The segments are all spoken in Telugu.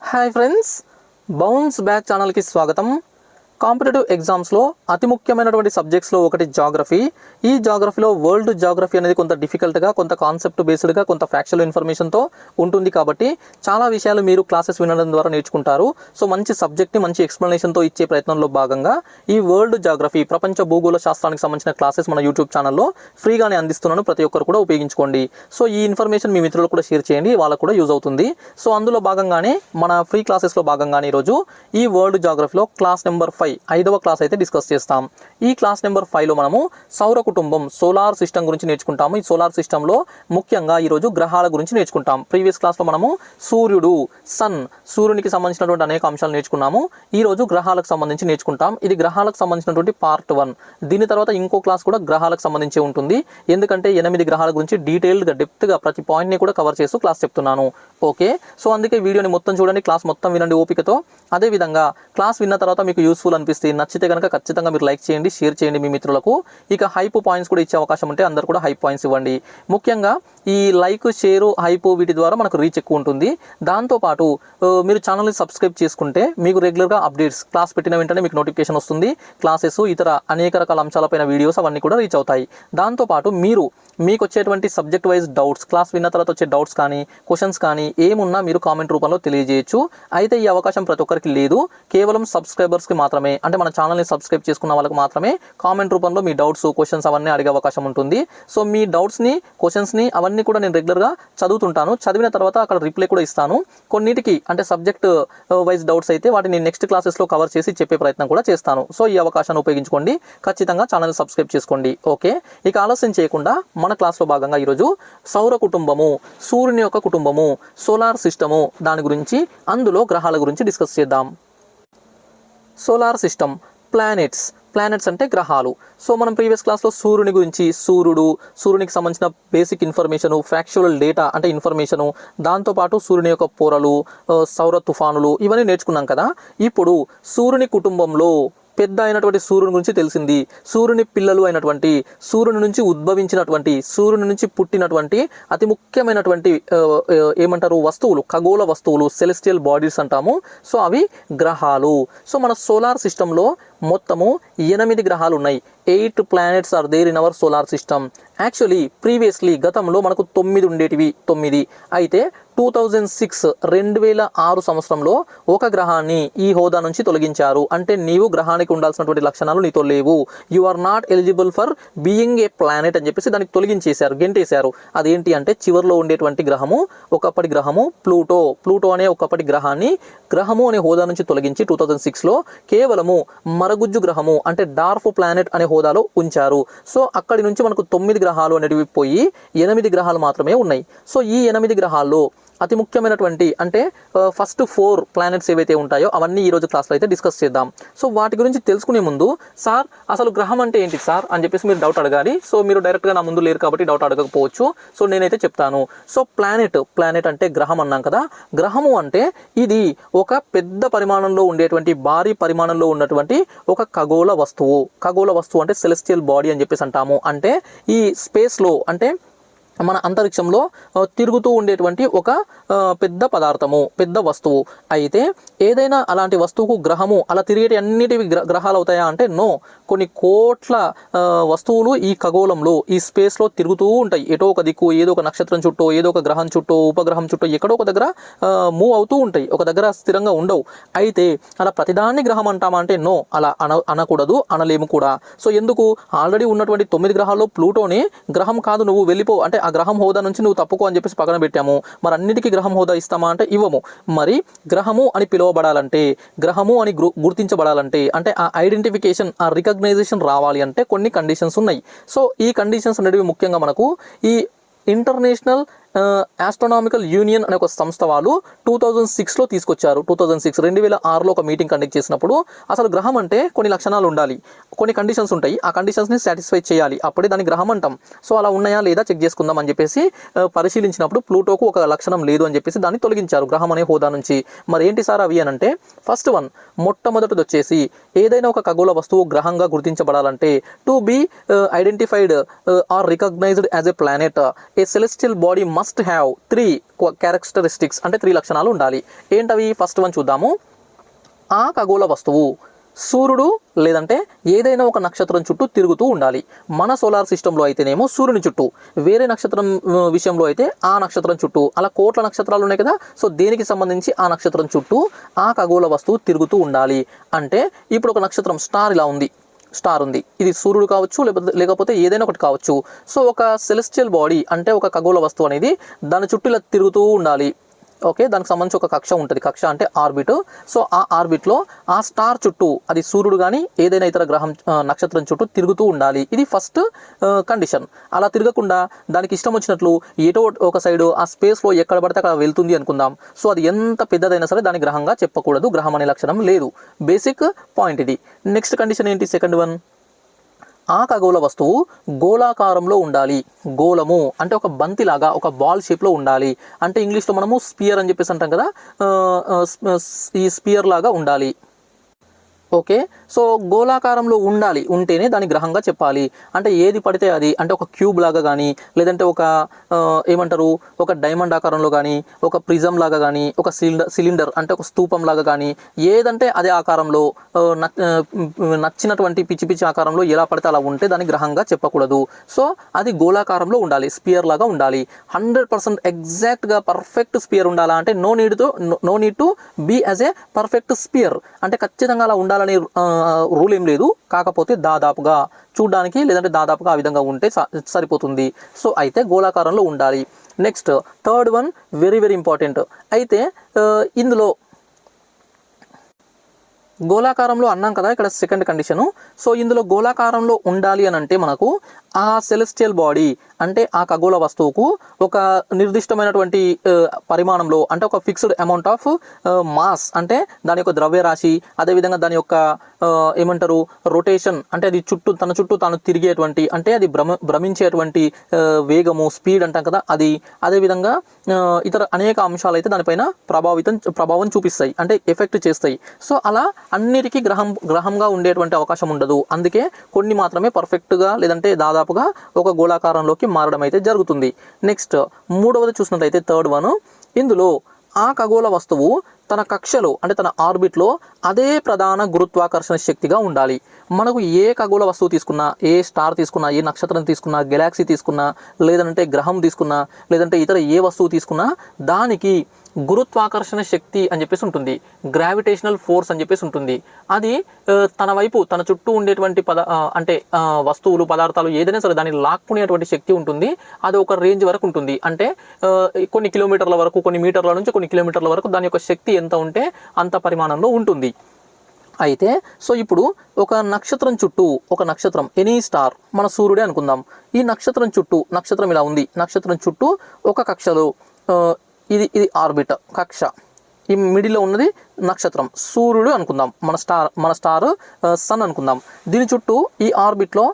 హాయ్ ఫ్రెండ్స్, బౌన్స్ బ్యాక్ ఛానల్కి స్వాగతం. కాంపిటేటివ్ ఎగ్జామ్స్లో అతి ముఖ్యమైనటువంటి సబ్జెక్ట్స్లో ఒకటి జాగ్రఫీ. ఈ జాగ్రఫీలో వరల్డ్ జాగ్రఫీ అనేది కొంత డిఫికల్ట్గా, కొంత కాన్సెప్ట్ బేస్డ్గా, కొంత ఫ్యాక్చువల్ ఇన్ఫర్మేషన్తో ఉంటుంది. కాబట్టి చాలా విషయాలు మీరు క్లాసెస్ వినడం ద్వారా నేర్చుకుంటారు. సో మంచి సబ్జెక్ట్ని మంచి ఎక్స్ప్లెనేషన్తో ఇచ్చే ప్రయత్నంలో భాగంగా ఈ వరల్డ్ జాగ్రఫీ, ప్రపంచ భూగోళ శాస్త్రానికి సంబంధించిన క్లాసెస్ మన యూట్యూబ్ ఛానల్లో ఫ్రీగానే అందిస్తున్నాను. ప్రతి ఒక్కరు కూడా ఉపయోగించుకోండి. సో ఈ ఇన్ఫర్మేషన్ మీ మిత్రులకు కూడా షేర్ చేయండి, వాళ్ళకు కూడా యూజ్ అవుతుంది. సో అందులో భాగంగానే మన ఫ్రీ క్లాసెస్లో భాగంగానే ఈరోజు ఈ వరల్డ్ జాగ్రఫీలో క్లాస్ నెంబర్ 5, 5వ క్లాస్ అయితే డిస్కస్ చేస్తాం. ఈ క్లాస్ నెంబర్ 5లో మనము సౌర కుటుంబం, సోలార్ సిస్టమ్ గురించి నేర్చుకుంటాము. ఈ సోలార్ సిస్టంలో ముఖ్యంగా ఈరోజు గ్రహాల గురించి నేర్చుకుంటాం. ప్రీవియస్ క్లాస్లో మనము సూర్యుడు, సూర్యునికి సంబంధించినటువంటి అనేక అంశాలు నేర్చుకున్నాము. ఈరోజు గ్రహాలకు సంబంధించి నేర్చుకుంటాం. ఇది గ్రహాలకు సంబంధించినటువంటి పార్ట్ 1. దీని తర్వాత ఇంకో క్లాస్ కూడా గ్రహాలకు సంబంధించి ఉంటుంది. ఎందుకంటే 8 గ్రహాల గురించి డీటెయిల్డ్గా, డెప్త్గా ప్రతి పాయింట్ని కూడా కవర్ చేస్తూ క్లాస్ చెప్తున్నాను. ఓకే, సో అందుకే వీడియోని మొత్తం చూడండి, క్లాస్ మొత్తం వినండి ఓపికతో. అదేవిధంగా క్లాస్ విన్న తర్వాత మీకు యూస్ఫుల్ అనిపిస్తే, నచ్చితే కనుక ఖచ్చితంగా మీరు లైక్ చేయండి, షేర్ చేయండి మీ మిత్రులకు. ఇక హైప్ పాయింట్స్ కూడా ఇచ్చే అవకాశం ఉంటే అందరు కూడా హైప్ పాయింట్స్ ఇవ్వండి. ముఖ్యంగా ఈ లైక్, షేరు, హైప్ వీటి ద్వారా మనకు రీచ్ ఎక్కువ ఉంటుంది. దాంతోపాటు మీరు ఛానల్ని సబ్స్క్రైబ్ చేసుకుంటే మీకు రెగ్యులర్గా అప్డేట్స్, క్లాస్ పెట్టిన వెంటనే మీకు నోటిఫికేషన్ వస్తుంది. క్లాసెస్, ఇతర అనేక రకాల అంశాలపైన వీడియోస్ అవన్నీ కూడా రీచ్ అవుతాయి. దాంతోపాటు మీకు వచ్చేటువంటి సబ్జెక్ట్ వైజ్ డౌట్స్, క్లాస్ విన్న తర్వాత వచ్చే డౌట్స్ కానీ, క్వశ్చన్స్ కానీ ఏమున్నా మీరు కామెంట్ రూపంలో తెలియజేయచ్చు. అయితే ఈ అవకాశం ప్రతి ఒక్కరికి లేదు, కేవలం సబ్స్క్రైబర్స్కి మాత్రమే. అంటే మన ఛానల్ని సబ్స్క్రైబ్ చేసుకున్న వాళ్ళకి మాత్రమే కామెంట్ రూపంలో మీ డౌట్స్, క్వశ్చన్స్ అవన్నీ అడిగే అవకాశం ఉంటుంది. సో మీ డౌట్స్ని, క్వశ్చన్స్ని అవన్నీ కూడా నేను రెగ్యులర్గా చదువుతుంటాను. చదివిన తర్వాత అక్కడ రిప్లై కూడా ఇస్తాను. కొన్నిటికి అంటే సబ్జెక్ట్ వైజ్ డౌట్స్ అయితే వాటిని నెక్స్ట్ క్లాసెస్లో కవర్ చేసి చెప్పే ప్రయత్నం కూడా చేస్తాను. సో ఈ అవకాశాన్ని ఉపయోగించుకోండి, ఖచ్చితంగా ఛానల్ని సబ్స్క్రైబ్ చేసుకోండి. ఓకే, ఇక ఆలస్యం చేయకుండా మన క్లాస్లో భాగంగా ఈరోజు సౌర కుటుంబము, సూర్యుని యొక్క కుటుంబము, సోలార్ సిస్టము, దాని గురించి, అందులో గ్రహాల గురించి డిస్కస్ చేద్దాం. సోలార్ సిస్టమ్, ప్లానెట్స్ అంటే గ్రహాలు. సో మనం ప్రీవియస్ క్లాస్లో సూర్యుని గురించి, సూర్యునికి సంబంధించిన బేసిక్ ఇన్ఫర్మేషను, ఫ్యాక్చువల్ డేటా అంటే ఇన్ఫర్మేషను, దాంతోపాటు సూర్యుని యొక్క పొరలు, సౌర తుఫానులు ఇవన్నీ నేర్చుకున్నాం కదా. ఇప్పుడు సూర్యుని కుటుంబంలో పెద్ద అయినటువంటి సూర్యుని గురించి తెలిసింది. సూర్యుని పిల్లలు అయినటువంటి, సూర్యుని నుంచి ఉద్భవించినటువంటి, సూర్యుని నుంచి పుట్టినటువంటి అతి ముఖ్యమైనటువంటి ఏమంటారు వస్తువులు, ఖగోళ వస్తువులు, సెలెస్టియల్ బాడీస్ అంటాము. సో అవి గ్రహాలు. సో మన సోలార్ సిస్టంలో మొత్తము 8 గ్రహాలు ఉన్నాయి. 8 planets are there in our solar system. Actually previously గతంలో మనకు 9 ఉండేటివి. 9 అయితే 2006 సంవత్సరంలో ఒక గ్రహాన్ని ఈ హోదా నుంచి తొలగించారు. అంటే నీవు గ్రహానికి ఉండాల్సినటువంటి లక్షణాలు నీతో లేవు, you are not eligible for being a planet అని చెప్పేసి దానికి తొలగించేశారు, గెంటేశారు. అదేంటి అంటే చివరిలో ఉండేటువంటి గ్రహము, ఒకప్పటి గ్రహము ప్లూటో అనే ఒకప్పటి గ్రహాన్ని గ్రహము అనే హోదా నుంచి తొలగించి 2006లో కేవలము మరగుజ్జు గ్రహము అంటే డార్ఫ్ ప్లానెట్ అనే హోదాలో ఉంచారు. సో అక్కడి నుంచి మనకు 9 గ్రహాలు అనేవి పోయి 8 గ్రహాలు మాత్రమే ఉన్నాయి. సో ఈ 8 గ్రహాల్లో అతి ముఖ్యమైనటువంటి అంటే ఫస్ట్ 4 ప్లానెట్స్ ఏవైతే ఉంటాయో అవన్నీ ఈరోజు క్లాస్లో అయితే డిస్కస్ చేద్దాం. సో వాటి గురించి తెలుసుకునే ముందు, సార్ అసలు గ్రహం అంటే ఏంటి సార్ అని చెప్పేసి మీరు డౌట్ అడగాలి. సో మీరు డైరెక్ట్గా నా ముందు లేరు కాబట్టి డౌట్ అడగకపోవచ్చు. సో నేనైతే చెప్తాను. సో ప్లానెట్ అంటే గ్రహం అన్నాం కదా. గ్రహము అంటే ఇది ఒక పెద్ద పరిమాణంలో ఉండేటువంటి, భారీ పరిమాణంలో ఉన్నటువంటి ఒక ఖగోళ వస్తువు అంటే సెలెస్టియల్ బాడీ అని చెప్పేసి అంటాము. అంటే ఈ స్పేస్లో అంటే మన అంతరిక్షంలో తిరుగుతూ ఉండేటువంటి ఒక పెద్ద పదార్థము, పెద్ద వస్తువు. అయితే ఏదైనా అలాంటి వస్తువుకు గ్రహము, అలా తిరిగేటి అన్నిటివి గ్రహాలు అవుతాయా అంటే నో. కొన్ని కోట్ల వస్తువులు ఈ ఖగోళంలో, ఈ స్పేస్లో తిరుగుతూ ఉంటాయి. ఎటో ఒక దిక్కు, ఏదో ఒక నక్షత్రం చుట్టూ, ఏదో ఒక గ్రహం చుట్టూ, ఉపగ్రహం చుట్టూ ఎక్కడో ఒక దగ్గర మూవ్ అవుతూ ఉంటాయి, ఒక దగ్గర స్థిరంగా ఉండవు. అయితే అలా ప్రతిదాన్ని గ్రహం అంటామా అంటే నో, అలా అనకూడదు, అనలేము కూడా. సో ఎందుకు? ఆల్రెడీ ఉన్నటువంటి 9 గ్రహాల్లో ప్లూటోని గ్రహం కాదు, నువ్వు వెళ్ళిపో అంటే ఆ గ్రహం హోదా నుంచి నువ్వు తప్పుకో అని చెప్పేసి పక్కన పెట్టాము. మరి అన్నిటికీ గ్రహం హోదా ఇస్తామా అంటే ఇవ్వము. మరి గ్రహము అని పిలువబడాలంటే, గ్రహము అని గుర్తించబడాలంటే, అంటే ఆ ఐడెంటిఫికేషన్, ఆ రికగ్నైజేషన్ రావాలి అంటే కొన్ని కండిషన్స్ ఉన్నాయి. సో ఈ కండిషన్స్ అనేవి ముఖ్యంగా మనకు ఈ ఇంటర్నేషనల్ ఆస్ట్రోనామికల్ యూనియన్ అనే ఒక సంస్థ వాళ్ళు 2006లో తీసుకొచ్చారు. 2006లో ఒక మీటింగ్ కండక్ట్ చేసినప్పుడు అసలు గ్రహం అంటే కొన్ని లక్షణాలు ఉండాలి, కొన్ని కండిషన్స్ ఉంటాయి, ఆ కండిషన్స్ని సాటిస్ఫై చేయాలి, అప్పుడే దాన్ని గ్రహం అంటాం. సో అలా ఉన్నాయా లేదా చెక్ చేసుకుందాం అని చెప్పేసి పరిశీలించినప్పుడు ప్లూటోకు ఒక లక్షణం లేదు అని చెప్పేసి దాన్ని తొలగించారు గ్రహం అనే హోదా నుంచి. మరి ఏంటి సార్ అవి అని అంటే, ఫస్ట్ వన్, మొట్టమొదటిది వచ్చేసి ఏదైనా ఒక ఖగోళ వస్తువు గ్రహంగా గుర్తించబడాలంటే to be identified or recognized as a planet, a celestial body must must have 3 characteristics అంటే 3 లక్షణాలు ఉండాలి. ఏంటవి? ఫస్ట్ వన్ చూద్దాము. ఆ ఖగోళ వస్తువు సూర్యుడు లేదంటే ఏదైనా ఒక నక్షత్రం చుట్టూ తిరుగుతూ ఉండాలి. మన సోలార్ సిస్టంలో అయితేనేమో సూర్యుని చుట్టూ, వేరే నక్షత్రం విషయంలో అయితే ఆ నక్షత్రం చుట్టూ, అలా కోట్ల నక్షత్రాలు ఉన్నాయి కదా. సో దేనికి సంబంధించి ఆ నక్షత్రం చుట్టూ ఆ ఖగోళ వస్తువు తిరుగుతూ ఉండాలి. అంటే ఇప్పుడు ఒక నక్షత్రం స్టార్ ఇలా ఉంది, స్టార్ ఉంది, ఇది సూర్యుడు కావచ్చు లేకపోతే ఏదైనా ఒకటి కావచ్చు. సో ఒక సెలెస్టియల్ బాడీ అంటే ఒక ఖగోళ వస్తువు అనేది దాని చుట్టూ ఇలా తిరుగుతూ ఉండాలి. ఓకే, దానికి సంబంధించి ఒక కక్ష ఉంటుంది. కక్ష అంటే ఆర్బిట్. సో ఆ ఆర్బిట్లో ఆ స్టార్ చుట్టూ, అది సూర్యుడు కానీ ఏదైనా ఇతర గ్రహం నక్షత్రం చుట్టూ తిరుగుతూ ఉండాలి. ఇది ఫస్ట్ కండిషన్. అలా తిరగకుండా దానికి ఇష్టం వచ్చినట్లు ఏటో ఒక సైడు ఆ స్పేస్లో ఎక్కడ పడితే అక్కడ వెళ్తుంది అనుకుందాం. సో అది ఎంత పెద్దదైనా సరే దాని గ్రహంగా చెప్పకూడదు, గ్రహం అనే లక్షణం లేదు. బేసిక్ పాయింట్ ఇది. నెక్స్ట్ కండిషన్ ఏంటి? సెకండ్ వన్, ఆ ఖగోళ వస్తువు గోళాకారంలో ఉండాలి. గోళము అంటే ఒక బంతిలాగా, ఒక బాల్ షేప్లో ఉండాలి. అంటే ఇంగ్లీష్లో మనము స్పియర్ అని చెప్పేసి అంటాం కదా, ఈ స్పియర్ లాగా ఉండాలి. ఓకే, సో గోళాకారంలో ఉండాలి, ఉంటేనే దాని గ్రహంగా చెప్పాలి. అంటే ఏది పడితే అది, అంటే ఒక క్యూబ్ లాగా కానీ, లేదంటే ఒక ఏమంటారు, ఒక డైమండ్ ఆకారంలో కానీ, ఒక ప్రిజం లాగా కానీ, ఒక సిలిండర్ అంటే ఒక స్తూపం లాగా కానీ, ఏదంటే అదే ఆకారంలో నచ్చినటువంటి పిచ్చి పిచ్చి ఆకారంలో ఎలా పడితే అలా ఉంటే దాని గ్రహంగా చెప్పకూడదు. సో అది గోళాకారంలో ఉండాలి, స్పియర్ లాగా ఉండాలి. 100% ఎగ్జాక్ట్గా పర్ఫెక్ట్ స్పియర్ ఉండాలా అంటే no need to be as a perfect sphere. అంటే ఖచ్చితంగా అలా ఉండాలని రూల్ ఏం లేదు. కాకపోతే దాదాపుగా చూడడానికి లేదంటే దాదాపుగా ఆ విధంగా ఉంటే సరిపోతుంది. సో అయితే గోళాకారంలో ఉండాలి. Next third one very very important. అయితే ఇందులో గోళాకారంలో అన్నాం కదా, ఇక్కడ సెకండ్ కండిషను. సో ఇందులో గోళాకారంలో ఉండాలి అని అంటే మనకు ఆ సెలెస్టియల్ బాడీ అంటే ఆ ఖగోళ వస్తువుకు ఒక నిర్దిష్టమైనటువంటి పరిమాణంలో, అంటే ఒక ఫిక్స్డ్ అమౌంట్ ఆఫ్ మాస్, అంటే దాని యొక్క ద్రవ్యరాశి, అదేవిధంగా దాని యొక్క ఏమంటారు రొటేషన్, అంటే అది తన చుట్టూ తాను తిరిగేటువంటి, అంటే అది భ్రమించేటువంటి వేగము, స్పీడ్ అంటాం కదా అది, అదేవిధంగా ఇతర అనేక అంశాలు అయితే దానిపైన ప్రభావం చూపిస్తాయి, అంటే ఎఫెక్ట్ చేస్తాయి. సో అలా అన్నిటికీ గ్రహంగా ఉండేటువంటి అవకాశం ఉండదు. అందుకే కొన్ని మాత్రమే పర్ఫెక్ట్గా లేదంటే దాదాపుగా ఒక గోళాకారంలోకి మారడం అయితే జరుగుతుంది. నెక్స్ట్ మూడవది చూసినట్లయితే థర్డ్ వన్, ఇందులో ఆ ఖగోళ వస్తువు తన కక్షలో అంటే తన ఆర్బిట్లో అదే ప్రధాన గురుత్వాకర్షణ శక్తిగా ఉండాలి. మనకు ఏ ఖగోళ వస్తువు తీసుకున్నా, ఏ స్టార్ తీసుకున్నా, ఏ నక్షత్రం తీసుకున్నా, గెలాక్సీ తీసుకున్నా, లేదంటే గ్రహం తీసుకున్నా, లేదంటే ఇతర ఏ వస్తువు తీసుకున్నా దానికి గురుత్వాకర్షణ శక్తి అని చెప్పేసి ఉంటుంది, గ్రావిటేషనల్ ఫోర్స్ అని చెప్పేసి ఉంటుంది. అది తన వైపు, తన చుట్టూ ఉండేటువంటి అంటే వస్తువులు, పదార్థాలు ఏదైనా సరే దాన్ని లాక్కునేటువంటి శక్తి ఉంటుంది. అది ఒక రేంజ్ వరకు ఉంటుంది. అంటే కొన్ని కిలోమీటర్ల వరకు, కొన్ని మీటర్ల నుంచి కొన్ని కిలోమీటర్ల వరకు దాని యొక్క శక్తి ఎంత ఉంటే అంత పరిమాణంలో ఉంటుంది. అయితే సో ఇప్పుడు ఒక నక్షత్రం చుట్టూ, ఒక నక్షత్రం ఎనీ స్టార్, మన సూర్యుడే అనుకుందాం. ఈ నక్షత్రం చుట్టూ, నక్షత్రం ఇలా ఉంది, నక్షత్రం చుట్టూ ఒక కక్షలో ఇది ఆర్బిట్ కక్ష, ఈ మిడిల్లో ఉన్నది నక్షత్రం సూర్యుడు అనుకుందాం, మన స్టార్ సన్ అనుకుందాం. దీని చుట్టూ ఈ ఆర్బిట్లో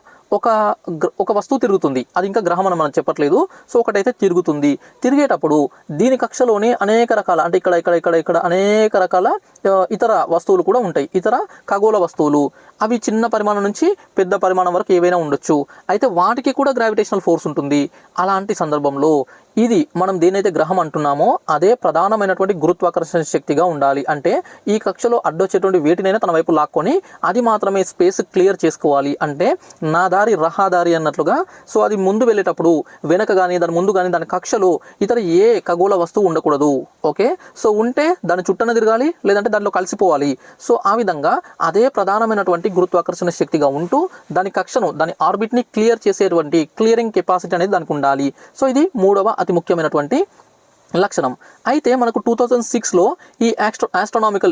ఒక వస్తువు తిరుగుతుంది. అది ఇంకా గ్రహం అని మనం చెప్పట్లేదు. సో ఒకటైతే తిరుగుతుంది. తిరిగేటప్పుడు దీని కక్షలోనే అనేక రకాల, అంటే ఇక్కడ అనేక రకాల ఇతర వస్తువులు కూడా ఉంటాయి, ఇతర ఖగోళ వస్తువులు. అవి చిన్న పరిమాణం నుంచి పెద్ద పరిమాణం వరకు ఏవైనా ఉండొచ్చు. అయితే వాటికి కూడా గ్రావిటేషనల్ ఫోర్స్ ఉంటుంది. అలాంటి సందర్భంలో ఇది మనం దేనైతే గ్రహం అంటున్నామో అదే ప్రధానమైనటువంటి గురుత్వాకర్షణ శక్తిగా ఉండాలి. అంటే ఈ కక్షలో అడ్డొచ్చేటువంటి వేటినైనా తన వైపు లాక్కొని అది మాత్రమే స్పేస్ క్లియర్ చేసుకోవాలి. అంటే నా దారి రహదారి అన్నట్లుగా. సో అది ముందు వెళ్ళేటప్పుడు వెనక కానీ దాని ముందు కానీ దాని కక్షలో ఇతర ఏ ఖగోళ వస్తువు ఉండకూడదు. ఓకే, సో ఉంటే దాని చుట్టన తిరగాలి, లేదంటే దాంట్లో కలిసిపోవాలి. సో ఆ విధంగా అదే ప్రధానమైనటువంటి గురుత్వాకర్షణ శక్తిగా ఉంటూ దాని కక్షను, దాని ఆర్బిట్ని క్లియర్ చేసేటువంటి క్లియరింగ్ కెపాసిటీ అనేది దానికి ఉండాలి. సో ఇది మూడవ అతి ముఖ్యమైనటువంటి లక్షణం. అయితే మనకు 2006లో ఈ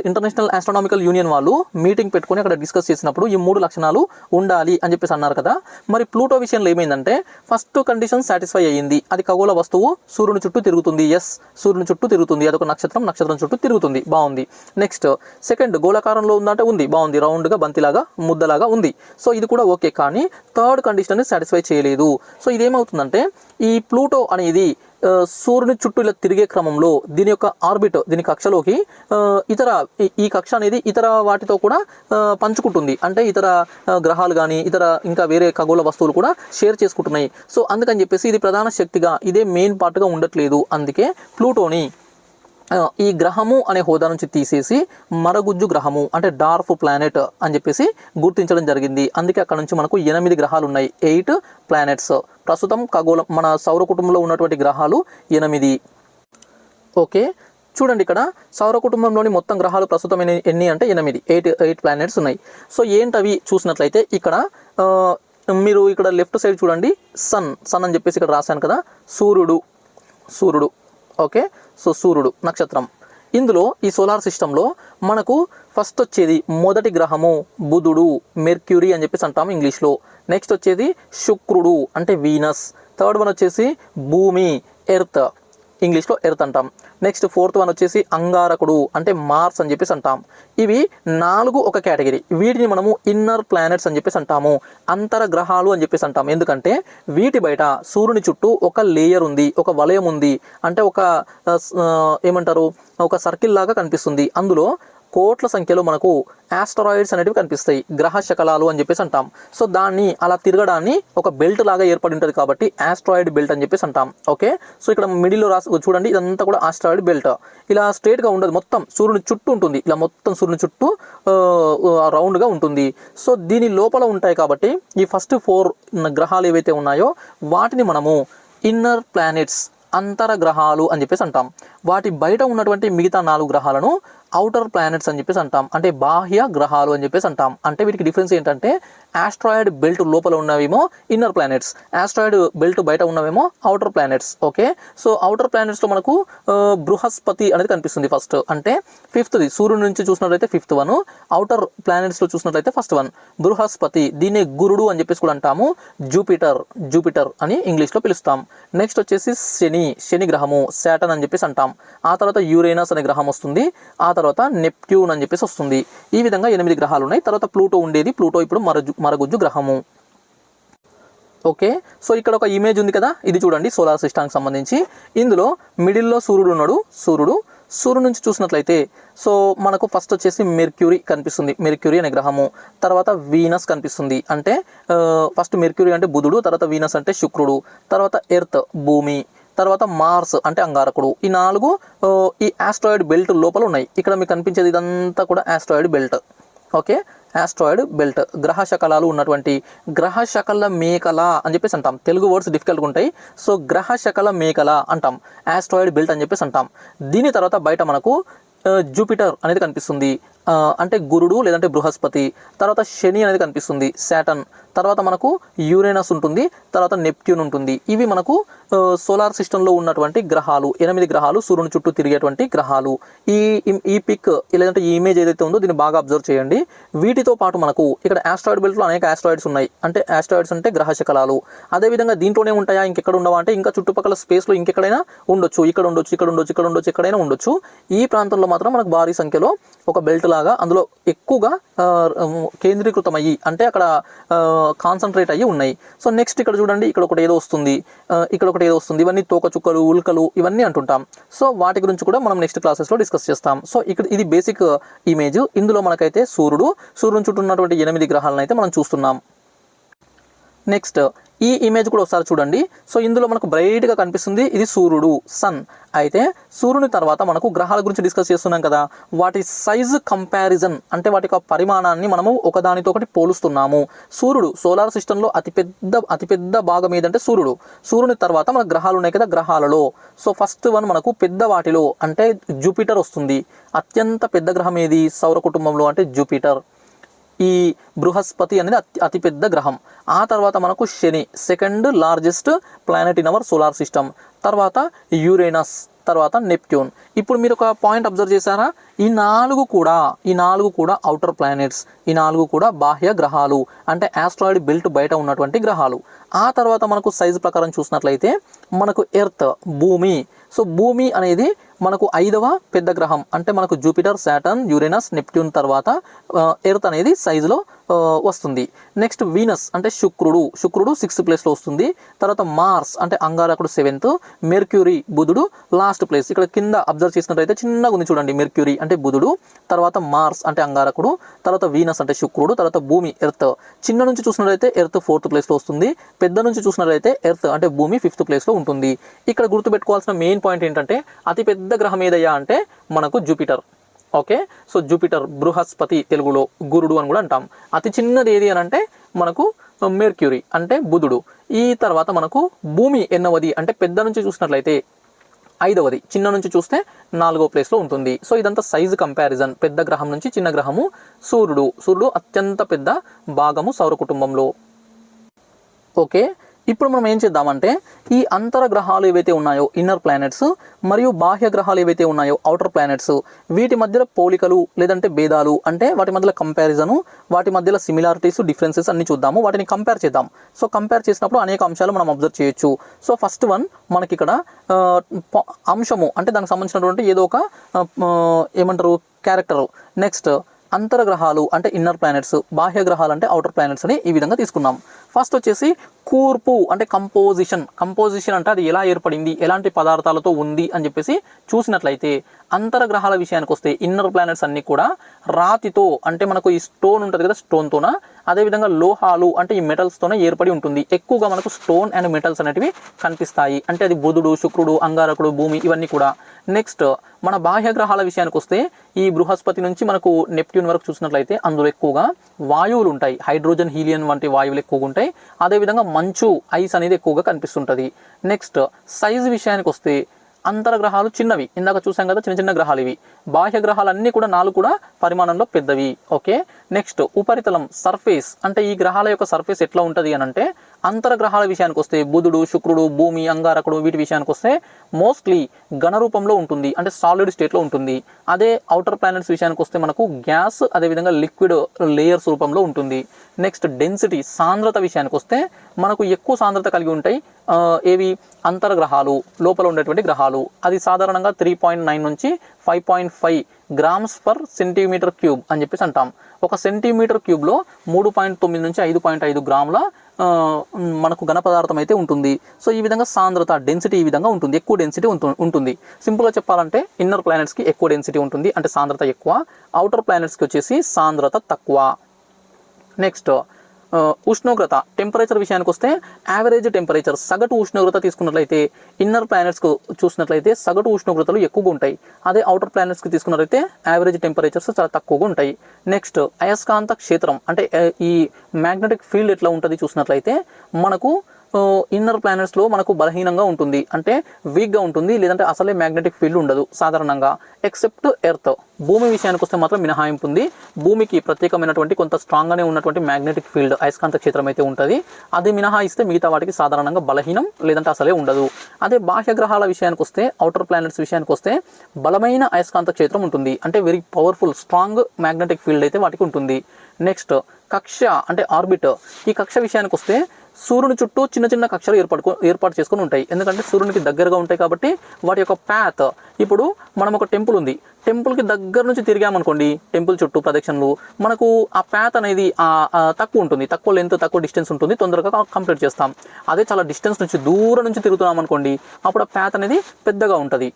ఇంటర్నేషనల్ ఆస్ట్రానామికల్ యూనియన్ వాళ్ళు మీటింగ్ పెట్టుకుని అక్కడ డిస్కస్ చేసినప్పుడు ఈ 3 లక్షణాలు ఉండాలి అని చెప్పేసి అన్నారు కదా. మరి ప్లూటో విషయంలో ఏమైందంటే ఫస్ట్ కండిషన్ సాటిస్ఫై అయ్యింది. అది ఖగోళ వస్తువు సూర్యుని చుట్టూ తిరుగుతుంది. ఎస్, సూర్యుని చుట్టూ తిరుగుతుంది. అదొక నక్షత్రం చుట్టూ తిరుగుతుంది, బాగుంది. నెక్స్ట్ సెకండ్ గోళాకారంలో ఉందంటే ఉంది, బాగుంది, రౌండ్గా బంతిలాగా ముద్దలాగా ఉంది. సో ఇది కూడా ఓకే. కానీ థర్డ్ కండిషన్ సాటిస్ఫై చేయలేదు. సో ఇదేమవుతుందంటే ఈ ప్లూటో అనేది సూర్యుని చుట్టూ ఇలా తిరిగే క్రమంలో దీని యొక్క ఆర్బిట్, దీని కక్షలోకి ఈ కక్ష అనేది ఇతర వాటితో కూడా పంచుకుంటుంది. అంటే ఇతర గ్రహాలు కానీ ఇతర ఇంకా వేరే ఖగోళ వస్తువులు కూడా షేర్ చేసుకుంటున్నాయి. సో అందుకని చెప్పేసి ఇది ప్రధాన శక్తిగా, ఇదే మెయిన్ పార్ట్గా ఉండట్లేదు. అందుకే ప్లూటోని ఈ గ్రహము అనే హోదా నుంచి తీసేసి మరగుజ్జు గ్రహము అంటే డార్ఫ్ ప్లానెట్ అని చెప్పేసి గుర్తించడం జరిగింది. అందుకే అక్కడ నుంచి మనకు 8 గ్రహాలు ఉన్నాయి, 8 ప్లానెట్స్. ప్రస్తుతం ఖగోళం మన సౌర కుటుంబంలో ఉన్నటువంటి గ్రహాలు 8. ఓకే, చూడండి ఇక్కడ సౌర కుటుంబంలోని మొత్తం గ్రహాలు ప్రస్తుతం ఎన్ని అంటే 8 ప్లానెట్స్ ఉన్నాయి. సో ఏంటవి చూసినట్లయితే ఇక్కడ మీరు ఇక్కడ లెఫ్ట్ సైడ్ చూడండి, సన్ అని చెప్పేసి ఇక్కడ రాశాను కదా, సూర్యుడు. ఓకే, సో సూర్యుడు నక్షత్రం. ఇందులో ఈ సోలార్ సిస్టంలో మనకు ఫస్ట్ వచ్చేది మొదటి గ్రహము బుధుడు, మెర్క్యూరీ అని చెప్పేసి అంటాము ఇంగ్లీష్లో. నెక్స్ట్ వచ్చేది శుక్రుడు అంటే వీనస్. థర్డ్ వన్ వచ్చేసి భూమి, ఎర్త్, ఇంగ్లీష్లో ఎర్త్ అంటాం. నెక్స్ట్ ఫోర్త్ వన్ వచ్చేసి అంగారకుడు అంటే మార్స్ అని చెప్పేసి అంటాం. ఇవి 4 ఒక కేటగిరీ. వీటిని మనము ఇన్నర్ ప్లానెట్స్ అని చెప్పేసి అంటాము, అంతర గ్రహాలు అని చెప్పేసి అంటాం. ఎందుకంటే వీటి బయట సూర్యుని చుట్టూ ఒక లేయర్ ఉంది, ఒక వలయం ఉంది, అంటే ఏమంటారు ఒక సర్కిల్ లాగా కనిపిస్తుంది. అందులో కోట్ల సంఖ్యలో మనకు ఆస్టరాయిడ్స్ అనేటివి కనిపిస్తాయి, గ్రహ శకలాలు అని చెప్పేసి అంటాం. సో దాన్ని అలా తిరగడాన్ని ఒక బెల్ట్ లాగా ఏర్పడి ఉంటుంది కాబట్టి ఆస్ట్రాయిడ్ బెల్ట్ అని చెప్పేసి అంటాం. ఓకే, సో ఇక్కడ మిడిల్లో చూడండి, ఇదంతా కూడా ఆస్ట్రాయిడ్ బెల్ట్. ఇలా స్ట్రేట్గా ఉండదు, మొత్తం సూర్యుని చుట్టూ ఉంటుంది. ఇలా మొత్తం సూర్యుని చుట్టూ రౌండ్గా ఉంటుంది. సో దీని లోపల ఉంటాయి కాబట్టి ఈ ఫస్ట్ 4 గ్రహాలు ఏవైతే ఉన్నాయో వాటిని మనము ఇన్నర్ ప్లానెట్స్, అంతర గ్రహాలు అని చెప్పేసి అంటాం. వాటి బయట ఉన్నటువంటి మిగతా 4 గ్రహాలను అవుటర్ ప్లానెట్స్ అని చెప్పేసి అంటాం, అంటే బాహ్య గ్రహాలు అని చెప్పేసి అంటాం. అంటే వీటికి డిఫరెన్స్ ఏంటంటే ఆస్ట్రాయిడ్ బెల్ట్ లోపల ఉన్నవేమో ఇన్నర్ ప్లానెట్స్, ఆస్ట్రాయిడ్ బెల్ట్ బయట ఉన్నవేమో outer planets. Okay, so outer ప్లానెట్స్లో మనకు బృహస్పతి అనేది కనిపిస్తుంది ఫస్ట్, అంటే 5th సూర్యుడి నుంచి చూసినట్లయితే 5th వన్. అవుటర్ ప్లానెట్స్లో చూసినట్లయితే ఫస్ట్ వన్ బృహస్పతి, దీన్ని గురుడు అని చెప్పేసి కూడా అంటాము. జూపిటర్ అని ఇంగ్లీష్లో పిలుస్తాం. నెక్స్ట్ వచ్చేసి శని గ్రహము, శాటర్న్ అని చెప్పేసి అంటాం. ఆ తర్వాత యురేనస్ అనే గ్రహం వస్తుంది, ఆ తర్వాత నెప్ట్యూన్ అని చెప్పేసి వస్తుంది. ఈ విధంగా 8 గ్రహాలు ఉన్నాయి. తర్వాత ప్లూటో ఉండేది, ప్లూటో ఇప్పుడు మరగుజ్జు గ్రహము. ఓకే, సో ఇక్కడ ఒక ఇమేజ్ ఉంది కదా, ఇది చూడండి సోలార్ సిస్టమ్కి సంబంధించి. ఇందులో మిడిల్లో సూర్యుడు ఉన్నాడు. సూర్యుడు నుంచి చూసినట్లయితే సో మనకు ఫస్ట్ వచ్చేసి మెర్క్యూరీ కనిపిస్తుంది, మెర్క్యూరీ అనే గ్రహము. తర్వాత వీనస్ కనిపిస్తుంది, అంటే ఫస్ట్ మెర్క్యూరీ అంటే బుధుడు, తర్వాత వీనస్ అంటే శుక్రుడు, తర్వాత ఎర్త్ భూమి, తర్వాత మార్స్ అంటే అంగారకుడు. ఈ 4 ఈ ఆస్ట్రాయిడ్ బెల్ట్ లోపల ఉన్నాయి. ఇక్కడ మీకు కనిపించేది ఇదంతా కూడా asteroid belt. Okay, asteroid belt గ్రహ శకలాలు ఉన్నటువంటి, గ్రహ శకల మేకల అని చెప్పేసి అంటాం. తెలుగు వర్డ్స్ డిఫికల్ట్గా ఉంటాయి. సో గ్రహ శకల మేకల అంటాం, ఆస్ట్రాయిడ్ బెల్ట్ అని చెప్పేసి అంటాం. దీని తర్వాత బయట మనకు జూపిటర్ అనేది కనిపిస్తుంది, అంటే గురుడు లేదంటే బృహస్పతి. తర్వాత శని అనేది కనిపిస్తుంది, శాటర్న్. తర్వాత మనకు యురేనస్ ఉంటుంది, తర్వాత నెప్ట్యూన్ ఉంటుంది. ఇవి మనకు సోలార్ సిస్టంలో ఉన్నటువంటి గ్రహాలు, 8 గ్రహాలు, సూర్యుని చుట్టూ తిరిగేటువంటి గ్రహాలు. ఈ పిక్ లేదంటే ఈ ఇమేజ్ ఏదైతే ఉందో దీన్ని బాగా అబ్జర్వ్ చేయండి. వీటితో పాటు మనకు ఇక్కడ ఆస్ట్రాయిడ్ బెల్ట్లో అనేక ఆస్ట్రాయిడ్స్ ఉన్నాయి, అంటే ఆస్ట్రాయిడ్స్ అంటే గ్రహ శకలాలు. అదేవిధంగా దీంట్లోనే ఉంటాయా, ఇంకెక్కడ ఉండవా అంటే ఇంకా చుట్టుపక్కల స్పేస్లో ఇంకెక్కడైనా ఉండొచ్చు, ఇక్కడ ఉండొచ్చు, ఎక్కడైనా ఉండొచ్చు. ఈ ప్రాంతంలో మాత్రం మనకు భారీ సంఖ్యలో ఒక బెల్ట్ లాగా అందులో ఎక్కువగా కేంద్రీకృతమయ్యి, అంటే అక్కడ కాన్సన్ట్రేట్ అయ్యి ఉన్నాయి. సో నెక్స్ట్ ఇక్కడ చూడండి, ఇక్కడ ఒకటి ఏదో వస్తుంది, ఇవన్నీ తోకచుక్కలు, ఉల్కలు ఇవన్నీ అంటుంటాం. సో వాటి గురించి కూడా మనం నెక్స్ట్ క్లాసెస్లో డిస్కస్ చేస్తాం. సో ఇక్కడ ఇది బేసిక్ ఇమేజ్. ఇందులో మనకైతే సూర్యుని చుట్టూ ఉన్నటువంటి 8 గ్రహాలను అయితే మనం చూస్తున్నాం. నెక్స్ట్ ఈ ఇమేజ్ కూడా ఒకసారి చూడండి. సో ఇందులో మనకు బ్రైట్గా కనిపిస్తుంది, ఇది సూర్యుడు, సన్. అయితే సూర్యుని తర్వాత మనకు గ్రహాల గురించి డిస్కస్ చేస్తున్నాం కదా, వాటి సైజు కంపారిజన్, అంటే వాటి యొక్క పరిమాణాన్ని మనము ఒకదానితో ఒకటి పోలుస్తున్నాము. సూర్యుడు సోలార్ సిస్టంలో అతిపెద్ద భాగం ఏదంటే సూర్యుని తర్వాత మన గ్రహాలు ఉన్నాయి కదా, గ్రహాలలో సో ఫస్ట్ వన్ మనకు పెద్ద వాటిలో అంటే జూపిటర్ వస్తుంది. అత్యంత పెద్ద గ్రహం ఏది సౌర కుటుంబంలో అంటే జూపిటర్. ఈ బృహస్పతి అనేది అతిపెద్ద గ్రహం. ఆ తర్వాత మనకు శని, second largest planet in our solar system. తర్వాత యురేనస్, తర్వాత నెప్ట్యూన్. ఇప్పుడు మీరు ఒక పాయింట్ అబ్జర్వ్ చేశారా, ఈ నాలుగు కూడా అవుటర్ ప్లానెట్స్, ఈ 4 కూడా బాహ్య గ్రహాలు, అంటే ఆస్ట్రాయిడ్ బెల్ట్ బయట ఉన్నటువంటి గ్రహాలు. ఆ తర్వాత మనకు సైజు ప్రకారం చూసినట్లయితే మనకు ఎర్త్, భూమి. సో భూమి అనేది మనకు 5వ పెద్ద గ్రహం, అంటే మనకు జూపిటర్, శాటర్న్, యురేనస్, నెప్ట్యూన్ తర్వాత ఎర్త్ అనేది సైజులో వస్తుంది. నెక్స్ట్ వీనస్ అంటే శుక్రుడు 6th ప్లేస్లో వస్తుంది. తర్వాత మార్స్ అంటే అంగారకుడు 7th, మెర్క్యూరీ బుధుడు లాస్ట్ ప్లేస్. ఇక్కడ కింద అబ్జర్వ్ చేసినట్లయితే చిన్నగా ఉంది చూడండి, మెర్క్యూరీ అంటే బుధుడు, తర్వాత మార్స్ అంటే అంగారకుడు, తర్వాత వీనస్ అంటే శుక్రుడు, తర్వాత భూమి ఎర్త్. చిన్న నుంచి చూసినట్లయితే ఎర్త్ 4th ప్లేస్లో వస్తుంది, పెద్ద నుంచి చూసినట్లయితే ఎర్త్ అంటే భూమి 5th ప్లేస్లో ఉంటుంది. ఇక్కడ గుర్తుపెట్టుకోవాల్సిన మెయిన్ పాయింట్ ఏంటంటే అతి పెద్ద గ్రహం ఏదయ్యా అంటే మనకు Jupiter. Okay, so Jupiter, Brihaspati తెలుగులో గురుడు అని కూడా అంటాం. అతి చిన్నది ఏది అని అంటే మనకు మెర్క్యూరీ అంటే బుధుడు. ఈ తర్వాత మనకు భూమి ఎన్నవది అంటే పెద్ద నుంచి చూసినట్లయితే 5వది, చిన్న నుంచి చూస్తే 4వ ప్లేస్లో ఉంటుంది. సో ఇదంతా సైజు కంపారిజన్, పెద్ద గ్రహం నుంచి చిన్న గ్రహము. సూర్యుడు అత్యంత పెద్ద భాగము సౌర కుటుంబంలో. ఓకే, ఇప్పుడు మనం ఏం చేద్దామంటే ఈ అంతర గ్రహాలు ఏవైతే ఉన్నాయో ఇన్నర్ ప్లానెట్స్ మరియు బాహ్య గ్రహాలు ఏవైతే ఉన్నాయో అవుటర్ ప్లానెట్స్, వీటి మధ్యలో పోలికలు లేదంటే భేదాలు అంటే వాటి మధ్యలో కంపారిజను, వాటి మధ్యలో సిమిలారిటీస్ డిఫరెన్సెస్ అన్ని చూద్దాము, వాటిని కంపేర్ చేద్దాం. సో కంపేర్ చేసినప్పుడు అనేక అంశాలు మనం అబ్జర్వ్ చేయొచ్చు. సో ఫస్ట్ వన్ మనకి ఇక్కడ అంశము అంటే దానికి సంబంధించినటువంటి ఏదో ఒక ఏమంటారు క్యారెక్టరు. నెక్స్ట్ అంతర గ్రహాలు అంటే ఇన్నర్ ప్లానెట్స్, బాహ్య గ్రహాలు అంటే అవుటర్ ప్లానెట్స్ అని ఈ విధంగా తీసుకున్నాం. ఫస్ట్ వచ్చేసి కూర్పు అంటే కంపోజిషన్ అంటే అది ఎలా ఏర్పడింది, ఎలాంటి పదార్థాలతో ఉంది అని చెప్పేసి చూసినట్లయితే అంతర గ్రహాల విషయానికి వస్తే ఇన్నర్ ప్లానెట్స్ అన్నీ కూడా రాతితో అంటే మనకు ఈ స్టోన్ ఉంటుంది కదా, స్టోన్తోన, అదేవిధంగా లోహాలు అంటే ఈ మెటల్స్తోనే ఏర్పడి ఉంటుంది. ఎక్కువగా మనకు స్టోన్ అండ్ మెటల్స్ అనేటివి కనిపిస్తాయి. అంటే అది బుధుడు, శుక్రుడు, అంగారకుడు, భూమి ఇవన్నీ కూడా. నెక్స్ట్ మన బాహ్య గ్రహాల విషయానికి వస్తే ఈ బృహస్పతి నుంచి మనకు నెప్ట్యూన్ వరకు చూసినట్లయితే అందులో ఎక్కువగా వాయువులు ఉంటాయి, హైడ్రోజన్, హీలియం వంటి వాయువులు ఎక్కువగా ఉంటాయి. అదేవిధంగా మంచు, ఐస్ అనేది ఎక్కువగా కనిపిస్తుంటుంది. నెక్స్ట్ సైజు విషయానికి వస్తే అంతర గ్రహాలు చిన్నవి, ఇందాక చూసాం కదా చిన్న చిన్న గ్రహాలు ఇవి. బాహ్య గ్రహాలన్నీ కూడా 4 కూడా పరిమాణంలో పెద్దవి. ఓకే, నెక్స్ట్ ఉపరితలం సర్ఫేస్ అంటే ఈ గ్రహాల యొక్క సర్ఫేస్ ఎట్లా ఉంటుంది అని అంటే అంతర గ్రహాల విషయానికి వస్తే బుధుడు, శుక్రుడు, భూమి, అంగారకుడు వీటి విషయానికి వస్తే మోస్ట్లీ ఘన రూపంలో ఉంటుంది అంటే సాలిడ్ స్టేట్లో ఉంటుంది. అదే అవుటర్ ప్లానెట్స్ విషయానికి వస్తే మనకు గ్యాస్ అదేవిధంగా లిక్విడ్ లేయర్స్ రూపంలో ఉంటుంది. నెక్స్ట్ డెన్సిటీ సాంద్రత విషయానికి వస్తే మనకు ఎక్కువ సాంద్రత కలిగి ఉంటాయి ఏవి అంతర గ్రహాలు, లోపల ఉండేటువంటి గ్రహాలు. అది సాధారణంగా 3.9 నుంచి 5.5 గ్రామ్స్ పర్ సెంటీమీటర్ క్యూబ్ అని చెప్పేసి అంటాం. ఒక సెంటీమీటర్ క్యూబ్లో 3.9 నుంచి 5.5 గ్రాముల మనకు ఘన పదార్థం అయితే ఉంటుంది. సో ఈ విధంగా సాంద్రత డెన్సిటీ ఈ విధంగా ఉంటుంది, ఎక్కువ డెన్సిటీ ఉంటుంది. సింపుల్గా చెప్పాలంటే ఇన్నర్ ప్లానెట్స్కి ఎక్కువ డెన్సిటీ ఉంటుంది అంటే సాంద్రత ఎక్కువ, అవుటర్ ప్లానెట్స్కి వచ్చేసి సాంద్రత తక్కువ. నెక్స్ట్ ఉష్ణోగ్రత టెంపరేచర్ విషయానికి వస్తే యావరేజ్ టెంపరేచర్ సగటు ఉష్ణోగ్రత తీసుకున్నట్లయితే ఇన్నర్ ప్లానెట్స్కు చూసినట్లయితే సగటు ఉష్ణోగ్రతలు ఎక్కువగా ఉంటాయి. అదే అవుటర్ ప్లానెట్స్కి తీసుకున్నట్లయితే యావరేజ్ టెంపరేచర్స్ చాలా తక్కువగా ఉంటాయి. నెక్స్ట్ అయస్కాంత క్షేత్రం అంటే ఈ మ్యాగ్నెటిక్ ఫీల్డ్ ఎట్లా ఉంటుంది చూసినట్లయితే మనకు ఇన్నర్ ప్లానెట్స్లో మనకు బలహీనంగా ఉంటుంది అంటే వీక్గా ఉంటుంది, లేదంటే అసలే మ్యాగ్నెటిక్ ఫీల్డ్ ఉండదు సాధారణంగా, ఎక్సెప్ట్ ఎర్త్. భూమి విషయానికి వస్తే మాత్రం మినహాయింపు ఉంది. భూమికి ప్రత్యేకమైనటువంటి కొంత స్ట్రాంగ్గానే ఉన్నటువంటి మ్యాగ్నెటిక్ ఫీల్డ్ అయస్కాంత క్షేత్రం అయితే ఉంటుంది. అది మినహాయిస్తే మిగతా వాటికి సాధారణంగా బలహీనం లేదంటే అసలే ఉండదు. అదే బాహ్య గ్రహాల విషయానికి వస్తే అవుటర్ ప్లానెట్స్ విషయానికి వస్తే బలమైన అయస్కాంత క్షేత్రం ఉంటుంది అంటే very powerful strong magnetic field అయితే వాటికి ఉంటుంది. నెక్స్ట్ కక్ష అంటే ఆర్బిట్. ఈ కక్ష విషయానికి వస్తే సూర్యుని చుట్టూ చిన్న చిన్న కక్షలు ఏర్పాటు చేసుకొని ఉంటాయి. ఎందుకంటే సూర్యునికి దగ్గరగా ఉంటాయి కాబట్టి వాటి యొక్క ప్యాత్. ఇప్పుడు మనం ఒక టెంపుల్ ఉంది, టెంపుల్కి దగ్గర నుంచి తిరిగామనుకోండి, టెంపుల్ చుట్టూ ప్రదక్షిణలు, మనకు ఆ ప్యాత్ అనేది తక్కువ ఉంటుంది, తక్కువ లెంత్ తక్కువ డిస్టెన్స్ ఉంటుంది, తొందరగా కంప్లీట్ చేస్తాం. అదే చాలా డిస్టెన్స్ నుంచి దూరం నుంచి తిరుగుతున్నాం అనుకోండి, అప్పుడు ఆ ప్యాత్ అనేది పెద్దగా ఉంటుంది.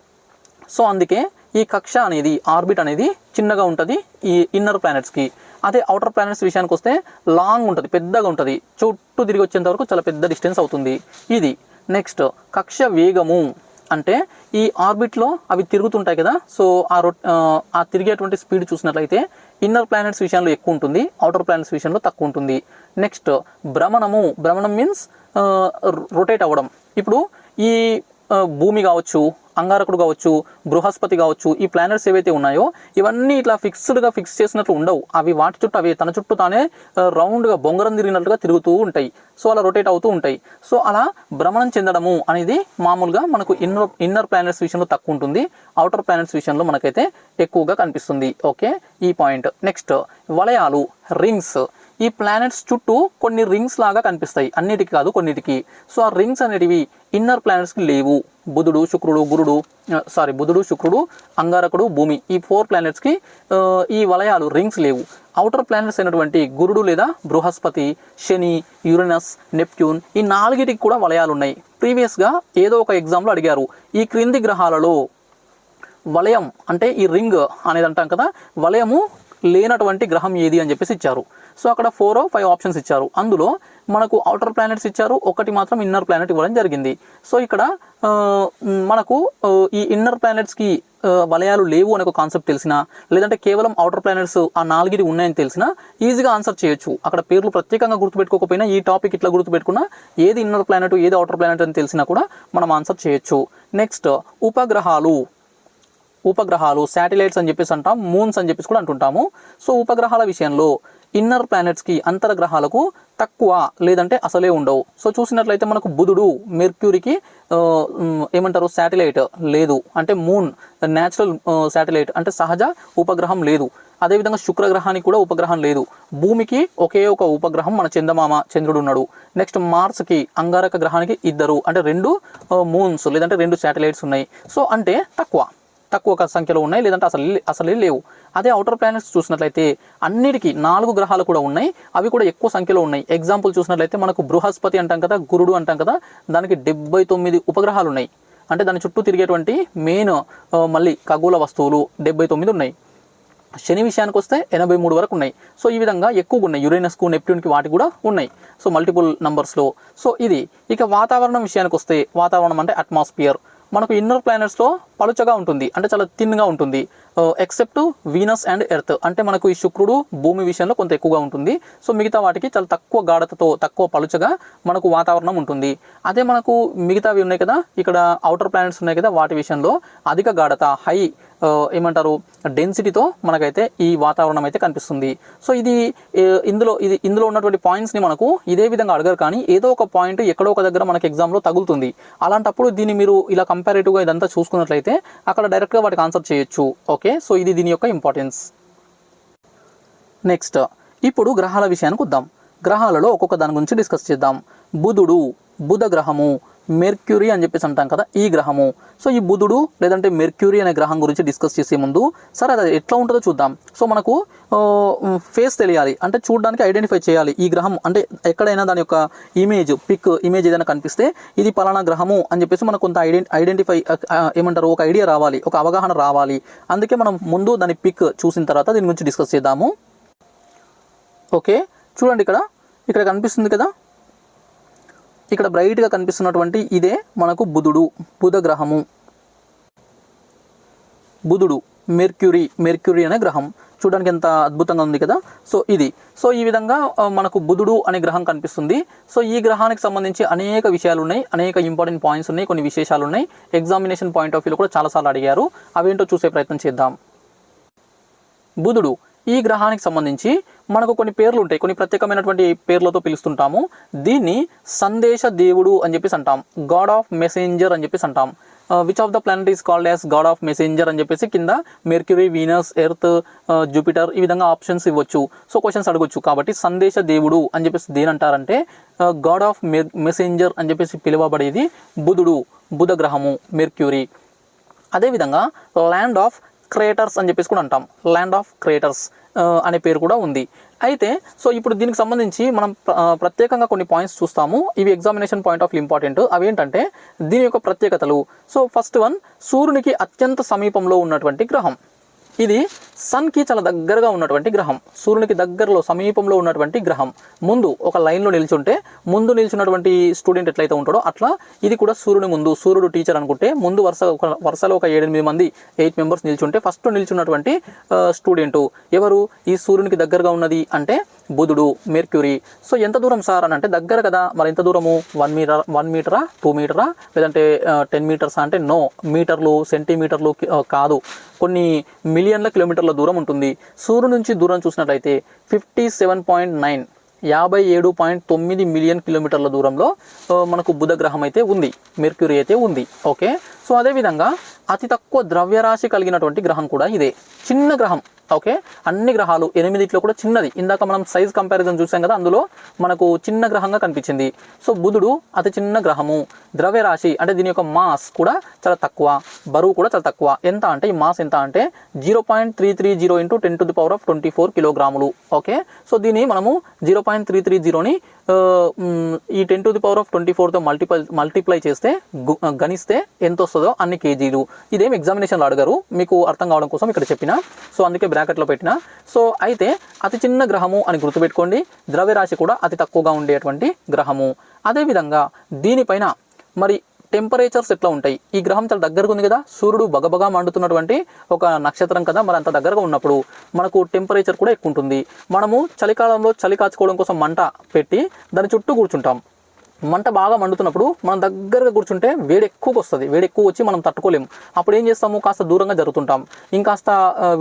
సో అందుకే ఈ కక్ష అనేది ఆర్బిట్ అనేది చిన్నగా ఉంటుంది ఈ ఇన్నర్ ప్లానెట్స్కి. అదే అవుటర్ ప్లానెట్స్ విషయానికి వస్తే లాంగ్ ఉంటుంది, పెద్దగా ఉంటుంది, చుట్టూ తిరిగి వచ్చేంత వరకు చాలా పెద్ద డిస్టెన్స్ అవుతుంది ఇది. నెక్స్ట్ కక్ష వేగము అంటే ఈ ఆర్బిట్లో అవి తిరుగుతుంటాయి కదా, సో ఆ తిరిగేటువంటి స్పీడ్ చూసినట్లయితే ఇన్నర్ ప్లానెట్స్ విషయంలో ఎక్కువ ఉంటుంది, అవుటర్ ప్లానెట్స్ విషయంలో తక్కువ ఉంటుంది. నెక్స్ట్ భ్రమణం మీన్స్ రొటేట్ అవ్వడం. ఇప్పుడు ఈ భూమి కావచ్చు, అంగారకుడు కావచ్చు, బృహస్పతి కావచ్చు, ఈ ప్లానెట్స్ ఏవైతే ఉన్నాయో ఇవన్నీ ఇట్లా ఫిక్స్డ్గా ఫిక్స్ చేసినట్లు ఉండవు. అవి వాటి చుట్టూ అవి తన చుట్టూ తానే రౌండ్గా బొంగరం తిరిగినట్లుగా తిరుగుతూ ఉంటాయి. సో అలా రొటేట్ అవుతూ ఉంటాయి. సో అలా భ్రమణం చెందడము అనేది మామూలుగా మనకు ఇన్నర్ ప్లానెట్స్ విషయంలో తక్కువ ఉంటుంది, అవుటర్ ప్లానెట్స్ విషయంలో మనకైతే ఎక్కువగా కనిపిస్తుంది. ఓకే, ఈ పాయింట్. నెక్స్ట్ వలయాలు, రింగ్స్. ఈ ప్లానెట్స్ చుట్టూ కొన్ని రింగ్స్ లాగా కనిపిస్తాయి, అన్నిటికీ కాదు కొన్నిటికి. సో ఆ రింగ్స్ అనేటివి ఇన్నర్ ప్లానెట్స్కి లేవు. బుధుడు శుక్రుడు అంగారకుడు భూమి ఈ 4 ప్లానెట్స్కి ఈ వలయాలు రింగ్స్ లేవు. అవుటర్ ప్లానెట్స్ అయినటువంటి గురుడు లేదా బృహస్పతి, శని, యురేనస్, నెప్ట్యూన్ ఈ 4టికి కూడా వలయాలు ఉన్నాయి. ప్రీవియస్గా ఏదో ఒక ఎగ్జామ్లో అడిగారు ఈ క్రింది గ్రహాలలో వలయం అంటే ఈ రింగ్ అనేది అంటాం కదా, వలయము లేనటువంటి గ్రహం ఏది అని చెప్పేసి ఇచ్చారు. సో అక్కడ 4 or 5 ఆప్షన్స్ ఇచ్చారు. అందులో మనకు అవుటర్ ప్లానెట్స్ ఇచ్చారు, ఒకటి మాత్రం ఇన్నర్ ప్లానెట్ ఇవ్వడం జరిగింది. సో ఇక్కడ మనకు ఈ ఇన్నర్ ప్లానెట్స్కి వలయాలు లేవు అనే ఒక కాన్సెప్ట్ తెలిసినా, లేదంటే కేవలం అవుటర్ ప్లానెట్స్ ఆ 4 ఉన్నాయని తెలిసినా ఈజీగా ఆన్సర్ చేయొచ్చు. అక్కడ పేర్లు ప్రత్యేకంగా గుర్తుపెట్టుకోకపోయినా ఈ టాపిక్ ఇట్లా గుర్తుపెట్టుకున్నా ఏది ఇన్నర్ ప్లానెట్ ఏది అవుటర్ ప్లానెట్ అని తెలిసినా కూడా మనం ఆన్సర్ చేయొచ్చు. నెక్స్ట్ ఉపగ్రహాలు శాటిలైట్స్ అని చెప్పేసి అంటాం, మూన్స్ అని చెప్పేసి కూడా అంటుంటాము. సో ఉపగ్రహాల విషయంలో ఇన్నర్ ప్లానెట్స్కి అంతర్గ్రహాలకు తక్కువ లేదంటే అసలే ఉండవు. సో చూసినట్లయితే మనకు బుధుడు మెర్క్యూరీకి ఏమంటారు శాటిలైట్ లేదు, అంటే మూన్ న్యాచురల్ శాటిలైట్ అంటే సహజ ఉపగ్రహం లేదు. అదేవిధంగా శుక్రగ్రహానికి కూడా ఉపగ్రహం లేదు. భూమికి ఒకే ఒక ఉపగ్రహం మన చంద్రుడు ఉన్నాడు. నెక్స్ట్ మార్స్కి అంగారక గ్రహానికి 2 అంటే 2 మూన్స్ లేదంటే 2 శాటిలైట్స్ ఉన్నాయి. సో అంటే తక్కువ సంఖ్యలో ఉన్నాయి, లేదంటే అసలే లేవు. అదే అవుటర్ ప్లానెట్స్ చూసినట్లయితే అన్నిటికీ 4 గ్రహాలు కూడా ఉన్నాయి, అవి కూడా ఎక్కువ సంఖ్యలో ఉన్నాయి. ఎగ్జాంపుల్ చూసినట్లయితే మనకు బృహస్పతి అంటాం కదా, గురుడు అంటాం కదా, దానికి 79 ఉపగ్రహాలు ఉన్నాయి. అంటే దాని చుట్టూ తిరిగేటువంటి మెయిన్ మళ్ళీ ఖగోళ వస్తువులు 79 ఉన్నాయి. శని విషయానికి వస్తే 83 వరకు ఉన్నాయి. సో ఈ విధంగా ఎక్కువగా ఉన్నాయి. యురేనస్కు నెప్ట్యూన్కి వాటి కూడా ఉన్నాయి. So multiple నంబర్స్లో. సో ఇది ఇక వాతావరణం విషయానికి వస్తే, వాతావరణం అంటే అట్మాస్ఫియర్ మనకు ఇన్నర్ ప్లానెట్స్లో పలుచగా ఉంటుంది, అంటే చాలా థిన్గా ఉంటుంది. ఎక్సెప్ట్ వీనస్ అండ్ ఎర్త్ అంటే మనకు ఈ శుక్రుడు భూమి విషయంలో కొంత ఎక్కువగా ఉంటుంది. సో మిగతా వాటికి చాలా తక్కువ గాఢతతో తక్కువ పలుచగా మనకు వాతావరణం ఉంటుంది. అదే మనకు మిగతావి ఉన్నాయి కదా, ఇక్కడ అవుటర్ ప్లానెట్స్ ఉన్నాయి కదా, వాటి విషయంలో అధిక గాఢత హై ఏమంటారు డెన్సిటీతో మనకైతే ఈ వాతావరణం అయితే కనిపిస్తుంది. సో ఇందులో ఉన్నటువంటి పాయింట్స్ని మనకు ఇదే విధంగా అడగరు, కానీ ఏదో ఒక పాయింట్ ఎక్కడో ఒక దగ్గర మనకి ఎగ్జామ్లో తగులుతుంది. అలాంటప్పుడు దీన్ని మీరు ఇలా కంపారేటివ్గా ఇదంతా చూసుకున్నట్లయితే అక్కడ డైరెక్ట్గా వాటికి ఆన్సర్ చేయొచ్చు. ఓకే, సో ఇది దీని యొక్క ఇంపార్టెన్స్. నెక్స్ట్ ఇప్పుడు గ్రహాల విషయానికి వద్దాం. గ్రహాలలో ఒక్కొక్క దాని గురించి డిస్కస్ చేద్దాం. బుధ గ్రహము, మెర్క్యూరీ అని చెప్పేసి అంటాం కదా, ఈ గ్రహము. సో ఈ బుధుడు లేదంటే మెర్క్యూరీ అనే గ్రహం గురించి డిస్కస్ చేసే ముందు సరే అది ఎట్లా ఉంటుందో చూద్దాం. సో మనకు ఫేస్ తెలియాలి, అంటే చూడడానికి ఐడెంటిఫై చేయాలి ఈ గ్రహం. అంటే ఎక్కడైనా దాని యొక్క ఇమేజ్ ఏదైనా కనిపిస్తే ఇది పలానా గ్రహము అని చెప్పేసి మనకు కొంత ఐడెంటిఫై ఏమంటారు ఒక ఐడియా రావాలి, ఒక అవగాహన రావాలి. అందుకే మనం ముందు దాని పిక్ చూసిన తర్వాత దీని గురించి డిస్కస్ చేద్దాము. ఓకే, చూడండి ఇక్కడ కనిపిస్తుంది కదా, ఇక్కడ బ్రైట్గా కనిపిస్తున్నటువంటి ఇదే మనకు బుధ గ్రహము. బుధుడు మెర్క్యూరీ అనే గ్రహం చూడడానికి ఎంత అద్భుతంగా ఉంది కదా. సో ఈ విధంగా మనకు బుధుడు అనే గ్రహం కనిపిస్తుంది. సో ఈ గ్రహానికి సంబంధించి అనేక విషయాలు ఉన్నాయి, అనేక ఇంపార్టెంట్ పాయింట్స్ ఉన్నాయి, కొన్ని విశేషాలు ఉన్నాయి. ఎగ్జామినేషన్ పాయింట్ ఆఫ్ వ్యూలో కూడా చాలాసార్లు అడిగారు. అవేంటో చూసే ప్రయత్నం చేద్దాం. బుధుడు ఈ గ్రహానికి సంబంధించి మనకు కొన్ని పేర్లు ఉంటాయి, కొన్ని ప్రత్యేకమైనటువంటి పేర్లతో పిలుస్తుంటాము. దీన్ని సందేశ దేవుడు అని చెప్పేసి అంటాం, గాడ్ ఆఫ్ మెసెంజర్ అని చెప్పేసి అంటాం. Which of the planet is called as God of messenger అని చెప్పేసి కింద మెర్క్యూరీ, వీనస్, ఎర్త్, జూపిటర్ ఈ విధంగా ఆప్షన్స్ ఇవ్వచ్చు. సో క్వశ్చన్స్ అడగొచ్చు. కాబట్టి సందేశ దేవుడు అని చెప్పేసి దేని అంటారంటే గాడ్ ఆఫ్ మెసెంజర్ అని చెప్పేసి పిలువబడేది బుధ గ్రహము మెర్క్యూరీ. అదేవిధంగా ల్యాండ్ ఆఫ్ క్రేటర్స్ అని చెప్పేసి కూడా అంటాం, ల్యాండ్ ఆఫ్ క్రేటర్స్ అనే పేరు కూడా ఉంది. అయితే సో ఇప్పుడు దీనికి సంబంధించి మనం ప్రత్యేకంగా కొన్ని పాయింట్స్ చూస్తాము. ఇవి examination point of view important. అవి ఏంటంటే దీని యొక్క ప్రత్యేకతలు. సో ఫస్ట్ వన్, సూర్యునికి అత్యంత సమీపంలో ఉన్నటువంటి గ్రహం. ఇది సన్కి చాలా దగ్గరగా ఉన్నటువంటి గ్రహం, సూర్యునికి దగ్గరలో సమీపంలో ఉన్నటువంటి గ్రహం. ముందు ఒక లైన్లో నిల్చుంటే ముందు నిల్చున్నటువంటి స్టూడెంట్ ఎట్లయితే ఉంటాడో అట్లా ఇది కూడా సూర్యుని ముందు, సూర్యుడు టీచర్ అనుకుంటే ముందు వరుసలో ఒక 7-8 మంది 8 మెంబర్స్ నిల్చుంటే ఫస్ట్ నిల్చున్నటువంటి స్టూడెంట్ ఎవరు? ఈ సూర్యునికి దగ్గరగా ఉన్నది అంటే బుధుడు మెర్క్యూరీ. సో ఎంత దూరం సార్ అని అంటే దగ్గర కదా, మరి ఎంత దూరము? 1 మీటరా 2 మీటరా లేదంటే 10 మీటర్స్ అంటే నో, మీటర్లు సెంటీమీటర్లు కాదు, కొన్ని మిలియన్ల కిలోమీటర్ల దూరం ఉంటుంది. సూర్యుడు నుంచి దూరం చూసినట్లయితే 57.9 57.9 మిలియన్ కిలోమీటర్ల దూరంలో మనకు బుధ గ్రహం అయితే ఉంది, మెర్క్యూరీ అయితే ఉంది. ఓకే, సో అదేవిధంగా అతి తక్కువ ద్రవ్యరాశి కలిగినటువంటి గ్రహం కూడా ఇదే. చిన్న గ్రహం, ఓకే, అన్ని గ్రహాలు 8 కూడా చిన్నది. ఇందాక మనం సైజ్ కంపారిజన్ చూసాం కదా, అందులో మనకు చిన్న గ్రహంగా కనిపించింది. సో బుధుడు అతి చిన్న గ్రహము. ద్రవ్యరాశి అంటే దీని యొక్క మాస్ కూడా చాలా తక్కువ, బరువు కూడా చాలా తక్కువ. ఎంత అంటే ఈ మాస్ ఎంత అంటే 0.330 × 10⁻24 కిలోగ్రాములు. ఓకే, సో దీన్ని మనము 0.330ని ఈ 10⁻24తో మల్టిప్లై చేస్తే గణిస్తే ఎంత వస్తుందో అన్ని కేజీలు. ఇదేం ఎగ్జామినేషన్లో అడగరు, మీకు అర్థం కావడం కోసం ఇక్కడ చెప్పిన. సో అందుకే బ్రాకెట్లో పెట్టిన. సో అయితే అతి చిన్న గ్రహము అని గుర్తుపెట్టుకోండి. ద్రవ్యరాశి కూడా అతి తక్కువగా ఉండేటువంటి గ్రహము. అదేవిధంగా దీనిపైన మరి టెంపరేచర్స్ ఎట్లా ఉంటాయి? ఈ గ్రహం చాలా దగ్గరగా ఉంది కదా, సూర్యుడు బగబగా మండుతున్నటువంటి ఒక నక్షత్రం కదా, మరి అంత దగ్గరగా ఉన్నప్పుడు మనకు టెంపరేచర్ కూడా ఎక్కువ ఉంటుంది. మనము చలికాలంలో చలి కాచుకోవడం కోసం మంట పెట్టి దాని చుట్టూ కూర్చుంటాం. మంట బాగా మండుతున్నప్పుడు మనం దగ్గరగా కూర్చుంటే వేడి ఎక్కువగా వస్తుంది. వేడి ఎక్కువ వచ్చి మనం తట్టుకోలేము. అప్పుడు ఏం చేస్తాము, కాస్త దూరంగా జరుగుతుంటాం. ఇంకాస్త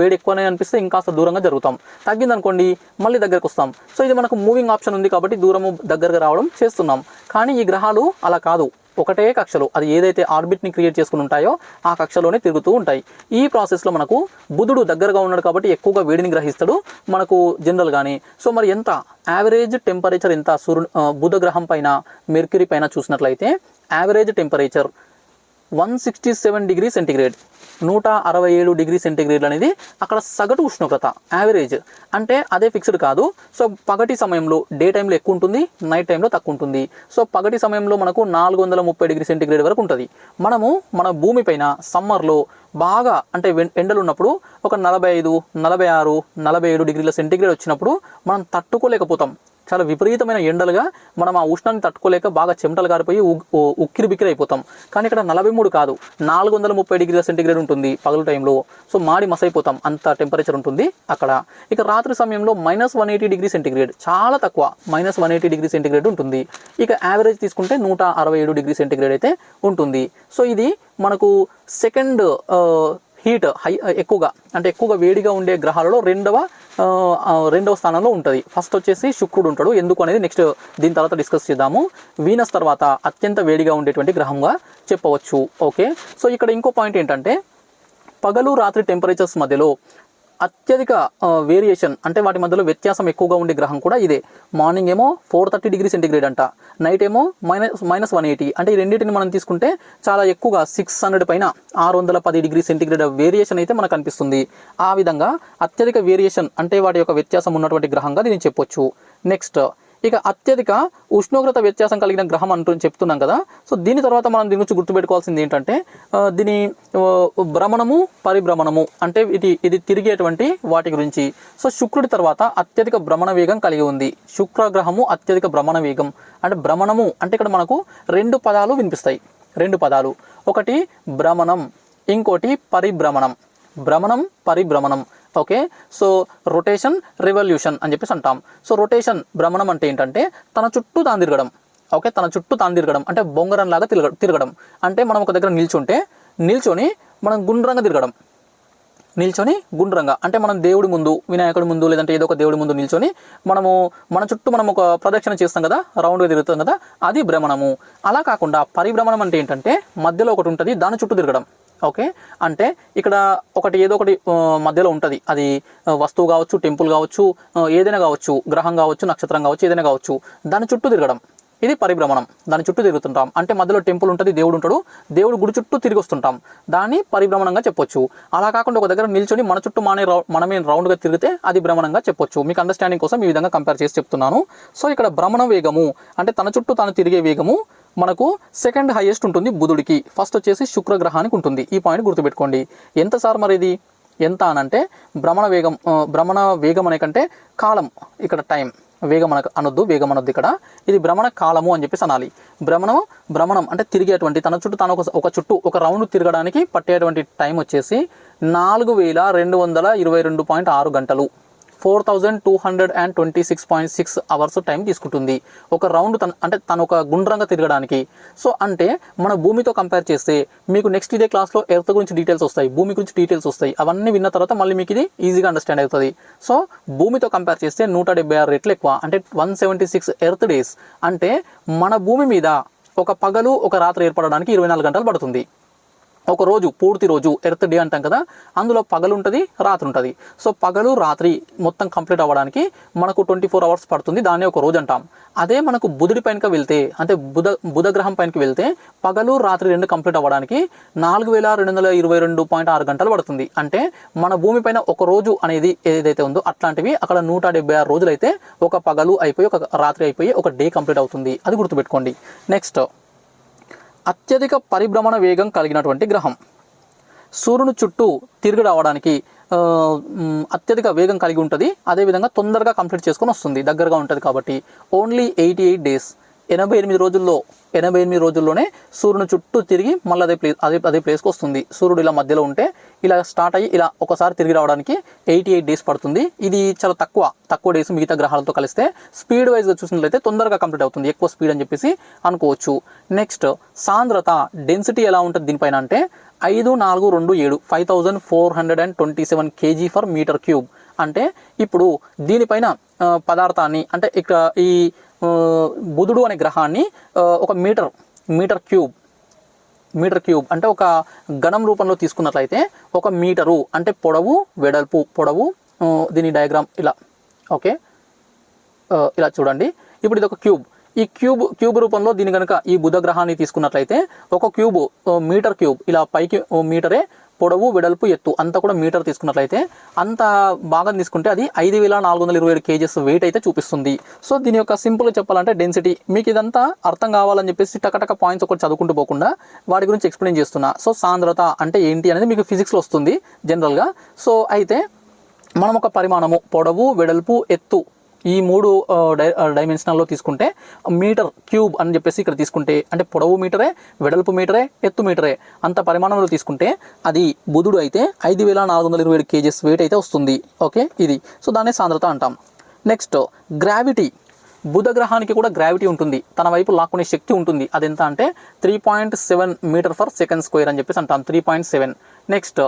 వేడి ఎక్కువనే అనిపిస్తే ఇంకాస్త దూరంగా జరుగుతాం. తగ్గిందనుకోండి మళ్ళీ దగ్గరకు వస్తాం. సో ఇది మనకు మూవింగ్ ఆప్షన్ ఉంది కాబట్టి దూరము దగ్గరగా రావడం చేస్తున్నాం. కానీ ఈ గ్రహాలు అలా కాదు, ఒకటే కక్షలో అది ఏదైతే ఆర్బిట్ని క్రియేట్ చేసుకుని ఉంటాయో ఆ కక్షలోనే తిరుగుతూ ఉంటాయి. ఈ ప్రాసెస్లో మనకు బుధుడు దగ్గరగా ఉన్నాడు కాబట్టి ఎక్కువగా వేడిని గ్రహిస్తాడు మనకు జనరల్గానే. సో మరి ఎంత యావరేజ్ టెంపరేచర్ ఎంత బుధ గ్రహం పైన మెర్క్యూరీ పైన చూసినట్లయితే average temperature 167 degree centigrade, 167 degree centigrade అనేది అక్కడ సగటు ఉష్ణోగ్రత యావరేజ్. అంటే అదే ఫిక్స్డ్ కాదు. సో పగటి సమయంలో డే టైంలో ఎక్కువ ఉంటుంది, నైట్ టైంలో తక్కువ ఉంటుంది. సో పగటి సమయంలో మనకు 430 డిగ్రీ సెంటిగ్రేడ్ వరకు ఉంటుంది. మన భూమి పైన సమ్మర్లో బాగా అంటే ఎండలు ఉన్నప్పుడు ఒక 45, 46, 47 డిగ్రీల సెంటిగ్రేడ్ వచ్చినప్పుడు మనం తట్టుకోలేకపోతాం. చాలా విపరీతమైన ఎండలుగా మనం ఆ ఉష్ణాన్ని తట్టుకోలేక బాగా చెమటలు గారిపోయి ఉక్కిరి బిక్కిరి అయిపోతాం. కానీ ఇక్కడ 43 కాదు, 430 డిగ్రీల సెంటిగ్రేడ్ ఉంటుంది పగలు టైంలో. సో మాడి మసైపోతాం, అంత టెంపరేచర్ ఉంటుంది అక్కడ. ఇక రాత్రి సమయంలో -180 డిగ్రీ సెంటిగ్రేడ్, చాలా తక్కువ, -180 డిగ్రీ సెంటిగ్రేడ్ ఉంటుంది. ఇక యావరేజ్ తీసుకుంటే 167 డిగ్రీ సెంటిగ్రేడ్ అయితే ఉంటుంది. సో ఇది మనకు సెకండ్ హీట్ ఎక్కువగా వేడిగా ఉండే గ్రహాలలో రెండవ స్థానంలో ఉంటుంది. ఫస్ట్ వచ్చేసి శుక్రుడు ఉంటాడు. ఎందుకు అనేది నెక్స్ట్ దీని తర్వాత డిస్కస్ చేద్దాము. వీనస్ తర్వాత అత్యంత వేడిగా ఉండేటువంటి గ్రహంగా చెప్పవచ్చు. ఓకే, సో ఇక్కడ ఇంకో పాయింట్ ఏంటంటే పగలు రాత్రి టెంపరేచర్స్ మధ్యలో అత్యధిక వేరియేషన్ అంటే వాటి మధ్యలో వ్యత్యాసం ఎక్కువగా ఉండే గ్రహం కూడా ఇదే. మార్నింగ్ ఏమో 430 డిగ్రీ సెంటిగ్రేడ్ అంట, నైట్ ఏమో -180. అంటే ఈ రెండింటిని మనం తీసుకుంటే చాలా ఎక్కువగా 600 పైన 610 డిగ్రీ సెంటిగ్రేడ్ వేరియేషన్ అయితే మనకు అనిపిస్తుంది. ఆ విధంగా అత్యధిక వేరియేషన్ అంటే వాటి యొక్క వ్యత్యాసం ఉన్నటువంటి గ్రహంగా దీన్ని చెప్పొచ్చు. నెక్స్ట్ ఇక అత్యధిక ఉష్ణోగ్రత వ్యత్యాసం కలిగిన గ్రహం అంటూ చెప్తున్నాం కదా. సో దీని తర్వాత మనం దీని గురించి గుర్తుపెట్టుకోవాల్సింది ఏంటంటే దీని భ్రమణము పరిభ్రమణము అంటే ఇది తిరిగేటువంటి వాటి గురించి. సో శుక్రుడి తర్వాత అత్యధిక భ్రమణ వేగం కలిగి ఉంది. శుక్ర గ్రహము అత్యధిక భ్రమణ వేగం అంటే భ్రమణము అంటే ఇక్కడ మనకు 2 పదాలు వినిపిస్తాయి. 2 పదాలు, ఒకటి భ్రమణం, ఇంకోటి పరిభ్రమణం. భ్రమణం పరిభ్రమణం. ఓకే, సో రొటేషన్ రెవల్యూషన్ అని చెప్పేసి అంటాం. సో రొటేషన్ భ్రమణం అంటే ఏంటంటే తన చుట్టూ తాను తిరగడం. ఓకే, తన చుట్టూ తాను తిరగడం అంటే బొంగరం లాగా తిరగడం. అంటే మనం ఒక దగ్గర నిల్చొని మనం గుండ్రంగా తిరగడం. అంటే మనం దేవుడి ముందు, వినాయకుడి ముందు లేదంటే ఏదో ఒక దేవుడి ముందు నిల్చొని మన చుట్టూ మనం ఒక ప్రదక్షిణ చేస్తాం కదా, రౌండ్గా తిరుగుతాం కదా, అది భ్రమణము. అలా కాకుండా పరిభ్రమణం అంటే ఏంటంటే మధ్యలో ఒకటి ఉంటుంది, దాని చుట్టూ తిరగడం. ఓకే, అంటే ఇక్కడ ఏదో ఒకటి మధ్యలో ఉంటుంది. అది వస్తువు కావచ్చు, టెంపుల్ కావచ్చు, ఏదైనా కావచ్చు, గ్రహం కావచ్చు, నక్షత్రం కావచ్చు, ఏదైనా కావచ్చు, దాని చుట్టూ తిరగడం. ఇది పరిభ్రమణం. దాని చుట్టూ తిరుగుతుంటాం. అంటే మధ్యలో టెంపుల్ ఉంటుంది, దేవుడు ఉంటాడు, దేవుడు గుడి చుట్టూ తిరిగి వస్తుంటాం. దాన్ని పరిభ్రమణంగా చెప్పొచ్చు. అలా కాకుండా ఒక దగ్గర నిల్చొని మన చుట్టూ మనమే రౌండ్గా తిరిగితే అది భ్రమణంగా చెప్పొచ్చు. మీకు అండర్స్టాండింగ్ కోసం ఈ విధంగా కంపేర్ చేసి చెప్తున్నాను. సో ఇక్కడ భ్రమణ వేగము అంటే తన చుట్టూ తాను తిరిగే వేగము మనకు సెకండ్ హైయెస్ట్ ఉంటుంది బుధుడికి. ఫస్ట్ వచ్చేసి శుక్రగ్రహానికి ఉంటుంది. ఈ పాయింట్ గుర్తుపెట్టుకోండి. ఎంత సార్ మరి ఇది ఎంత అనంటే భ్రమణ వేగం అనే కంటే కాలం, ఇక్కడ టైం, వేగం అనొద్దు, వేగం అనొద్దు, ఇక్కడ ఇది భ్రమణ కాలము అని చెప్పేసి అనాలి. భ్రమణం అంటే తిరిగేటువంటి తన చుట్టూ తాను ఒక రౌండ్ తిరగడానికి పట్టేటువంటి టైం వచ్చేసి 4222.6 గంటలు, 4226.6 అవర్స్ టైం తీసుకుంటుంది ఒక రౌండ్ తను ఒక గుండ్రంగా తిరగడానికి. సో అంటే మన భూమితో కంపేర్ చేస్తే మీకు నెక్స్ట్ ఇదే క్లాస్లో ఎర్త్ గురించి డీటెయిల్స్ వస్తాయి, భూమి గురించి డీటెయిల్స్ వస్తాయి. అవన్నీ విన్న తర్వాత మళ్ళీ మీకు ఇది ఈజీగా అండర్స్టాండ్ అవుతుంది. సో భూమితో కంపేర్ చేస్తే 176 రెట్లు ఎక్కువ, అంటే 176 ఎర్త్ డేస్. అంటే మన భూమి మీద ఒక పగలు ఒక రాత్రి ఏర్పడడానికి 24 గంటలు పడుతుంది. ఒక రోజు పూర్తి రోజు ఎర్త్ డే అంటాం కదా, అందులో పగలు ఉంటుంది, రాత్రి ఉంటుంది. సో పగలు రాత్రి మొత్తం కంప్లీట్ అవ్వడానికి మనకు 24 అవర్స్ పడుతుంది, దాన్ని ఒక రోజు అంటాం. అదే మనకు బుధుడి పైనకి వెళ్తే అంటే బుధ గ్రహం పైనకి వెళ్తే పగలు రాత్రి రెండు కంప్లీట్ అవ్వడానికి 4222.6 గంటలు పడుతుంది. అంటే మన భూమి పైన ఒక రోజు అనేది ఏదైతే ఉందో అట్లాంటివి అక్కడ 176 రోజులు అయితే ఒక పగలు అయిపోయి ఒక రాత్రి అయిపోయి ఒక డే కంప్లీట్ అవుతుంది. అది గుర్తుపెట్టుకోండి. నెక్స్ట్, అత్యధిక పరిభ్రమణ వేగం కలిగినటువంటి గ్రహం. సూర్యుని చుట్టూ తిరిగి రావడానికి అత్యధిక వేగం కలిగి ఉంటుంది. అదేవిధంగా తొందరగా కంప్లీట్ చేసుకొని వస్తుంది, దగ్గరగా ఉంటుంది కాబట్టి. ఓన్లీ 88 డేస్, 88 రోజుల్లోనే సూర్యుని చుట్టూ తిరిగి మళ్ళీ అదే ప్లేస్కి వస్తుంది. సూర్యుడు ఇలా మధ్యలో ఉంటే ఇలా స్టార్ట్ అయ్యి ఇలా ఒకసారి తిరిగి రావడానికి 88 డేస్ పడుతుంది. ఇది చాలా తక్కువ డేస్ మిగతా గ్రహాలతో కలిస్తే. స్పీడ్ వైజ్గా చూసినట్లయితే తొందరగా కంప్లీట్ అవుతుంది, ఎక్కువ స్పీడ్ అని చెప్పేసి అనుకోవచ్చు. నెక్స్ట్, సాంద్రత డెన్సిటీ ఎలా ఉంటుంది దీనిపైన అంటే 5427 5427 kg/m³. అంటే ఇప్పుడు దీనిపైన పదార్థాన్ని అంటే ఇక్కడ ఈ బుధుడు అనే గ్రహాన్ని ఒక మీటర్ క్యూబ్ అంటే ఒక ఘనం రూపంలో తీసుకున్నట్లయితే ఒక మీటరు అంటే పొడవు దీని డయాగ్రామ్ ఇలా. ఓకే, ఇలా చూడండి. ఇప్పుడు ఇది ఒక క్యూబ్. ఈ క్యూబ్ రూపంలో దీని కనుక ఈ బుధ గ్రహాన్ని తీసుకున్నట్లయితే ఒక మీటర్ క్యూబ్ ఇలా పైకి మీటరే, పొడవు వెడల్పు ఎత్తు అంతా కూడా మీటర్ తీసుకున్నట్లయితే అంత భాగం తీసుకుంటే అది 5427 kgs వెయిట్ అయితే చూపిస్తుంది. సో దీని యొక్క సింపుల్గా చెప్పాలంటే డెన్సిటీ. మీకు ఇదంతా అర్థం కావాలని చెప్పేసి టకటక పాయింట్స్ ఒకటి చదువుకుంటూ పోకుండా వాటి గురించి ఎక్స్ప్లెయిన్ చేస్తున్నా. సో సాంద్రత అంటే ఏంటి అనేది మీకు ఫిజిక్స్లో వస్తుంది జనరల్గా. సో అయితే మనం ఒక పరిమాణము పొడవు వెడల్పు ఎత్తు ఈ 3 డైమెన్షనల్లో తీసుకుంటే మీటర్ క్యూబ్ అని చెప్పేసి ఇక్కడ తీసుకుంటే అంటే పొడవు మీటరే, వెడల్పు మీటరే, ఎత్తు మీటరే అంత పరిమాణంలో తీసుకుంటే అది బుధుడు అయితే 5427 kgs వెయిట్ అయితే వస్తుంది. ఓకే, ఇది. సో దాన్నే సాంద్రత అంటాం. Next, gravity. బుధ గ్రహానికి కూడా గ్రావిటీ ఉంటుంది, తన వైపు లాక్కునే శక్తి ఉంటుంది. అదెంత అంటే 3.7 m/s² అని చెప్పేసి అంటాం, 3.7. నెక్స్ట్,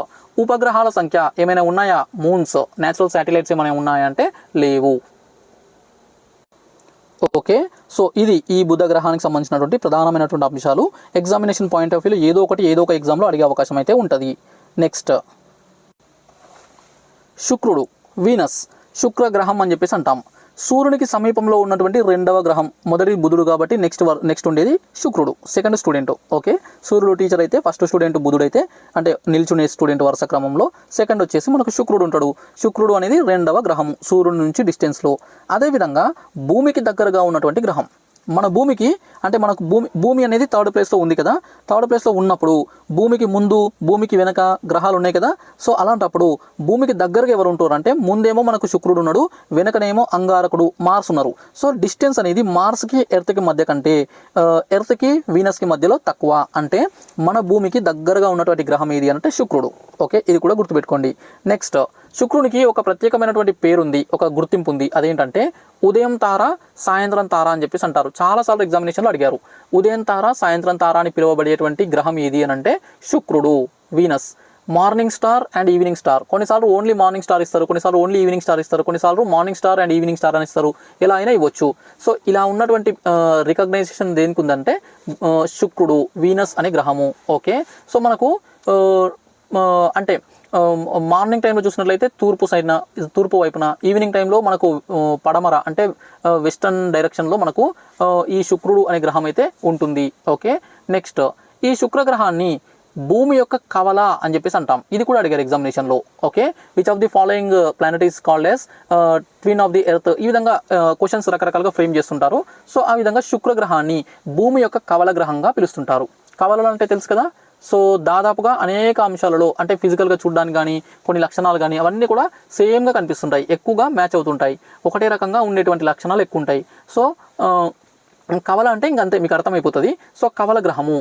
ఉపగ్రహాల సంఖ్య ఏమైనా ఉన్నాయా? మూన్స్, న్యాచురల్ శాటిలైట్స్ ఏమైనా ఉన్నాయా అంటే లేవు. ఓకే, సో ఇది ఈ బుధ గ్రహానికి సంబంధించినటువంటి ప్రధానమైనటువంటి అంశాలు. ఎగ్జామినేషన్ పాయింట్ ఆఫ్ వ్యూలో ఏదో ఒక ఎగ్జామ్లో అడిగే అవకాశం అయితే ఉంటుంది. నెక్స్ట్, శుక్రుడు, వీనస్, శుక్రగ్రహం అని చెప్పేసి అంటాం. సూర్యునికి సమీపంలో ఉన్నటువంటి రెండవ గ్రహం. మొదటి బుధుడు కాబట్టి నెక్స్ట్ ఉండేది శుక్రుడు, సెకండ్ స్టూడెంట్. ఓకే, సూర్యుడు టీచర్ అయితే ఫస్ట్ స్టూడెంట్ బుధుడు అయితే అంటే నిల్చునే స్టూడెంట్ వరుస క్రమంలో. సెకండ్ వచ్చేసి మనకు శుక్రుడు ఉంటాడు. శుక్రుడు అనేది రెండవ గ్రహం సూర్యుడి నుంచి డిస్టెన్స్లో. అదేవిధంగా భూమికి దగ్గరగా ఉన్నటువంటి గ్రహం. మన భూమికి అంటే మనకు భూమి అనేది థర్డ్ ప్లేస్లో ఉంది కదా. థర్డ్ ప్లేస్లో ఉన్నప్పుడు భూమికి ముందు భూమికి వెనక గ్రహాలు ఉన్నాయి కదా. సో అలాంటప్పుడు భూమికి దగ్గరగా ఎవరు ఉంటారు అంటే ముందేమో మనకు శుక్రుడు ఉన్నాడు, వెనకనేమో అంగారకుడు మార్స్ ఉన్నారు. సో డిస్టెన్స్ అనేది మార్స్కి ఎర్త్కి మధ్య కంటే ఎర్త్కి వీనస్కి మధ్యలో తక్కువ. అంటే మన భూమికి దగ్గరగా ఉన్నటువంటి గ్రహం ఏది అంటే శుక్రుడు. ఓకే, ఇది కూడా గుర్తుపెట్టుకోండి. నెక్స్ట్, శుక్రునికి ఒక ప్రత్యేకమైనటువంటి పేరుంది, ఒక గుర్తింపు ఉంది. అదేంటంటే ఉదయం తార, సాయంత్రం తార అని చెప్పేసి అంటారు. చాలాసార్లు ఎగ్జామినేషన్లో అడిగారు. ఉదయం తార, సాయంత్రం తార అని పిలువబడేటువంటి గ్రహం ఏది అని అంటే శుక్రుడు, Venus. Morning star and evening star. కొన్నిసార్లు ఓన్లీ మార్నింగ్ స్టార్ ఇస్తారు, కొన్నిసార్లు ఓన్లీ ఈవినింగ్ స్టార్ ఇస్తారు, కొన్నిసార్లు morning star and evening star అని ఇస్తారు. ఎలా అయినా ఇవ్వచ్చు. సో ఇలా ఉన్నటువంటి రికగ్నైజేషన్ దేనికి ఉందంటే శుక్రుడు, వీనస్ అనే గ్రహము. ఓకే, సో మనకు అంటే మార్నింగ్ టైంలో చూసినట్లయితే తూర్పు వైపున, ఈవినింగ్ టైంలో మనకు పడమర అంటే వెస్టర్న్ డైరెక్షన్లో మనకు ఈ శుక్రుడు అనే గ్రహం అయితే ఉంటుంది. ఓకే, నెక్స్ట్, ఈ శుక్రగ్రహాన్ని భూమి యొక్క కవల అని చెప్పేసి అంటాం. ఇది కూడా అడిగారు ఎగ్జామినేషన్లో. Okay, which of the following planet is called as twin of the earth. ఈ విధంగా క్వశ్చన్స్ రకరకాలుగా ఫ్రేమ్ చేస్తుంటారు. సో ఆ విధంగా శుక్రగ్రహాన్ని భూమి యొక్క కవల గ్రహంగా పిలుస్తుంటారు. కవలలు అంటే తెలుసు కదా. సో దాదాపుగా అనేక అంశాలలో అంటే ఫిజికల్గా చూడడానికి కానీ కొన్ని లక్షణాలు కానీ అవన్నీ కూడా సేమ్గా కనిపిస్తుంటాయి, ఎక్కువగా మ్యాచ్ అవుతుంటాయి, ఒకటే రకంగా ఉండేటువంటి లక్షణాలు ఎక్కువ ఉంటాయి. సో కవల అంటే ఇంకంతే మీకు అర్థమైపోతుంది. సో కవల గ్రహము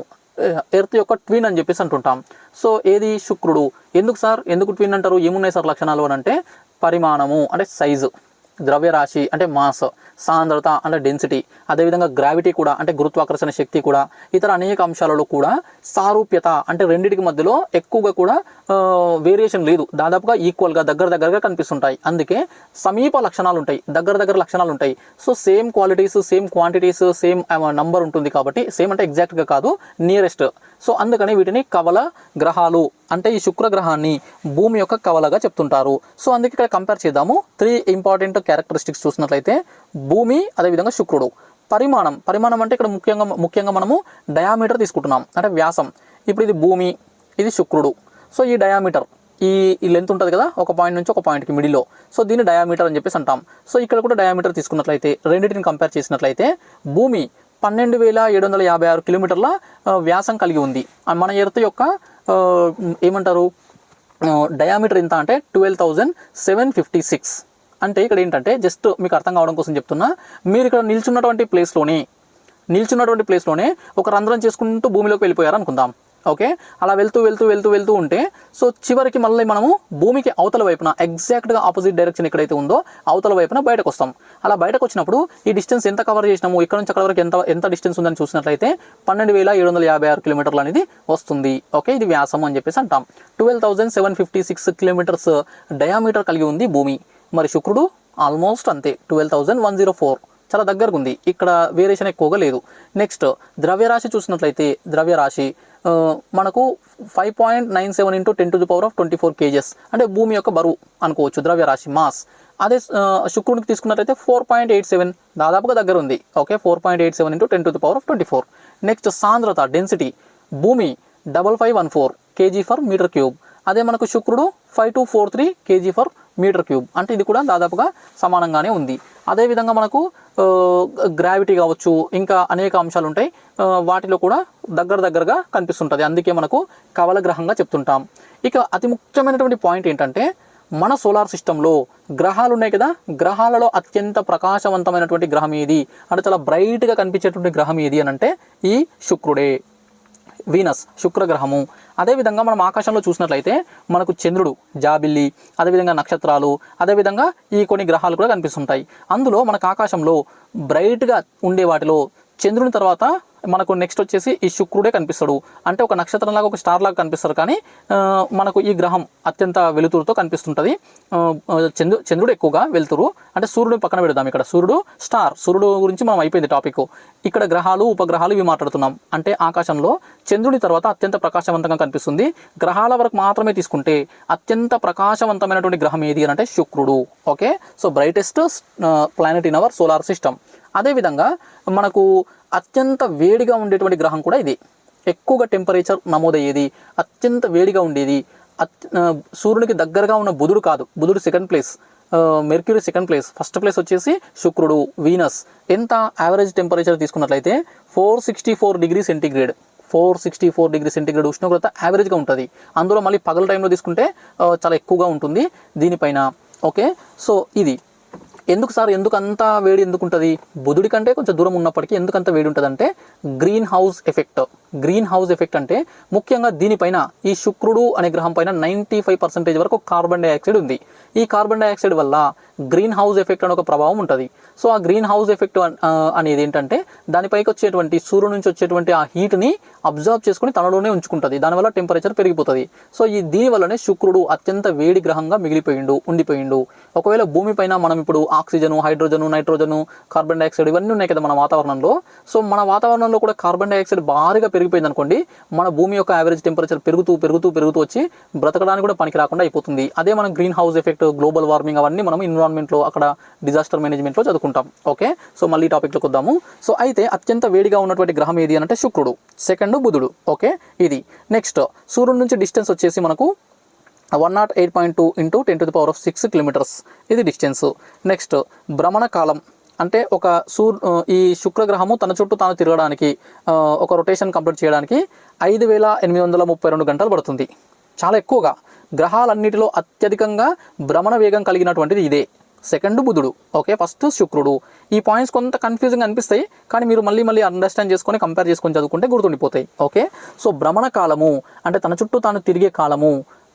ఎర్త్ యొక్క ట్విన్ అని చెప్పేసి అంటుంటాం. సో ఏది శుక్రుడు. ఎందుకు సార్, ఎందుకు ట్విన్ అంటారు, ఏమున్నాయి సార్ లక్షణాలు అని అంటే పరిమాణము అంటే సైజు, ద్రవ్యరాశి అంటే మాస్, సాంద్రత అంటే డెన్సిటీ, అదేవిధంగా గ్రావిటీ కూడా అంటే గురుత్వాకర్షణ శక్తి కూడా, ఇతర అనేక అంశాలలో కూడా సారూప్యత అంటే రెండింటికి మధ్యలో ఎక్కువగా కూడా వేరియేషన్ లేదు, దాదాపుగా ఈక్వల్గా దగ్గరగా కనిపిస్తుంటాయి. అందుకే సమీప లక్షణాలు ఉంటాయి, దగ్గర లక్షణాలు ఉంటాయి. So same qualities, same quantities, same number ఉంటుంది కాబట్టి, సేమ్ అంటే ఎగ్జాక్ట్గా కాదు, నియరెస్ట్ సో అందుకని వీటిని కవల గ్రహాలు, అంటే ఈ శుక్ర గ్రహాన్ని భూమి యొక్క కవలగా చెప్తుంటారు. సో అందుకే ఇక్కడ కంపేర్ చేద్దాము. 3 ఇంపార్టెంట్ క్యారెక్టరిస్టిక్స్ చూసినట్లయితే భూమి, అదేవిధంగా శుక్రుడు. పరిమాణం అంటే ఇక్కడ ముఖ్యంగా మనము డయామీటర్ తీసుకుంటున్నాం, అంటే వ్యాసం. ఇప్పుడు ఇది భూమి, ఇది శుక్రుడు. సో ఈ డయామీటర్, ఈ లెంత్ ఉంటుంది కదా, ఒక పాయింట్ నుంచి ఒక పాయింట్కి మిడిల్లో, సో దీన్ని డయామీటర్ అని చెప్పేసి అంటాం. సో ఇక్కడ కూడా డయామీటర్ తీసుకున్నట్లయితే, రెండింటిని కంపేర్ చేసినట్లయితే భూమి 12,756 కిలోమీటర్ల వ్యాసం కలిగి ఉంది. మన ఎర్త్ యొక్క ఏమంటారు డయామీటర్ ఎంత అంటే 12,756. అంటే ఇక్కడ ఏంటంటే జస్ట్ మీకు అర్థం కావడం కోసం చెప్తున్నా, మీరు ఇక్కడ నిల్చున్నటువంటి ప్లేస్లోనే ఒక రంధ్రం చేసుకుంటూ భూమిలోకి వెళ్ళిపోయారు అనుకుందాం. ఓకే, అలా వెళ్తూ ఉంటే సో చివరికి మళ్ళీ మనము భూమికి అవతల వైపున, ఎగ్జాక్ట్గా ఆపోజిట్ డైరెక్షన్ ఎక్కడైతే ఉందో అవతల వైపున బయటకు వస్తాం. అలా బయటకు వచ్చినప్పుడు ఈ డిస్టెన్స్ ఎంత కవర్ చేసినాము, ఇక్కడ నుంచి అక్కడ వరకు ఎంత డిస్టెన్స్ ఉందని చూసినట్లయితే 12,756 కిలోమీటర్లు అనేది వస్తుంది. ఓకే, ఇది వ్యాసం అని చెప్పేసి అంటాం. 12,756 కిలోమీటర్స్ డయామీటర్ కలిగి ఉంది భూమి. మరి శుక్రుడు ఆల్మోస్ట్ అంతే, 12,104, చాలా దగ్గరకు ఉంది. ఇక్కడ వేరియేషన్ ఎక్కువగా లేదు. నెక్స్ట్ ద్రవ్యరాశి చూసినట్లయితే, ద్రవ్యరాశి మనకు 5.97 × 10⁻24 kgs, అంటే భూమి యొక్క బరువు అనుకోవచ్చు ద్రవ్యరాశి, మాస్. అదే శుక్రుడికి తీసుకున్నట్లయితే 4.87, దాదాపుగా దగ్గర ఉంది. ఓకే, 4.87 × 10⁻24. నెక్స్ట్ సాంద్రత, డెన్సిటీ, భూమి 5514 kg/m3. అదే మనకు శుక్రుడు 5243 kg/m3, అంటే ఇది కూడా దాదాపుగా సమానంగానే ఉంది. అదేవిధంగా మనకు గ్రావిటీ కావచ్చు, ఇంకా అనేక అంశాలు ఉంటాయి, వాటిలో కూడా దగ్గరగా కనిపిస్తుంటుంది. అందుకే మనకు కవల గ్రహంగా చెప్తుంటాం. ఇక అతి ముఖ్యమైనటువంటి పాయింట్ ఏంటంటే, మన సోలార్ సిస్టంలో గ్రహాలు ఉన్నాయి కదా, గ్రహాలలో అత్యంత ప్రకాశవంతమైనటువంటి గ్రహం ఏది అంటే చాలా బ్రైట్గా కనిపించేటువంటి గ్రహం ఏది అని అంటే ఈ శుక్రుడే, వీనస్, శుక్రగ్రహము. అదేవిధంగా మనం ఆకాశంలో చూసినట్లయితే మనకు చంద్రుడు, జాబిల్లి, అదేవిధంగా నక్షత్రాలు, అదేవిధంగా ఈ కొన్ని గ్రహాలు కూడా కనిపిస్తుంటాయి. అందులో మనకు ఆకాశంలో బ్రైట్గా ఉండే వాటిలో చంద్రుని తర్వాత మనకు నెక్స్ట్ వచ్చేసి ఈ శుక్రుడే కనిపిస్తాడు. అంటే ఒక నక్షత్రం లాగా, ఒక స్టార్ లాగా కనిపిస్తారు. కానీ మనకు ఈ గ్రహం అత్యంత వెలుతురుతో కనిపిస్తుంటుంది. చంద్రుడు ఎక్కువగా వెలుతురు, అంటే సూర్యుడిని పక్కన పెడదాం. ఇక్కడ సూర్యుడు స్టార్, సూర్యుడు గురించి మనం అయిపోయింది టాపిక్. ఇక్కడ గ్రహాలు, ఉపగ్రహాలు ఇవి మాట్లాడుతున్నాం. అంటే ఆకాశంలో చంద్రుని తర్వాత అత్యంత ప్రకాశవంతంగా కనిపిస్తుంది. గ్రహాల వరకు మాత్రమే తీసుకుంటే అత్యంత ప్రకాశవంతమైనటువంటి గ్రహం ఏది అని అంటే శుక్రుడు. Okay, so brightest planet in our solar system. అదేవిధంగా మనకు అత్యంత వేడిగా ఉండేటువంటి గ్రహం కూడా ఇది. ఎక్కువగా టెంపరేచర్ నమోదయ్యేది, అత్యంత వేడిగా ఉండేది సూర్యునికి దగ్గరగా ఉన్న బుధుడు కాదు, బుధుడు second place, mercury second place, first place వచ్చేసి శుక్రుడు, వీనస్. ఎంత యావరేజ్ టెంపరేచర్ తీసుకున్నట్లయితే 464 డిగ్రీ సెంటీగ్రేడ్, 464 డిగ్రీ సెంటీగ్రేడ్ ఉష్ణోగ్రత యావరేజ్గా ఉంటుంది. అందులో మళ్ళీ పగల టైంలో తీసుకుంటే చాలా ఎక్కువగా ఉంటుంది దీనిపైన. ఓకే, సో ఇది ఎందుకు సార్, ఎందుకు అంత వేడి ఎందుకు ఉంటుంది? బుధుడి కంటే కొంచెం దూరం ఉన్నప్పటికీ ఎందుకు అంత వేడి ఉంటుంది అంటే గ్రీన్ హౌస్ ఎఫెక్ట్ అంటే ముఖ్యంగా దీనిపైన, ఈ శుక్రుడు అనే గ్రహం పైన 95% వరకు కార్బన్ డైఆక్సైడ్ ఉంది. ఈ కార్బన్ డైఆక్సైడ్ వల్ల గ్రీన్ హౌస్ ఎఫెక్ట్ అనే ఒక ప్రభావం ఉంటుంది. సో ఆ గ్రీన్ హౌస్ ఎఫెక్ట్ అనేది ఏంటంటే దానిపైకి వచ్చేటువంటి సూర్యుడు నుంచి వచ్చేటువంటి ఆ హీట్ని అబ్జర్వ్ చేసుకుని తనలోనే ఉంచుకుంటుంది. దానివల్ల టెంపరేచర్ పెరిగిపోతుంది. సో దీనివల్లనే శుక్రుడు అత్యంత వేడి గ్రహంగా ఉండిపోయిండు. ఒకవేళ భూమిపైన మనం ఇప్పుడు oxygen, hydrogen, nitrogen, carbon dioxide ఇవన్నీ ఉన్నాయి కదా మన వాతావరణంలో. సో మన వాతావరణంలో కూడా కార్బన్ డైఆక్సైడ్ భారీగా పెరిగిపోయింది అనుకోండి, మన భూమి యొక్క యావరేజ్ టెంపరేచర్ పెరుగుతూ వచ్చి బ్రతకడానికి కూడా పనికి రాకుండా అయిపోతుంది. అదే మనం green house effect, global warming అవన్నీ మనం ఎన్విరాన్మెంట్లో, అక్కడ డిజాస్టర్ మేనేజ్మెంట్లో చదువుకుంటాం. ఓకే, సో మళ్ళీ టాపిక్లోకి వద్దాము. సో అయితే అత్యంత వేడిగా ఉన్నటువంటి గ్రహం ఏది అంటే శుక్రుడు, సెకండ్ బుధుడు. ఓకే, ఇది నెక్స్ట్ సూర్యుడి నుంచి డిస్టెన్స్ వచ్చేసి మనకు 108.2 × 10⁻6 కిలోమీటర్స్, ఇది డిస్టెన్స్. నెక్స్ట్ భ్రమణ కాలం, అంటే ఈ శుక్రగ్రహము తన చుట్టూ తాను తిరగడానికి, ఒక రొటేషన్ కంప్లీట్ చేయడానికి 5,832 గంటలు పడుతుంది. చాలా ఎక్కువగా. గ్రహాలన్నిటిలో అత్యధికంగా భ్రమణ వేగం కలిగినటువంటిది ఇదే, సెకండ్ బుధుడు. ఓకే, ఫస్ట్ శుక్రుడు. ఈ పాయింట్స్ కొంత కన్ఫ్యూజింగ్ అనిపిస్తాయి, కానీ మీరు మళ్ళీ అండర్స్టాండ్ చేసుకొని కంపేర్ చేసుకొని చదువుకుంటే గుర్తుండిపోతాయి. ఓకే, సో భ్రమణ కాలము అంటే తన చుట్టూ తాను తిరిగే కాలము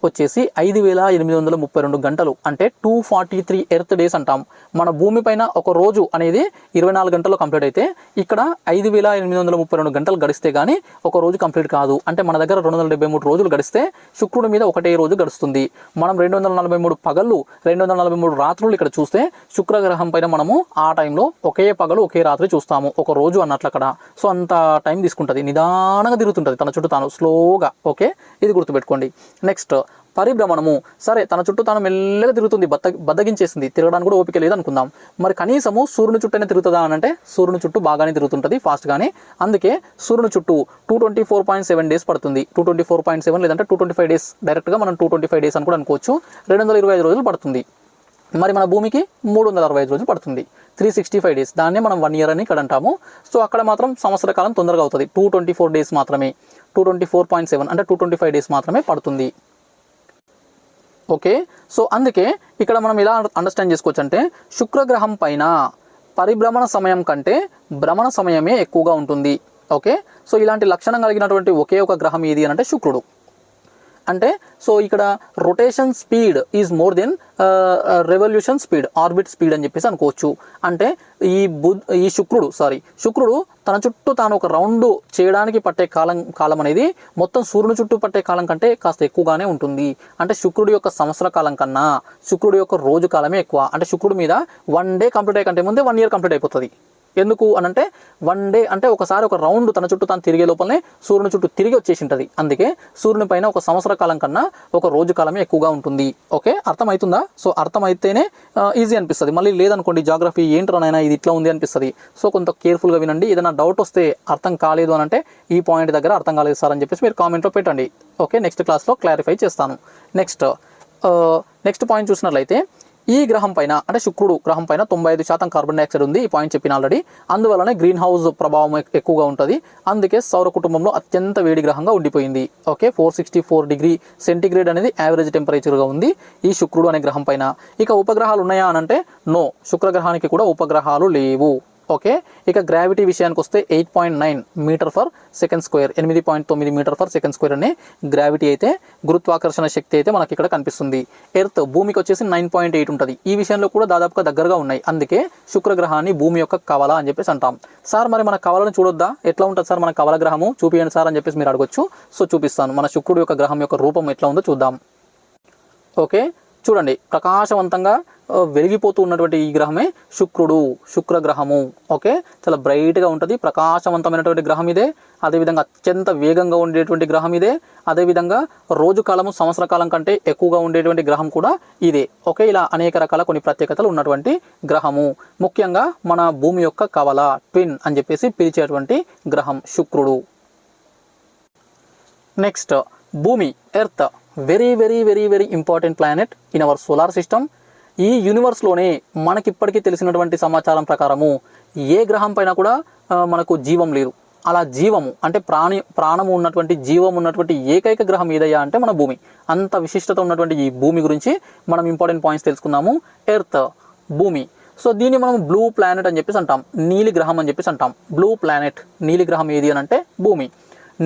వచ్చేసి 5832 గంటలు, అంటే 243 ఎర్త్ డేస్ అంటాం. మన భూమి పైన ఒక రోజు అనేది 24 గంటల్లో కంప్లీట్ అయితే ఇక్కడ 5832 గంటలు గడిస్తే కానీ ఒక రోజు కంప్లీట్ కాదు. అంటే మన దగ్గర 273 రోజులు గడిస్తే శుక్రుడి మీద ఒకటే రోజు గడుస్తుంది. మనం 243 పగళ్ళు 243 రాత్రులు ఇక్కడ చూస్తే శుక్రగ్రహం పైన మనము ఆ టైంలో ఒకే పగలు ఒకే రాత్రి చూస్తాము, ఒక రోజు అన్నట్లు అక్కడ. సో అంత టైం తీసుకుంటుంది, నిదానంగా తిరుగుతుంటుంది తన చుట్టూ తాను స్లోగా. ఓకే, ఇది గుర్తుపెట్టుకోండి. నెక్స్ట్ పరిభ్రమణము. సరే, తన చుట్టూ తాను మెల్లగా తిరుగుతుంది, బద్దగించేసింది, తిరగడానికి కూడా ఓపిక లేదు అనుకుందాం. మరి కనీసము సూర్యుని చుట్టూనే తిరుగుతుందా అని అంటే సూర్యుని చుట్టూ బాగానే తిరుగుతుంటుంది, ఫాస్ట్గానే. అందుకే సూర్యుని చుట్టూ 224.7 డేస్ పడుతుంది. 224.7 లేదంటే 225 డేస్, డైరెక్ట్గా మనం 225 డేస్ అని కూడా అనుకోవచ్చు. 225 రోజులు పడుతుంది. మరి మన భూమికి 365 రోజులు పడుతుంది, 365 డేస్. దాన్నే మనం 1 ఇయర్ అని ఇక్కడ అంటాము. సో అక్కడ మాత్రం సంవత్సర కాలం తొందరగా అవుతుంది, 224 డేస్ మాత్రమే, 224.7 అంటే 225 డేస్ మాత్రమే పడుతుంది. ఓకే, సో అందుకే ఇక్కడ మనం ఎలా అండర్స్టాండ్ చేసుకోవచ్చు అంటే శుక్రగ్రహం పైన పరిభ్రమణ సమయం కంటే భ్రమణ సమయమే ఎక్కువగా ఉంటుంది. ఓకే, సో ఇలాంటి లక్షణం కలిగినటువంటి ఒకే ఒక గ్రహం ఏది అని అంటే శుక్రుడు. అంటే సో ఇక్కడ rotation speed is more than revolution speed, orbit speed అని చెప్పేసి అనుకోవచ్చు. అంటే ఈ శుక్రుడు తన చుట్టూ తాను ఒక రౌండ్ చేయడానికి పట్టే కాలం అనేది మొత్తం సూర్యుని చుట్టూ పట్టే కాలం కంటే కాస్త ఎక్కువగానే ఉంటుంది. అంటే శుక్రుడి యొక్క సంవత్సర కాలం కన్నా శుక్రుడి యొక్క రోజు కాలమే ఎక్కువ. అంటే శుక్రుడి మీద 1 డే కంప్లీట్ అయ్యే కంటే ముందే 1 ఇయర్ కంప్లీట్ అయిపోతుంది. ఎందుకు అనంటే 1 డే అంటే ఒకసారి ఒక రౌండ్ తన చుట్టూ తాను తిరిగే లోపలనే సూర్యుని చుట్టూ తిరిగి వచ్చేసి ఉంటుంది. అందుకే సూర్యుని పైన ఒక సంవత్సర కాలం కన్నా ఒక రోజు కాలమే ఎక్కువగా ఉంటుంది. ఓకే, అర్థమవుతుందా? సో అర్థమైతేనే ఈజీ అనిపిస్తుంది. మళ్ళీ లేదనుకోండి జాగ్రఫీ ఏంటోనైనా ఇది ఇట్లా ఉంది అనిపిస్తుంది. సో కొంత కేర్ఫుల్గా వినండి. ఏదైనా డౌట్ వస్తే అర్థం కాలేదు అని అంటే ఈ పాయింట్ దగ్గర అర్థం కాలేదు సార్ అని చెప్పేసి మీరు కామెంట్లో పెట్టండి. ఓకే, నెక్స్ట్ క్లాస్లో క్లారిఫై చేస్తాను. నెక్స్ట్ పాయింట్ చూసినట్లయితే ఈ గ్రహం పైన అంటే శుక్రుడు గ్రహం పైన 95% కార్బన్ డైఆక్సైడ్ ఉంది. ఈ పాయింట్ చెప్పిన ఆల్రెడీ. అందువల్లనే గ్రీన్ హౌస్ ప్రభావం ఎక్కువగా ఉంటుంది. అందుకే సౌర కుటుంబంలో అత్యంత వేడి గ్రహంగా ఉండిపోయింది. ఓకే, 464 డిగ్రీ సెంటిగ్రేడ్ అనేది యావరేజ్ టెంపరేచర్గా ఉంది ఈ శుక్రుడు అనే గ్రహం పైన. ఇక ఉపగ్రహాలు ఉన్నాయా అని అంటే నో, శుక్రగ్రహానికి కూడా ఉపగ్రహాలు లేవు. ఓకే, ఇక గ్రావిటీ విషయానికి వస్తే 8.9 meter per second square, 8.9 meter per second square అనే గ్రావిటీ అయితే, గురుత్వాకర్షణ శక్తి అయితే మనకి ఇక్కడ కనిపిస్తుంది. ఎర్త్ భూమికి వచ్చేసి 9.8 ఉంటుంది. ఈ విషయంలో కూడా దాదాపుగా దగ్గరగా ఉన్నాయి. అందుకే శుక్రగ్రహాన్ని భూమి యొక్క కవల అని చెప్పేసి అంటాం. సార్ మరి మన కవలను చూడొద్దా, ఎట్లా ఉంటుంది సార్ మన కవల గ్రహము, చూపియండి సార్ అని చెప్పేసి మీరు అడగొచ్చు. సో చూపిస్తాను. మన శుక్రుడు యొక్క గ్రహం యొక్క రూపం ఎట్లా ఉందో చూద్దాం. ఓకే, చూడండి, ప్రకాశవంతంగా వెలిగిపోతూ ఉన్నటువంటి ఈ గ్రహమే శుక్రగ్రహము. ఓకే, చాలా బ్రైట్గా ఉంటుంది, ప్రకాశవంతమైనటువంటి గ్రహం ఇదే. అదేవిధంగా అత్యంత వేగంగా ఉండేటువంటి గ్రహం ఇదే. అదేవిధంగా రోజు కాలము సంవత్సర కాలం కంటే ఎక్కువగా ఉండేటువంటి గ్రహం కూడా ఇదే. ఓకే, ఇలా అనేక రకాల కొన్ని ప్రత్యేకతలు ఉన్నటువంటి గ్రహము. ముఖ్యంగా మన భూమి యొక్క కవల, ట్విన్ అని చెప్పేసి పిలిచేటువంటి గ్రహం శుక్రుడు. నెక్స్ట్ భూమి, earth, very very very very important planet in our solar system. ఈ యూనివర్స్లోనే మనకిప్పటికీ తెలిసినటువంటి సమాచారం ప్రకారము ఏ గ్రహం పైన కూడా మనకు జీవం లేదు. అలా జీవము అంటే ప్రాణము ఉన్నటువంటి జీవం ఉన్నటువంటి ఏకైక గ్రహం ఏదయ్యా అంటే మన భూమి. అంత విశిష్టత ఉన్నటువంటి ఈ భూమి గురించి మనం ఇంపార్టెంట్ పాయింట్స్ తెలుసుకుందాము. ఎర్త్, భూమి. సో దీన్ని మనం బ్లూ ప్లానెట్ అని చెప్పేసి అంటాం, నీలి గ్రహం అని చెప్పేసి అంటాం. బ్లూ ప్లానెట్, నీలి గ్రహం ఏది అని అంటే భూమి.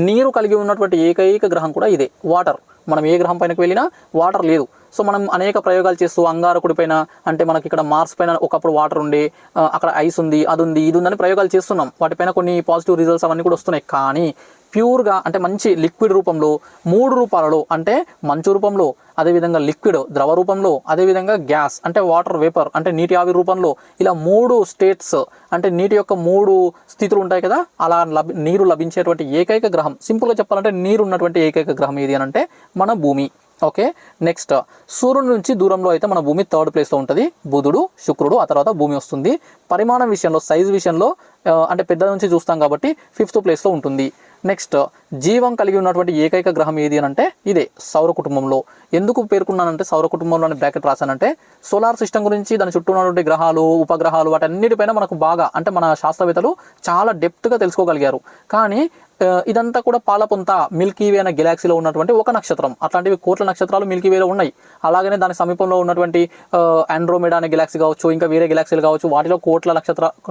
నీరు కలిగి ఉన్నటువంటి ఏకైక గ్రహం కూడా ఇదే. వాటర్, మనం ఏ గ్రహం పైనకి వెళ్ళినా వాటర్ లేదు. సో మనం అనేక ప్రయోగాలు చేస్తూ అంగారకుడి పైన అంటే మనకి ఇక్కడ మార్స్ పైన ఒకప్పుడు వాటర్ ఉండే, అక్కడ ఐస్ ఉంది, అది ఉంది, ఇది ఉందని ప్రయోగాలు చేస్తున్నాం. వాటిపైన కొన్ని పాజిటివ్ రిజల్ట్స్ అవన్నీ కూడా వస్తున్నాయి. కానీ ప్యూర్గా అంటే మంచి లిక్విడ్ రూపంలో 3 రూపాలలో అంటే మంచు రూపంలో, అదేవిధంగా లిక్విడ్ ద్రవ రూపంలో, అదేవిధంగా గ్యాస్ అంటే వాటర్ వేపర్ అంటే నీటి ఆవిరి రూపంలో, ఇలా 3 స్టేట్స్ అంటే నీటి యొక్క 3 స్థితులు ఉంటాయి కదా, అలా నీరు లభించేటువంటి ఏకైక గ్రహం, సింపుల్గా చెప్పాలంటే నీరు ఉన్నటువంటి ఏకైక గ్రహం ఏది అని అంటే మన భూమి. ఓకే, నెక్స్ట్ సూర్యుడి నుంచి దూరంలో అయితే మన భూమి 3rd ప్లేస్లో ఉంటుంది. బుధుడు, శుక్రుడు, ఆ తర్వాత భూమి వస్తుంది. పరిమాణం విషయంలో, సైజు విషయంలో అంటే పెద్ద నుంచి చూస్తాం కాబట్టి 5th ప్లేస్లో ఉంటుంది. నెక్స్ట్ జీవం కలిగి ఉన్నటువంటి ఏకైక గ్రహం ఏది అని అంటే ఇదే సౌర కుటుంబంలో. ఎందుకు పేర్కొన్నానంటే సౌర కుటుంబంలోని బ్రాకెట్ రాశానంటే సోలార్ సిస్టమ్ గురించి, దాని చుట్టూ ఉన్నటువంటి గ్రహాలు, ఉపగ్రహాలు, వాటన్నిటిపైన మనకు బాగా అంటే మన శాస్త్రవేత్తలు చాలా డెప్త్గా తెలుసుకోగలిగారు. కానీ ఇదంతా కూడా పాలపొంత మిల్కీవే అనే గెలాక్సీలో ఉన్నటువంటి ఒక నక్షత్రం. అట్లాంటివి కోట్ల నక్షత్రాలు మిల్కీవేలో ఉన్నాయి. అలాగనే దాని సమీపంలో ఉన్నటువంటి ఆండ్రోమెడా అనే గెలాక్సీ కావచ్చు, ఇంకా వేరే గెలాక్సీలు కావచ్చు, వాటిలో కోట్ల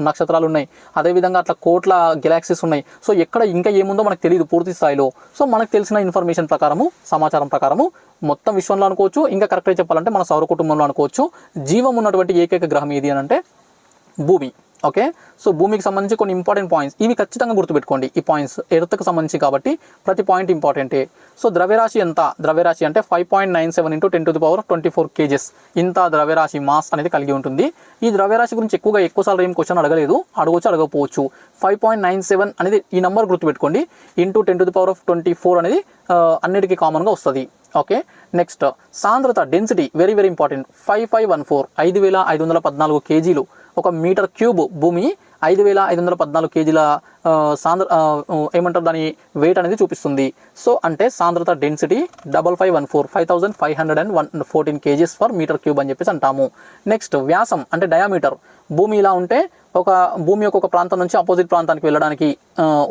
నక్షత్రాలు ఉన్నాయి. అదేవిధంగా అట్లా కోట్ల గెలాక్సీస్ ఉన్నాయి. సో ఎక్కడ ఇంకా ఏముందో మనకు తెలియదు పూర్తి స్థాయిలో. సో మనకు తెలిసిన ఇన్ఫర్మేషన్ ప్రకారము, సమాచారం ప్రకారము మొత్తం విశ్వంలో అనుకోవచ్చు, ఇంకా కరెక్ట్గా చెప్పాలంటే మన సౌర కుటుంబంలో అనుకోవచ్చు. జీవం ఉన్నటువంటి ఏకైక గ్రహం ఏది అని అంటే భూమి. ఓకే, సో భూమికి సంబంధించి కొన్ని ఇంపార్టెంట్ పాయింట్స్ ఇవి ఖచ్చితంగా గుర్తుపెట్టుకోండి. ఈ పాయింట్స్ ఎర్త్కి సంబంధించి కాబట్టి ప్రతి పాయింట్ ఇంపార్టెంటే. సో ద్రవ్యరాశి ఎంత? ద్రవ్యరాశి అంటే 5.97 × 10⁻24 kgs ఇంత ద్రవ్యరాశి మాస్ అనేది కలిగి ఉంటుంది. ఈ ద్రవ్యరాశి గురించి ఎక్కువసార్లు ఏం క్వశ్చన్ అడగలేదు, అడగకపోవచ్చు. 5.97 అనేది ఈ నెంబర్ గుర్తుపెట్టుకోండి. ఇంటూ 10⁻24 అనేది అన్నిటికీ కామన్గా వస్తుంది. ఓకే, నెక్స్ట్ సాంద్రత డెన్సిటీ వెరీ వెరీ ఇంపార్టెంట్. 5514 5514 kgలు. ఒక మీటర్ క్యూబ్ భూమి 5514 kgల ఏమంటారు దాని వెయిట్ అనేది చూపిస్తుంది. సో అంటే సాంద్రత density 5514 kgs per meter cube అని చెప్పేసి అంటాము. నెక్స్ట్ వ్యాసం అంటే డయామీటర్. భూమి ఇలా ఉంటే భూమి యొక్క ఒక ప్రాంతం నుంచి ఆపోజిట్ ప్రాంతానికి వెళ్ళడానికి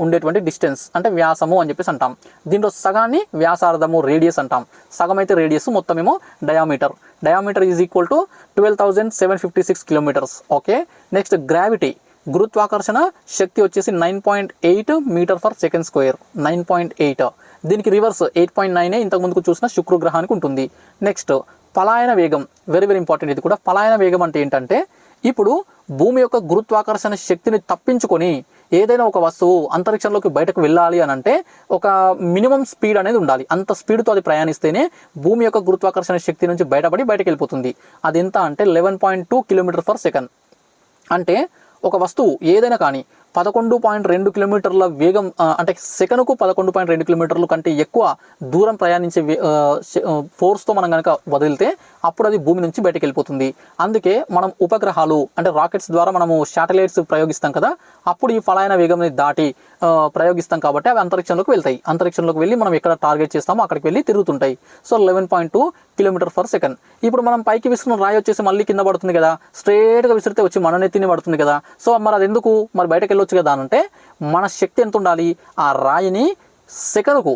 ఉండేటువంటి డిస్టెన్స్ అంటే వ్యాసము అని చెప్పేసి అంటాం. దీంట్లో సగాన్ని వ్యాసార్థము రేడియస్ అంటాం. సగం అయితే రేడియస్, మొత్తం ఏమో diameter. Diameter is equal to 12,756 kilometres. Okay, next gravity గురుత్వాకర్షణ శక్తి వచ్చేసి 9.8 m/s². 9.8. దీనికి రివర్స్ 8.9 ఇంతకుముందుకు చూసిన శుక్రగ్రహానికి ఉంటుంది. నెక్స్ట్ పలాయన వేగం వెరీ వెరీ ఇంపార్టెంట్. ఇది కూడా పలాయన వేగం అంటే ఏంటంటే ఇప్పుడు భూమి యొక్క గురుత్వాకర్షణ శక్తిని తప్పించుకొని ఏదైనా ఒక వస్తువు అంతరిక్షంలోకి బయటకు వెళ్ళాలి అని అంటే ఒక మినిమం స్పీడ్ అనేది ఉండాలి. అంత స్పీడ్తో అది ప్రయాణిస్తేనే భూమి యొక్క గురుత్వాకర్షణ శక్తి నుంచి బయటకు వెళ్ళిపోతుంది. అది ఎంత అంటే 11.2 km/s. అంటే ఒక వస్తువు ఏదైనా కానీ 11.2 కిలోమీటర్ల వేగం అంటే సెకనుకు 11.2 కిలోమీటర్ల కంటే ఎక్కువ దూరం ప్రయాణించే ఫోర్స్తో మనం కనుక వదిలితే అప్పుడు అది భూమి నుంచి బయటకు వెళ్ళిపోతుంది. అందుకే మనం ఉపగ్రహాలు అంటే రాకెట్స్ ద్వారా మనము శాటిలైట్స్ ప్రయోగిస్తాం కదా, అప్పుడు ఈ పలాయన వేగంని దాటి ప్రయోగిస్తాం కాబట్టి అవి అంతరిక్షంలోకి వెళ్తాయి. అంతరిక్షంలోకి వెళ్ళి మనం ఎక్కడ టార్గెట్ చేస్తామో అక్కడికి వెళ్ళి తిరుగుతుంటాయి. So 11.2 km/s. ఇప్పుడు మనం పైకి విసురున్న రాయి వచ్చేసి మళ్ళీ కింద పడుతుంది కదా, స్ట్రేట్గా విసిరితే వచ్చి మన నెత్తిని పడుతుంది కదా. సో మరి అది ఎందుకు మరి బయటకు వెళ్ళొచ్చు కదా అంటే మన శక్తి ఎంత ఉండాలి? ఆ రాయిని సెకనుకు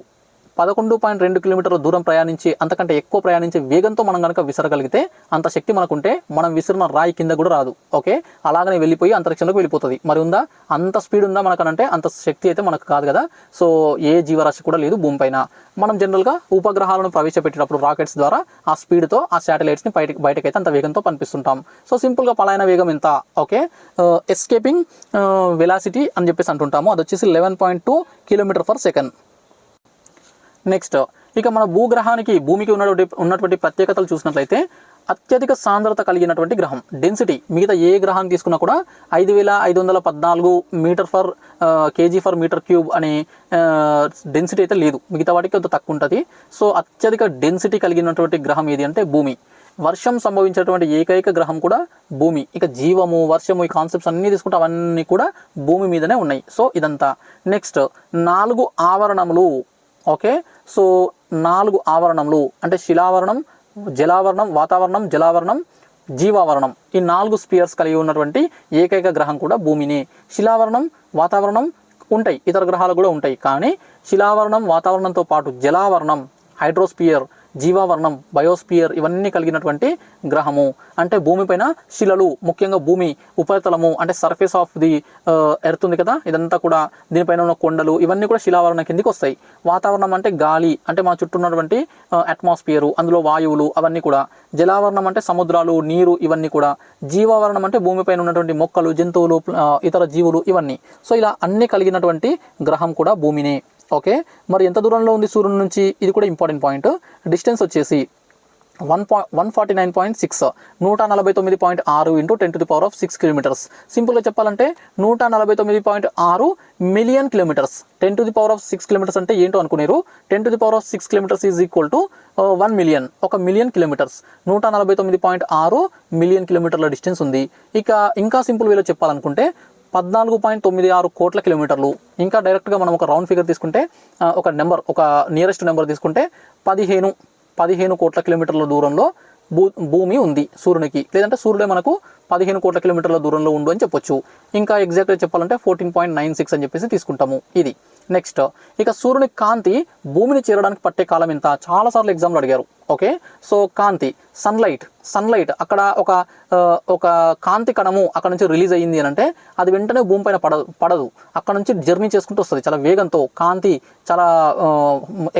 11.2 కిలోమీటర్ల దూరం ప్రయాణించి అంతకంటే ఎక్కువ ప్రయాణించే వేగంతో మనం కనుక విసరగలిగితే అంత శక్తి మనకుంటే మనం విసిరిన రాయి కింద కూడా రాదు. ఓకే, అలాగనే వెళ్ళిపోయి అంతరిక్షంలోకి వెళ్ళిపోతుంది. మరి ఉందా? అంత స్పీడ్ ఉందా మనకనంటే అంత శక్తి అయితే మనకు కాదు కదా. సో ఏ జీవరాశి కూడా లేదు భూమిపైన. మనం జనరల్గా ఉపగ్రహాలను ప్రవేశపెట్టేటప్పుడు రాకెట్స్ ద్వారా ఆ స్పీడ్తో ఆ శాటిలైట్స్ని బయటకైతే అంత వేగంతో పంపిస్తుంటాం. సో సింపుల్గా పలాయన వేగం ఎంత? ఓకే, ఎస్కేపింగ్ వెలాసిటీ అని చెప్పేసి అంటుంటాము. అది వచ్చేసి 11.2 km/s. నెక్స్ట్ ఇక మన భూమికి ఉన్నటువంటి ప్రత్యేకతలు చూసినట్లయితే అత్యధిక సాంద్రత కలిగినటువంటి గ్రహం. డెన్సిటీ మిగతా ఏ గ్రహాన్ని తీసుకున్నా కూడా 5,514 kg/m³ అనే డెన్సిటీ అయితే లేదు. మిగతా వాటికి కొంత తక్కువ ఉంటుంది. సో అత్యధిక డెన్సిటీ కలిగినటువంటి గ్రహం ఏది అంటే భూమి. వర్షం సంభవించేటువంటి ఏకైక గ్రహం కూడా భూమి. ఇక జీవము, వర్షము ఈ కాన్సెప్ట్స్ అన్నీ తీసుకుంటే అవన్నీ కూడా భూమి మీదనే ఉన్నాయి. సో ఇదంతా. నెక్స్ట్ 4 ఆవరణములు. ఓకే, సో 4 ఆవరణములు అంటే శిలావరణం, జలావరణం, వాతావరణం, జలావరణం, జీవావరణం. ఈ 4 స్పియర్స్ కలిగి ఉన్నటువంటి ఏకైక గ్రహం కూడా భూమిని. శిలావరణం, వాతావరణం ఉంటాయి, ఇతర గ్రహాలు కూడా ఉంటాయి. కానీ శిలావరణం, వాతావరణంతో పాటు జలావరణం, హైడ్రోస్పియర్, జీవావరణం, బయోస్పియర్ ఇవన్నీ కలిగినటువంటి గ్రహము. అంటే భూమిపైన శిలలు, ముఖ్యంగా భూమి ఉపరితలము అంటే సర్ఫేస్ ఆఫ్ ది ఎర్త్ ఉంది కదా, ఇదంతా కూడా దీనిపైన ఉన్న కొండలు ఇవన్నీ కూడా శిలావరణం కిందకి వస్తాయి. వాతావరణం అంటే గాలి, అంటే మన చుట్టూ ఉన్నటువంటి అట్మాస్ఫియరు, అందులో వాయువులు అవన్నీ కూడా. జలావరణం అంటే సముద్రాలు, నీరు ఇవన్నీ కూడా. జీవావరణం అంటే భూమిపైన ఉన్నటువంటి మొక్కలు, జంతువులు, ఇతర జీవులు ఇవన్నీ. సో ఇలా అన్ని కలిగినటువంటి గ్రహం కూడా భూమినే. ఓకే, మరి ఎంత దూరంలో ఉంది సూర్యుడి నుంచి? ఇది కూడా ఇంపార్టెంట్ పాయింట్. డిస్టెన్స్ వచ్చేసి 149.6 149.6 × 10⁻6 కిలోమీటర్స్. సింపుల్గా చెప్పాలంటే 149.6 మిలియన్ కిలోమీటర్స్. 10⁻6 కిలోమీటర్స్ అంటే ఏంటో అనుకునేరు. 10⁻6 kilometres is equal to 1 million, 1 million kilometres. 149.6 million కిలోమీటర్ల డిస్టెన్స్ ఉంది. ఇంకా సింపుల్ వేలో చెప్పాలనుకుంటే 14.96 కోట్ల కిలోమీటర్లు. ఇంకా డైరెక్ట్గా మనం ఒక రౌండ్ ఫిగర్ తీసుకుంటే ఒక నియరెస్ట్ నెంబర్ తీసుకుంటే 15 కోట్ల కిలోమీటర్ల దూరంలో భూమి ఉంది సూర్యునికి. లేదంటే సూర్యుడే మనకు 15 కోట్ల కిలోమీటర్ల దూరంలో ఉండు అని చెప్పొచ్చు. ఇంకా ఎగ్జాక్ట్గా చెప్పాలంటే 14.96 అని చెప్పేసి తీసుకుంటాము. ఇది నెక్స్ట్ ఇక సూర్యుని కాంతి భూమిని చేరడానికి పట్టే కాలం ఎంత, చాలాసార్లు ఎగ్జామ్లో అడిగారు. ఓకే, సో కాంతి సన్లైట్ అక్కడ ఒక కాంతి కణము అక్కడ నుంచి రిలీజ్ అయ్యింది అని అంటే అది వెంటనే భూమి పైన పడదు. అక్కడ నుంచి జర్నీ చేసుకుంటూ వస్తుంది చాలా వేగంతో, కాంతి చాలా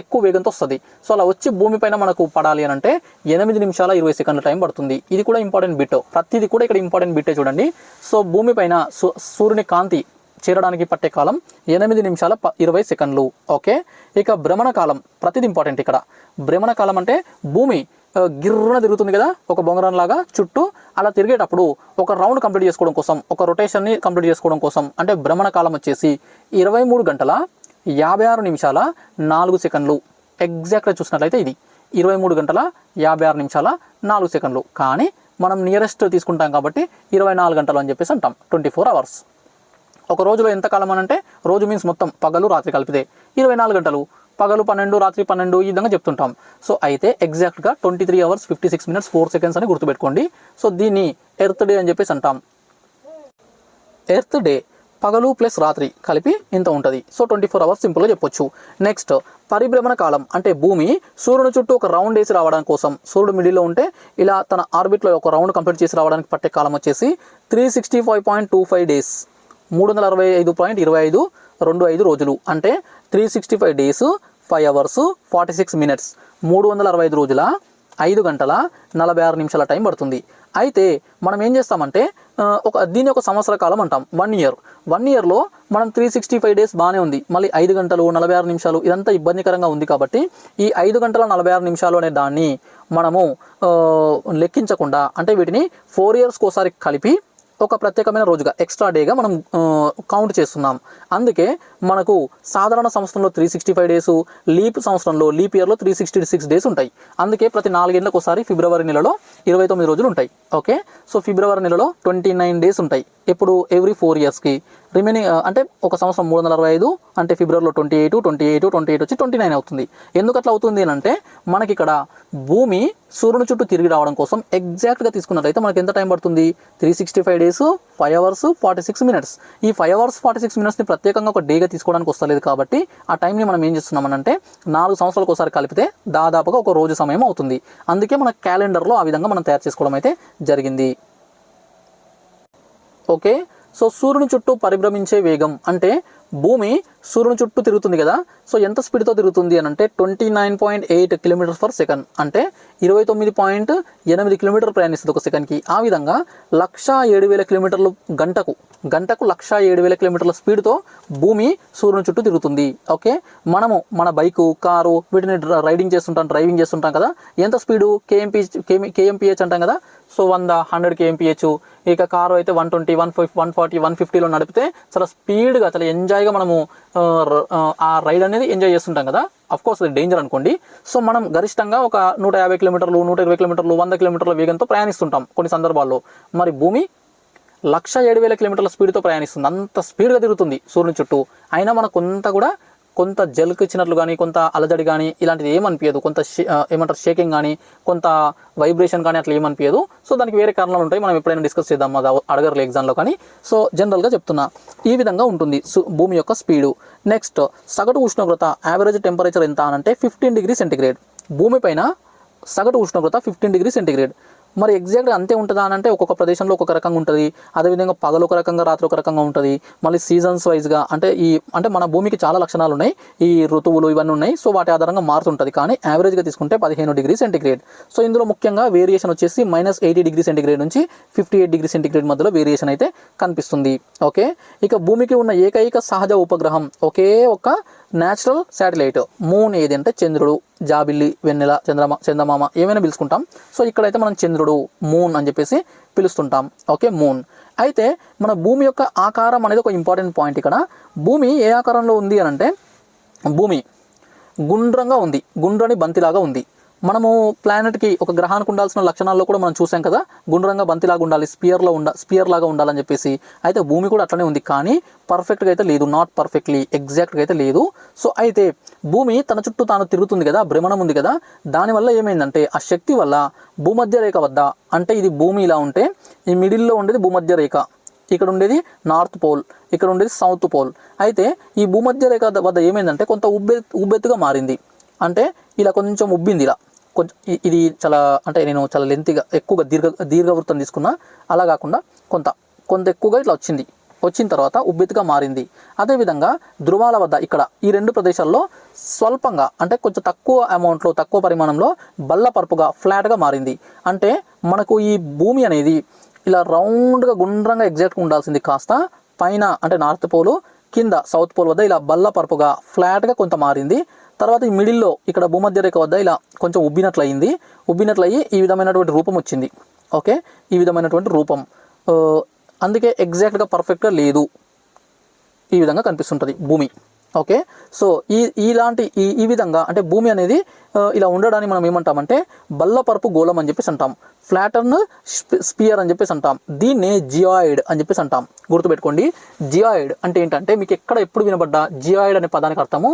ఎక్కువ వేగంతో వస్తుంది. సో అలా వచ్చి భూమి పైన మనకు పడాలి అని అంటే 8 నిమిషాల 20 సెకండ్ల టైం పడుతుంది. ఇది కూడా ఇంపార్టెంట్ బిట్, ప్రతిదీ కూడా ఇక్కడ ఇంపార్టెంట్ బిట్టే చూడండి. సో భూమి పైన సూర్యుని కాంతి చేరడానికి పట్టే కాలం 8 నిమిషాల 20 సెకండ్లు. ఓకే, ఇక భ్రమణ కాలం ప్రతిదీ ఇంపార్టెంట్. ఇక్కడ భ్రమణ కాలం అంటే భూమి గిర్రున తిరుగుతుంది కదా ఒక బొంగరం లాగా చుట్టూ, అలా తిరిగేటప్పుడు ఒక రౌండ్ కంప్లీట్ చేసుకోవడం కోసం, ఒక రొటేషన్ని కంప్లీట్ చేసుకోవడం కోసం అంటే భ్రమణ కాలం వచ్చేసి 23 గంటల 56 నిమిషాల 4 సెకండ్లు. ఎగ్జాక్ట్గా చూసినట్లయితే ఇది 23 గంటల 56 నిమిషాల 4 సెకండ్లు. కానీ మనం నియరెస్ట్ తీసుకుంటాం కాబట్టి 24 గంటలు అని చెప్పేసి అంటాం, 24 అవర్స్. ఒక రోజులో ఎంత కాలం అని అంటే రోజు మీన్స్ మొత్తం పగలు రాత్రి కలిపితే 24 గంటలు, పగలు 12 రాత్రి 12 ఈ విధంగా చెప్తుంటాం. సో అయితే ఎగ్జాక్ట్గా 23 hours 56 minutes 4 seconds అని గుర్తుపెట్టుకోండి. సో దీన్ని ఎర్త్ డే అని చెప్పేసి అంటాం. ఎర్త్ డే పగలు ప్లస్ రాత్రి కలిపి ఇంత ఉంటుంది. సో 24 hours సింపుల్గా చెప్పొచ్చు. నెక్స్ట్ పరిభ్రమణ కాలం అంటే భూమి సూర్యుని చుట్టూ ఒక రౌండ్ వేసి రావడానికి కోసం, సూర్యుడు మిడిల్లో ఉంటే ఇలా తన ఆర్బిట్లో ఒక రౌండ్ కంప్లీట్ చేసి రావడానికి పట్టే కాలం వచ్చేసి 365.25 days, 365.25 రోజులు. అంటే 365 days 5 hours 46 minutes, 365 రోజుల 5 గంటల 46 నిమిషాల టైం పడుతుంది. అయితే మనం ఏం చేస్తామంటే దీని ఒక సంవత్సర కాలం అంటాం, 1 year. 1 yearలో మనం 365 days బాగానే ఉంది, మళ్ళీ 5 గంటలు 46 నిమిషాలు ఇదంతా ఇబ్బందికరంగా ఉంది. కాబట్టి ఈ 5 గంటల 46 నిమిషాలు అనే దాన్ని మనము లెక్కించకుండా అంటే వీటిని 4 yearsకి ఒకసారి కలిపి ఒక ప్రత్యేకమైన రోజుగా ఎక్స్ట్రా డేగా మనం కౌంట్ చేస్తున్నాం. అందుకే మనకు సాధారణ సంవత్సరంలో 365 days, లీప్ సంవత్సరంలో లీప్ ఇయర్లో 366 days ఉంటాయి. అందుకే ప్రతి 4 ఏళ్ళకు ఒకసారి ఫిబ్రవరి నెలలో 29 రోజులు ఉంటాయి. ఓకే, సో ఫిబ్రవరి నెలలో 29 days ఉంటాయి. ఎప్పుడు ఎవ్రీ 4 yearsకి. రిమైనింగ్ అంటే ఒక సంవత్సరం 365 అంటే ఫిబ్రవరిలో 28 వచ్చి 29 అవుతుంది. ఎందుకు అట్లా అవుతుంది అని అంటే మనకి ఇక్కడ భూమి సూర్యుని చుట్టూ తిరిగి రావడం కోసం ఎగ్జాక్ట్గా తీసుకున్నట్లయితే మనకి ఎంత టైం పడుతుంది, 365 days 5 hours 46 minutes. ఈ 5 hours 46 minutesని ప్రత్యేకంగా ఒక డేగా తీసుకోవడానికి వస్తలేదు. కాబట్టి ఆ టైంని మనం ఏం చేస్తున్నామనంటే 4 సంవత్సరాలకు ఒకసారి కలిపితే దాదాపుగా ఒక రోజు సమయం అవుతుంది. అందుకే మన క్యాలెండర్లో ఆ విధంగా మనం తయారు చేసుకోవడం అయితే జరిగింది. ఓకే, సో సూర్యుని చుట్టూ పరిభ్రమించే వేగం అంటే భూమి సూర్యుని చుట్టూ తిరుగుతుంది కదా, సో ఎంత స్పీడ్తో తిరుగుతుంది అని అంటే 29.8 km/s అంటే 29.8 km ప్రయాణిస్తుంది ఒక సెకండ్కి. ఆ విధంగా 107,000 km గంటకు 107,000 km స్పీడ్తో భూమి సూర్యుని చుట్టూ తిరుగుతుంది. ఓకే, మనము మన బైకు కారు వీటిని డ్రైవింగ్ చేస్తుంటాం కదా, ఎంత స్పీడు KMPH అంటాం కదా. So 100 kmph. ఇక కారు అయితే 120 140 150లో నడిపితే చాలా స్పీడ్గా చాలా ఎంజాయ్గా మనము ఆ రైడ్ అనేది ఎంజాయ్ చేస్తుంటాం కదా. అఫ్కోర్స్ అది డేంజర్ అనుకోండి. సో మనం గరిష్టంగా ఒక 150 కిలోమీటర్లు 120 కిలోమీటర్లు 100 కిలోమీటర్ల వేగంతో ప్రయాణిస్తుంటాం కొన్ని సందర్భాల్లో. మరి భూమి 107,000 km స్పీడ్తో ప్రయాణిస్తుంది. అంత స్పీడ్గా తిరుగుతుంది సూర్యుని చుట్టూ. అయినా మనకు కొంత జల్క్ ఇచ్చినట్లు కానీ, కొంత అలజడి కానీ ఇలాంటిది ఏమనిపించదు. కొంత ఏమంటారు షేకింగ్ కానీ, కొంత వైబ్రేషన్ కానీ అట్లా ఏమనిపించదు. సో దానికి వేరే కారణాలు ఉంటాయి, మనం ఎప్పుడైనా డిస్కస్ చేద్దాం, అది అడగరు ఎగ్జామ్లో. కానీ సో జనరల్గా చెప్తున్నా ఈ విధంగా ఉంటుంది భూమి యొక్క స్పీడు. నెక్స్ట్ సగటు ఉష్ణోగ్రత యావరేజ్ టెంపరేచర్ ఎంత అనంటే 15 degrees సెంటిగ్రేడ్. భూమిపైన సగటు ఉష్ణోగ్రత 15 degrees సెంటిగ్రేడ్. మరి ఎగ్జాక్ట్గా అంతే ఉంటుందా అని అంటే ఒక్కొక్క ప్రదేశంలో ఒక్కొక్క రకంగా ఉంటుంది. అదేవిధంగా పగలు ఒక రకంగా రాత్రి ఒక రకంగా ఉంటుంది. మళ్ళీ సీజన్స్ వైజ్గా అంటే మన భూమికి చాలా లక్షణాలు ఉన్నాయి, ఈ ఋతువులు ఇవన్నీ ఉన్నాయి. సో వాటి ఆధారంగా మారుతుంటుంది. కానీ యావరేజ్గా తీసుకుంటే 15 degrees సెంటిగ్రేడ్. సో ఇందులో ముఖ్యంగా వేరియేషన్ వచ్చేసి -80 degrees సెంటిగ్రేడ్ నుంచి 58 degrees సెంటిగ్రేడ్ మధ్యలో వేరియేషన్ అయితే కనిపిస్తుంది. ఓకే, ఇక భూమికి ఉన్న ఏకైక సహజ ఉపగ్రహం ఒకే ఒక న్యాచురల్ శాటిలైట్ మూన్ ఏది అంటే చంద్రుడు, జాబిల్లి, వెన్నెల, చందమామ ఏమైనా పిలుచుకుంటాం. సో ఇక్కడైతే మనం చంద్రుడు మూన్ అని చెప్పేసి పిలుస్తుంటాం. Okay, moon. అయితే మన భూమి యొక్క ఆకారం అనేది ఒక ఇంపార్టెంట్ పాయింట్. ఇక్కడ భూమి ఏ ఆకారంలో ఉంది అని అంటే భూమి గుండ్రంగా ఉంది, గుండ్రని బంతిలాగా ఉంది. మనము ప్లానెట్కి ఒక గ్రహానికి ఉండాల్సిన లక్షణాల్లో కూడా మనం చూసాం కదా, గుండ్రంగా బంతిలాగా ఉండాలి, స్పియర్ లాగా ఉండాలని చెప్పేసి. అయితే భూమి కూడా అట్లనే ఉంది, కానీ పర్ఫెక్ట్గా అయితే లేదు, నాట్ పర్ఫెక్ట్లీ ఎగ్జాక్ట్గా అయితే లేదు. సో అయితే భూమి తన చుట్టూ తాను తిరుగుతుంది కదా, భ్రమణం ఉంది కదా, దానివల్ల ఏమైందంటే ఆ శక్తి వల్ల భూమధ్య రేఖ వద్ద, అంటే ఇది భూమి ఇలా ఉంటే ఈ మిడిల్లో ఉండేది భూమధ్య రేఖ, ఇక్కడ ఉండేది నార్త్ పోల్, ఇక్కడ ఉండేది సౌత్ పోల్. అయితే ఈ భూమధ్య రేఖ వద్ద ఏమైందంటే కొంత ఉబ్బెత్తుగా మారింది. అంటే ఇలా కొంచెం ఉబ్బింది, ఇలా కొంచెం. ఇది చాలా అంటే నేను చాలా లెంతీగా ఎక్కువగా దీర్ఘవృత్తం తీసుకున్నా, అలా కాకుండా కొంత ఎక్కువగా ఇట్లా వచ్చిన తర్వాత ఉబ్బెత్తుగా మారింది. అదేవిధంగా ధృవాల వద్ద ఇక్కడ ఈ రెండు ప్రదేశాల్లో స్వల్పంగా అంటే కొంచెం తక్కువ అమౌంట్లో, తక్కువ పరిమాణంలో బల్లపరుపుగా ఫ్లాట్గా మారింది. అంటే మనకు ఈ భూమి అనేది ఇలా రౌండ్గా గుండ్రంగా ఎగ్జాక్ట్గా ఉండాల్సింది కాస్త పైన అంటే నార్త్ పోలు, కింద సౌత్ పోల్ వద్ద ఇలా బల్లపరుపుగా ఫ్లాట్గా కొంత మారింది. తర్వాత ఈ మిడిల్లో ఇక్కడ భూమధ్య రేఖ వద్ద ఇలా కొంచెం ఉబ్బినట్లయి ఈ విధమైనటువంటి రూపం వచ్చింది. ఓకే, ఈ విధమైనటువంటి రూపం. అందుకే ఎగ్జాక్ట్గా పర్ఫెక్ట్గా లేదు, ఈ విధంగా కనిపిస్తుంటుంది భూమి. ఓకే, సో ఈ విధంగా అంటే భూమి అనేది ఇలా ఉండడాన్ని మనం ఏమంటామంటే బల్లపరుపు గోళం అని చెప్పేసి అంటాం, ఫ్లాటర్న్ స్పియర్ అని చెప్పేసి అంటాం. దీన్నే జియాయిడ్ అని చెప్పేసి అంటాం. గుర్తుపెట్టుకోండి, జియాయిడ్ అంటే ఏంటంటే మీకు ఎప్పుడు వినబడ్డా జియాయిడ్ అనే పదానికి అర్థము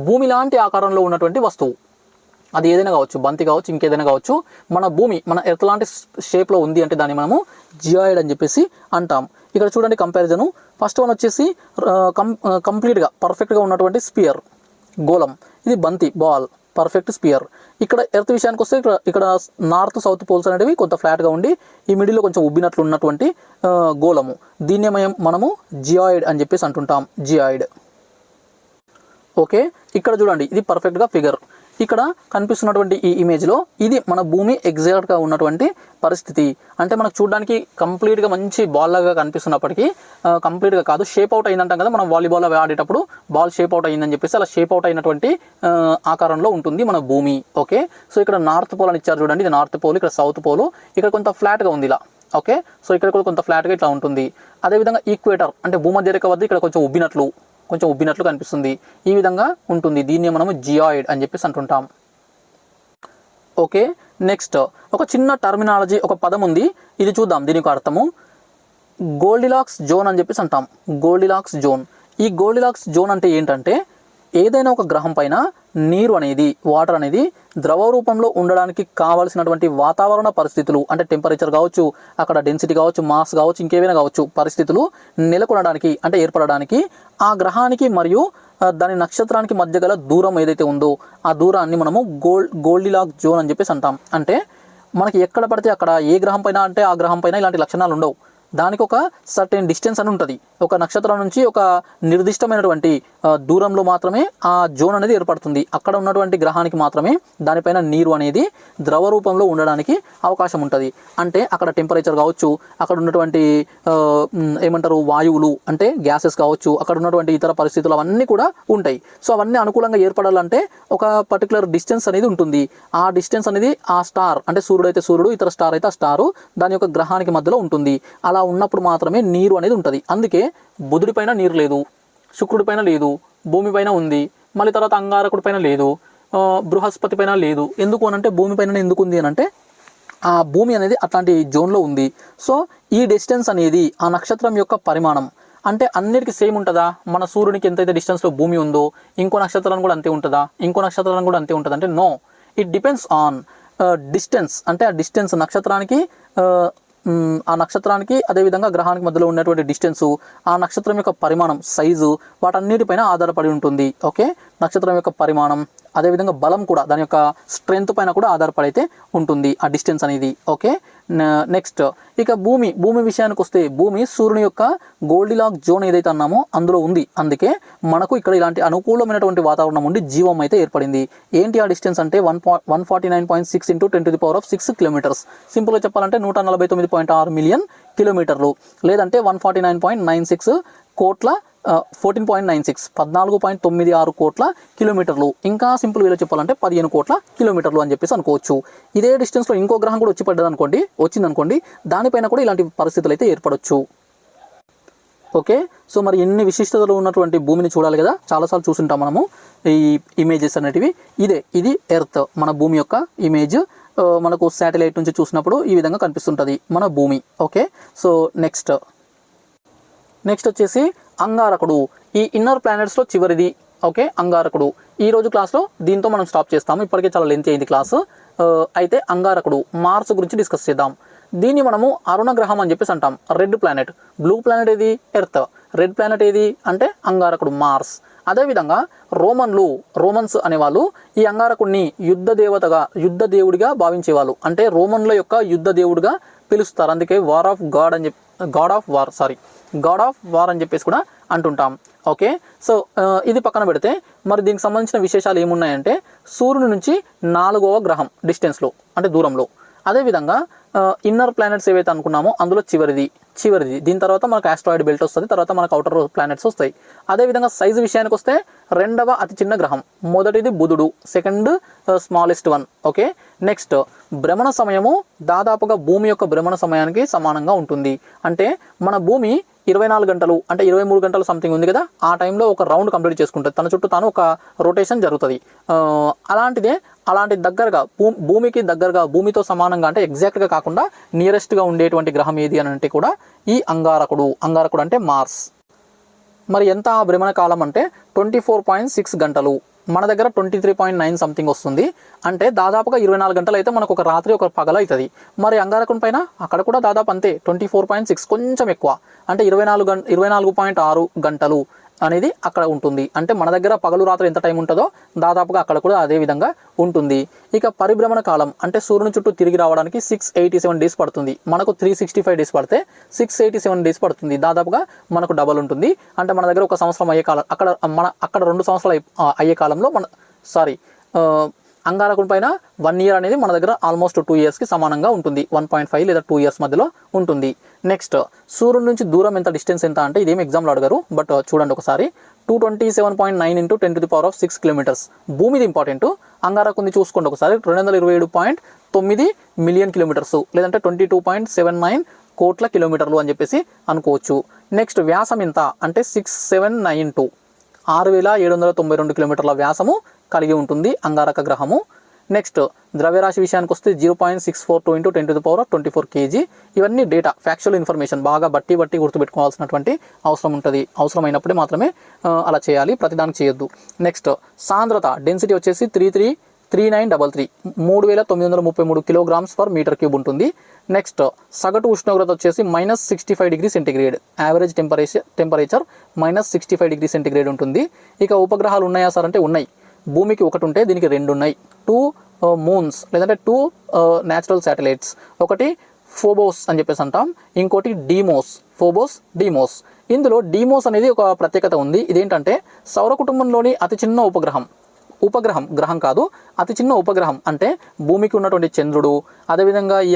భూమి లాంటి ఆకారంలో ఉన్నటువంటి వస్తువు. అది ఏదైనా కావచ్చు, బంతి కావచ్చు, ఇంకేదైనా కావచ్చు. మన భూమి మన ఎర్త్ లాంటి షేప్లో ఉంది అంటే దాన్ని మనము జియాయిడ్ అని చెప్పేసి అంటాం. ఇక్కడ చూడండి కంపారిజను. ఫస్ట్ వన్ వచ్చేసి కంప్లీట్గా పర్ఫెక్ట్గా ఉన్నటువంటి స్పియర్, గోళం. ఇది బంతి, బాల్, పర్ఫెక్ట్ స్పియర్. ఇక్కడ ఎర్త్ విషయానికి వస్తే ఇక్కడ నార్త్ సౌత్ పోల్స్ అనేవి కొంత ఫ్లాట్గా ఉండి ఈ మిడిల్లో కొంచెం ఉబ్బినట్లు ఉన్నటువంటి గోళము. దీన్నే మనము జియాయిడ్ అని చెప్పేసి అంటుంటాం, జియాయిడ్. ఓకే, ఇక్కడ చూడండి ఇది పర్ఫెక్ట్గా ఫిగర్. ఇక్కడ కనిపిస్తున్నటువంటి ఈ ఇమేజ్లో ఇది మన భూమి ఎగ్జాక్ట్గా ఉన్నటువంటి పరిస్థితి. అంటే మనకు చూడడానికి కంప్లీట్గా మంచి బాల్ లాగా కనిపిస్తున్నప్పటికీ కంప్లీట్గా కాదు, షేప్ అవుట్ అయిందంటాం కదా మనం వాలీబాల్ ఆడేటప్పుడు, బాల్ షేప్ అవుట్ అయిందని చెప్పేసి అలా షేప్ అవుట్ అయినటువంటి ఆకారంలో ఉంటుంది మన భూమి. ఓకే, సో ఇక్కడ నార్త్ పోల్ అని ఇచ్చారు చూడండి, ఇది నార్త్ పోల్, ఇక్కడ సౌత్ పోల్. ఇక్కడ కొంత ఫ్లాట్గా ఉంది ఇలా. ఓకే, సో ఇక్కడ కూడా కొంత ఫ్లాట్గా ఇట్లా ఉంటుంది. అదేవిధంగా ఈక్వేటర్ అంటే భూమధ్య రేఖ వద్ద ఇక్కడ కొంచెం ఉబ్బినట్లు కనిపిస్తుంది. ఈ విధంగా ఉంటుంది. దీన్ని మనము జియాయిడ్ అని చెప్పేసి అంటుంటాం. ఓకే, నెక్స్ట్ ఒక చిన్న టర్మినాలజీ, ఒక పదం ఉంది, ఇది చూద్దాం. దీనికి అర్థము గోల్డిలాక్స్ జోన్ అని చెప్పేసి అంటాం. గోల్డిలాక్స్ జోన్. ఈ గోల్డిలాక్స్ జోన్ అంటే ఏంటంటే ఏదైనా ఒక గ్రహం పైన నీరు అనేది, వాటర్ అనేది ద్రవ రూపంలో ఉండడానికి కావాల్సినటువంటి వాతావరణ పరిస్థితులు అంటే టెంపరేచర్ కావచ్చు, అక్కడ డెన్సిటీ కావచ్చు, మాస్ కావచ్చు, ఇంకేమైనా కావచ్చు, పరిస్థితులు నెలకొనడానికి అంటే ఏర్పడడానికి ఆ గ్రహానికి మరియు దాని నక్షత్రానికి మధ్య గల దూరం ఏదైతే ఉందో ఆ దూరాన్ని మనము గోల్డిలాక్స్ జోన్ అని చెప్పేసి అంటాం. అంటే మనకి ఎక్కడ పడితే అక్కడ ఏ గ్రహం పైన అంటే ఆ గ్రహం పైన ఇలాంటి లక్షణాలు ఉండవు. దానికి ఒక సర్టెన్ డిస్టెన్స్ అని ఉంటుంది. ఒక నక్షత్రం నుంచి ఒక నిర్దిష్టమైనటువంటి దూరంలో మాత్రమే ఆ జోన్ అనేది ఏర్పడుతుంది. అక్కడ ఉన్నటువంటి గ్రహానికి మాత్రమే దానిపైన నీరు అనేది ద్రవ రూపంలో ఉండడానికి అవకాశం ఉంటుంది. అంటే అక్కడ టెంపరేచర్ కావచ్చు, అక్కడ ఉన్నటువంటి ఏమంటారు వాయువులు అంటే గ్యాసెస్ కావచ్చు, అక్కడ ఉన్నటువంటి ఇతర పరిస్థితులు అవన్నీ కూడా ఉంటాయి. సో అవన్నీ అనుకూలంగా ఏర్పడాలంటే ఒక పర్టికులర్ డిస్టెన్స్ అనేది ఉంటుంది. ఆ డిస్టెన్స్ అనేది ఆ స్టార్ అంటే సూర్యుడు అయితే సూర్యుడు, ఇతర స్టార్ అయితే ఆ స్టారు దాని యొక్క గ్రహానికి మధ్యలో ఉంటుంది. అలా ఉన్నప్పుడు మాత్రమే నీరు అనేది ఉంటుంది. అందుకే బుధుడి పైన నీరు లేదు, శుక్రుడి పైన లేదు, భూమి పైన ఉంది, మళ్ళీ తర్వాత అంగారకుడి పైన లేదు, బృహస్పతి పైన లేదు. ఎందుకు అనంటే భూమి పైన ఎందుకు ఉంది అనంటే ఆ భూమి అనేది అట్లాంటి జోన్లో ఉంది. సో ఈ డిస్టెన్స్ అనేది ఆ నక్షత్రం యొక్క పరిమాణం. అంటే అన్నిటికీ సేమ్ ఉంటుందా? మన సూర్యునికి ఎంతైతే డిస్టెన్స్లో భూమి ఉందో ఇంకో నక్షత్రానికి కూడా అంతే ఉంటుందా? ఇంకో నక్షత్రానికి కూడా అంతే ఉంటుంది అంటే no, it depends on distance. అంటే ఆ డిస్టెన్స్ నక్షత్రానికి ఆ నక్షత్రానికి అదేవిధంగా గ్రహానికి మధ్యలో ఉన్నటువంటి డిస్టెన్సు, ఆ నక్షత్రం యొక్క పరిమాణం, సైజు, వాటన్నిటిపైన ఆధారపడి ఉంటుంది. ఓకే, నక్షత్రం యొక్క పరిమాణం అదేవిధంగా బలం కూడా దాని యొక్క స్ట్రెంత్ పైన కూడా ఆధారపడైతే ఉంటుంది ఆ డిస్టెన్స్ అనేది. ఓకే, నెక్స్ట్ ఇక భూమి విషయానికి వస్తే భూమి సూర్యుని యొక్క గోల్డిలాక్స్ జోన్ ఏదైతే అన్నామో అందులో ఉంది. అందుకే మనకు ఇక్కడ ఇలాంటి అనుకూలమైనటువంటి వాతావరణం ఉండి జీవం అయితే ఏర్పడింది. ఏంటి ఆ డిస్టెన్స్ అంటే 149.6 × 10⁶ కిలోమీటర్స్. సింపుల్గా చెప్పాలంటే 149.6 మిలియన్ కిలోమీటర్లు, లేదంటే 149.96 కోట్ల 14.96 14.96 కోట్ల కిలోమీటర్లు. ఇంకా సింపుల్ వేలో చెప్పాలంటే 15 కోట్ల కిలోమీటర్లు అని చెప్పేసి అనుకోవచ్చు. ఇదే డిస్టెన్స్లో ఇంకో గ్రహం కూడా వచ్చిందనుకోండి, దానిపైన కూడా ఇలాంటి పరిస్థితులు అయితే ఏర్పడవచ్చు. ఓకే, సో మరి ఎన్ని విశిష్టతలు ఉన్నటువంటి భూమిని చూడాలి కదా, చాలాసార్లు చూసుంటాం మనము ఈ ఇమేజెస్ అనేటివి. ఇది ఎర్త్, మన భూమి యొక్క ఇమేజ్. మనకు శాటిలైట్ నుంచి చూసినప్పుడు ఈ విధంగా కనిపిస్తుంటుంది మన భూమి. ఓకే, సో నెక్స్ట్ వచ్చేసి అంగారకుడు. ఈ ఇన్నర్ ప్లానెట్స్లో చివరిది. ఓకే, అంగారకుడు. ఈరోజు క్లాస్లో దీంతో మనం స్టాప్ చేస్తాము. ఇప్పటికే చాలా లెంత్ అయింది క్లాసు. అయితే అంగారకుడు మార్స్ గురించి డిస్కస్ చేద్దాం. దీన్ని మనము అరుణ గ్రహం అని చెప్పేసి అంటాం. Red planet. బ్లూ ప్లానెట్ ఏది? ఎర్త్. రెడ్ ప్లానెట్ ఏది అంటే అంగారకుడు మార్స్. అదేవిధంగా రోమన్స్ అనేవాళ్ళు ఈ అంగారకుడిని యుద్ధ దేవుడిగా భావించేవాళ్ళు. అంటే రోమన్ల యొక్క యుద్ధ దేవుడిగా పిలుస్తారు. అందుకే గాడ్ ఆఫ్ వార్ అని చెప్పేసి కూడా అంటుంటాం. ఓకే, సో ఇది పక్కన పెడితే మరి దీనికి సంబంధించిన విశేషాలు ఏమున్నాయంటే సూర్యుని నుంచి 4వ గ్రహం డిస్టెన్స్లో అంటే దూరంలో. అదేవిధంగా ఇన్నర్ ప్లానెట్స్ ఏవైతే అనుకున్నామో అందులో చివరిది. దీని తర్వాత మనకు ఆస్ట్రాయిడ్ బెల్ట్ వస్తుంది, తర్వాత మనకు అవుటర్ ప్లానెట్స్ వస్తాయి. అదేవిధంగా సైజు విషయానికి వస్తే 2వ అతి చిన్న గ్రహం, మొదటిది బుధుడు, second smallest one. Okay, next భ్రమణ సమయము దాదాపుగా భూమి యొక్క భ్రమణ సమయానికి సమానంగా ఉంటుంది. అంటే మన భూమి 24 గంటలు అంటే 23 గంటలు సంథింగ్ ఉంది కదా, ఆ టైంలో ఒక రౌండ్ కంప్లీట్ చేసుకుంటుంది, తన చుట్టూ తాను ఒక రొటేషన్ జరుగుతుంది. అలాంటి దగ్గరగా భూమికి దగ్గరగా భూమితో సమానంగా అంటే ఎగ్జాక్ట్గా కాకుండా నియరెస్ట్గా ఉండేటువంటి గ్రహం ఏది అని అంటే కూడా ఈ అంగారకుడు అంటే మార్స్. మరి ఎంత భ్రమణ కాలం అంటే 24.6 గంటలు. మన దగ్గర 23.9 సంథింగ్ వస్తుంది. అంటే దాదాపుగా 24 గంటలు అయితే మనకు ఒక రాత్రి ఒక పగల అవుతుంది. మరి అంగారకుని పైన అక్కడ కూడా దాదాపు అంతే 24.6, కొంచెం ఎక్కువ అంటే 24.6 గంటలు అనేది అక్కడ ఉంటుంది. అంటే మన దగ్గర పగలు రాత్రి ఎంత టైం ఉంటుందో దాదాపుగా అక్కడ కూడా అదే విధంగా ఉంటుంది. ఇక పరిభ్రమణ కాలం అంటే సూర్యుని చుట్టూ తిరిగి రావడానికి 687 డేస్ పడుతుంది. మనకు 365 డేస్ పడితే 687 డేస్ పడుతుంది. దాదాపుగా మనకు డబల్ ఉంటుంది. అంటే మన దగ్గర 1 సంవత్సరం అయ్యే కాలం అక్కడ 2 సంవత్సరాలు అయ్యే కాలంలో అంగారకుడి పైన 1 ఇయర్ అనేది మన దగ్గర ఆల్మోస్ట్ 2 ఇయర్స్కి సమానంగా ఉంటుంది. 1.5 లేదా 2 ఇయర్స్ మధ్యలో ఉంటుంది. నెక్స్ట్ సూర్యుడి నుంచి దూరం ఎంత, డిస్టెన్స్ ఎంత అంటే ఇదేం ఎగ్జామ్లో అడిగారు, బట్ చూడండి ఒకసారి. 227.9 × 10⁶ కిలోమీటర్స్ భూమిది ఇంపార్టెంట్. అంగారకుని చూసుకోండి ఒకసారి, 227.9 మిలియన్ కిలోమీటర్స్ లేదంటే 22.79 కోట్ల కిలోమీటర్లు అని చెప్పేసి అనుకోవచ్చు. నెక్స్ట్ వ్యాసం ఎంత అంటే 6792 6792 కిలోమీటర్ల వ్యాసము కలిగి ఉంటుంది అంగారక గ్రహము. నెక్స్ట్ ద్రవ్యరాశి విషయానికి వస్తే 0.642 × 10⁻24 kg. ఇవన్నీ డేటా, ఫ్యాక్చువల్ ఇన్ఫర్మేషన్ బాగా బట్టి గుర్తుపెట్టుకోవాల్సినటువంటి అవసరం ఉంటుంది. అవసరమైనప్పుడే మాత్రమే అలా చేయాలి, ప్రతిదానికి చేయొద్దు. నెక్స్ట్ సాంద్రత డెన్సిటీ వచ్చేసి 3933 3933 kg/m³ ఉంటుంది. నెక్స్ట్ సగటు ఉష్ణోగ్రత వచ్చేసి -65 డిగ్రీ సెంటీగ్రేడ్, యావరేజ్ టెంపరేచర్ -65 ఉంటుంది. ఇక ఉపగ్రహాలు ఉన్నాయా సార్ అంటే ఉన్నాయి. భూమికి ఒకటి ఉంటే దీనికి 2 ఉన్నాయి. 2 మూన్స్ లేదంటే 2 న్యాచురల్ శాటిలైట్స్. ఒకటి ఫోబోస్ అని చెప్పేసి అంటాం, ఇంకోటి డీమోస్. ఇందులో డీమోస్ అనేది ఒక ప్రత్యేకత ఉంది. ఇదేంటంటే సౌర కుటుంబంలోని అతి చిన్న గ్రహం కాదు, అతి చిన్న ఉపగ్రహం. అంటే భూమికి ఉన్నటువంటి చంద్రుడు, అదేవిధంగా ఈ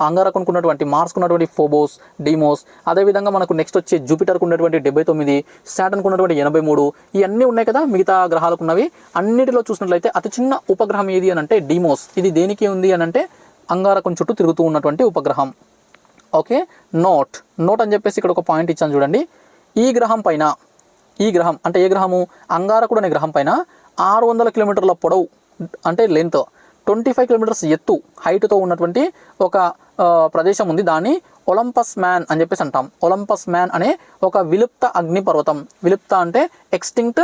అంగారకునికి ఉన్నటువంటి మార్స్కు ఉన్నటువంటి ఫోబోస్, డీమోస్, అదేవిధంగా మనకు నెక్స్ట్ వచ్చే జూపిటర్కు ఉన్నటువంటి 79, సాటర్న్కు ఉన్నటువంటి 83, ఇవన్నీ ఉన్నాయి కదా మిగతా గ్రహాలకు ఉన్నవి. అన్నిటిలో చూసినట్లయితే అతి చిన్న ఉపగ్రహం ఏది అని అంటే డీమోస్. ఇది దేనికి ఉంది అని అంటే అంగారకుని చుట్టూ తిరుగుతూ ఉన్నటువంటి ఉపగ్రహం. ఓకే, నోట్ అని చెప్పేసి ఇక్కడ ఒక పాయింట్ ఇచ్చాను చూడండి. ఈ గ్రహం అంటే ఏ గ్రహము? అంగారకుడు అనే గ్రహం పైన 600 కిలోమీటర్ల పొడవు అంటే లెంత్, 25 కిలోమీటర్స్ ఎత్తు హైట్తో ఉన్నటువంటి ఒక ప్రదేశం ఉంది. దాన్ని ఒలంపస్ మ్యాన్ అని చెప్పేసి అంటాం. ఒలంపస్ మ్యాన్ అనే ఒక విలుప్త అగ్నిపర్వతం. విలుప్త అంటే ఎక్స్టింక్ట్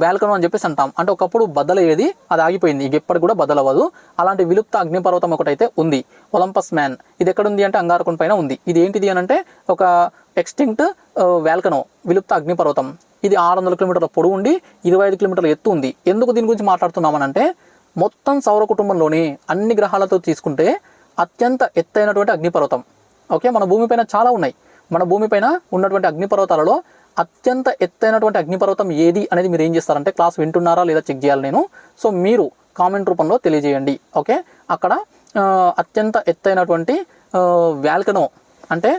వాల్కనో అని చెప్పేసి అంటాం. అంటే ఒకప్పుడు బద్దలయ్యేది, అది ఆగిపోయింది, ఇక ఎప్పటికి కూడా బద్దలవ్వదు. అలాంటి విలుప్త అగ్నిపర్వతం ఒకటైతే ఉంది, ఒలంపస్ మ్యాన్. ఇది ఎక్కడుంది అంటే అంగారకుని పైన ఉంది. ఇది ఏంటిది అని అంటే ఒక ఎక్స్టింక్ట్ వాల్కనో, విలుప్త అగ్నిపర్వతం. ఇది 600 కిలోమీటర్ల పొడవు ఉండి 25 కిలోమీటర్ల ఎత్తు ఉంది. ఎందుకు దీని గురించి మాట్లాడుతున్నామనంటే మొత్తం సౌర కుటుంబంలోని అన్ని గ్రహాలతో తీసుకుంటే అత్యంత ఎత్తైనటువంటి అగ్నిపర్వతం. ఓకే, మన భూమిపైన చాలా ఉన్నాయి. మన భూమిపైన ఉన్నటువంటి అగ్నిపర్వతాలలో అత్యంత ఎత్తైనటువంటి అగ్నిపర్వతం ఏది అనేది మీరు ఏం చేస్తారంటే క్లాస్ వింటున్నారా లేదా చెక్ చేయాలి నేను. సో మీరు కామెంట్ రూపంలో తెలియజేయండి. ఓకే, అక్కడ అత్యంత ఎత్తైనటువంటి వాల్కనో అంటే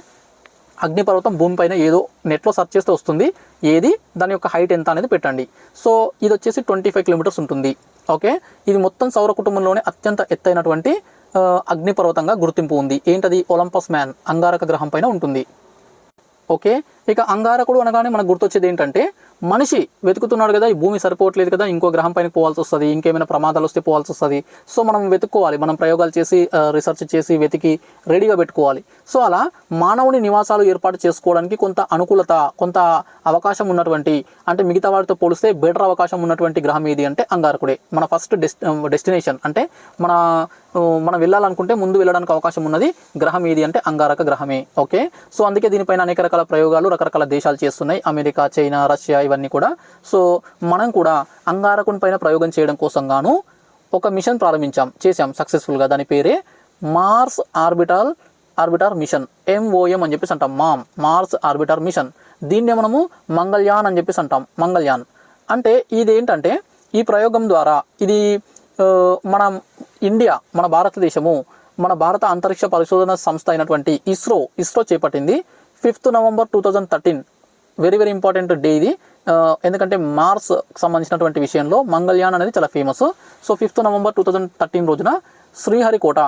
అగ్నిపర్వతం భూమిపైన ఏదో నెట్లో సెర్చ్ చేస్తే వస్తుంది, ఏది దాని యొక్క హైట్ ఎంత అనేది పెట్టండి. సో ఇది వచ్చేసి 25 కిలోమీటర్స్ ఉంటుంది. ఓకే, ఇది మొత్తం సౌర కుటుంబంలోనే అత్యంత ఎత్తైనటువంటి అగ్నిపర్వతంగా గుర్తింపు ఉంది. ఏంటది? ఒలంపస్ మ్యాన్, అంగారక గ్రహం పైన ఉంటుంది. ఓకే, ఇక అంగారకుడు అనగానే మనకు గుర్తొచ్చేది ఏంటంటే మనిషి వెతుకుతున్నాడు కదా, ఈ భూమి సరిపోవట్లేదు కదా, ఇంకో గ్రహం పైన పోవాల్సి వస్తుంది, ఇంకేమైనా ప్రమాదాలు వస్తే పోవాల్సి వస్తుంది. సో మనం వెతుక్కోవాలి, మనం ప్రయోగాలు చేసి రీసెర్చ్ చేసి వెతికి రెడీగా పెట్టుకోవాలి. సో అలా మానవుని నివాసాలు ఏర్పాటు చేసుకోవడానికి కొంత అనుకూలత, కొంత అవకాశం ఉన్నటువంటి, అంటే మిగతా వాటితో పోలిస్తే బెటర్ అవకాశం ఉన్నటువంటి గ్రహం ఏది అంటే అంగారకుడే. మన ఫస్ట్ డెస్టినేషన్ అంటే మనం వెళ్ళాలనుకుంటే ముందు వెళ్ళడానికి అవకాశం ఉన్నది గ్రహం ఏది అంటే అంగారక గ్రహమే. ఓకే, సో అందుకే దీనిపైన అనేక రకాల ప్రయోగాలు రకరకాల దేశాలు చేస్తున్నాయి, అమెరికా, చైనా, రష్యా ఇవన్నీ కూడా. సో మనం కూడా అంగారకుని పైన ప్రయోగం చేయడం కోసం గాను ఒక మిషన్ చేసాం సక్సెస్ఫుల్గా. దాని పేరే మార్స్ ఆర్బిటర్ మిషన్, MOM అని చెప్పేసి అంటాం, మార్స్ ఆర్బిటర్ మిషన్. దీన్నే మనము మంగళయాన్ అని చెప్పేసి అంటాం. మంగళయాన్ అంటే ఇదేంటంటే, ఈ ప్రయోగం ద్వారా ఇది మన ఇండియా, మన భారతదేశము, మన భారత అంతరిక్ష పరిశోధన సంస్థ అయినటువంటి ఇస్రో చేపట్టింది 5th November 2013. Very very important day ఇది. ఎందుకంటే మార్స్ సంబంధించినటువంటి విషయంలో మంగళయాన్ అనేది చాలా ఫేమస్. సో 5th November 2013 రోజున శ్రీహరికోట,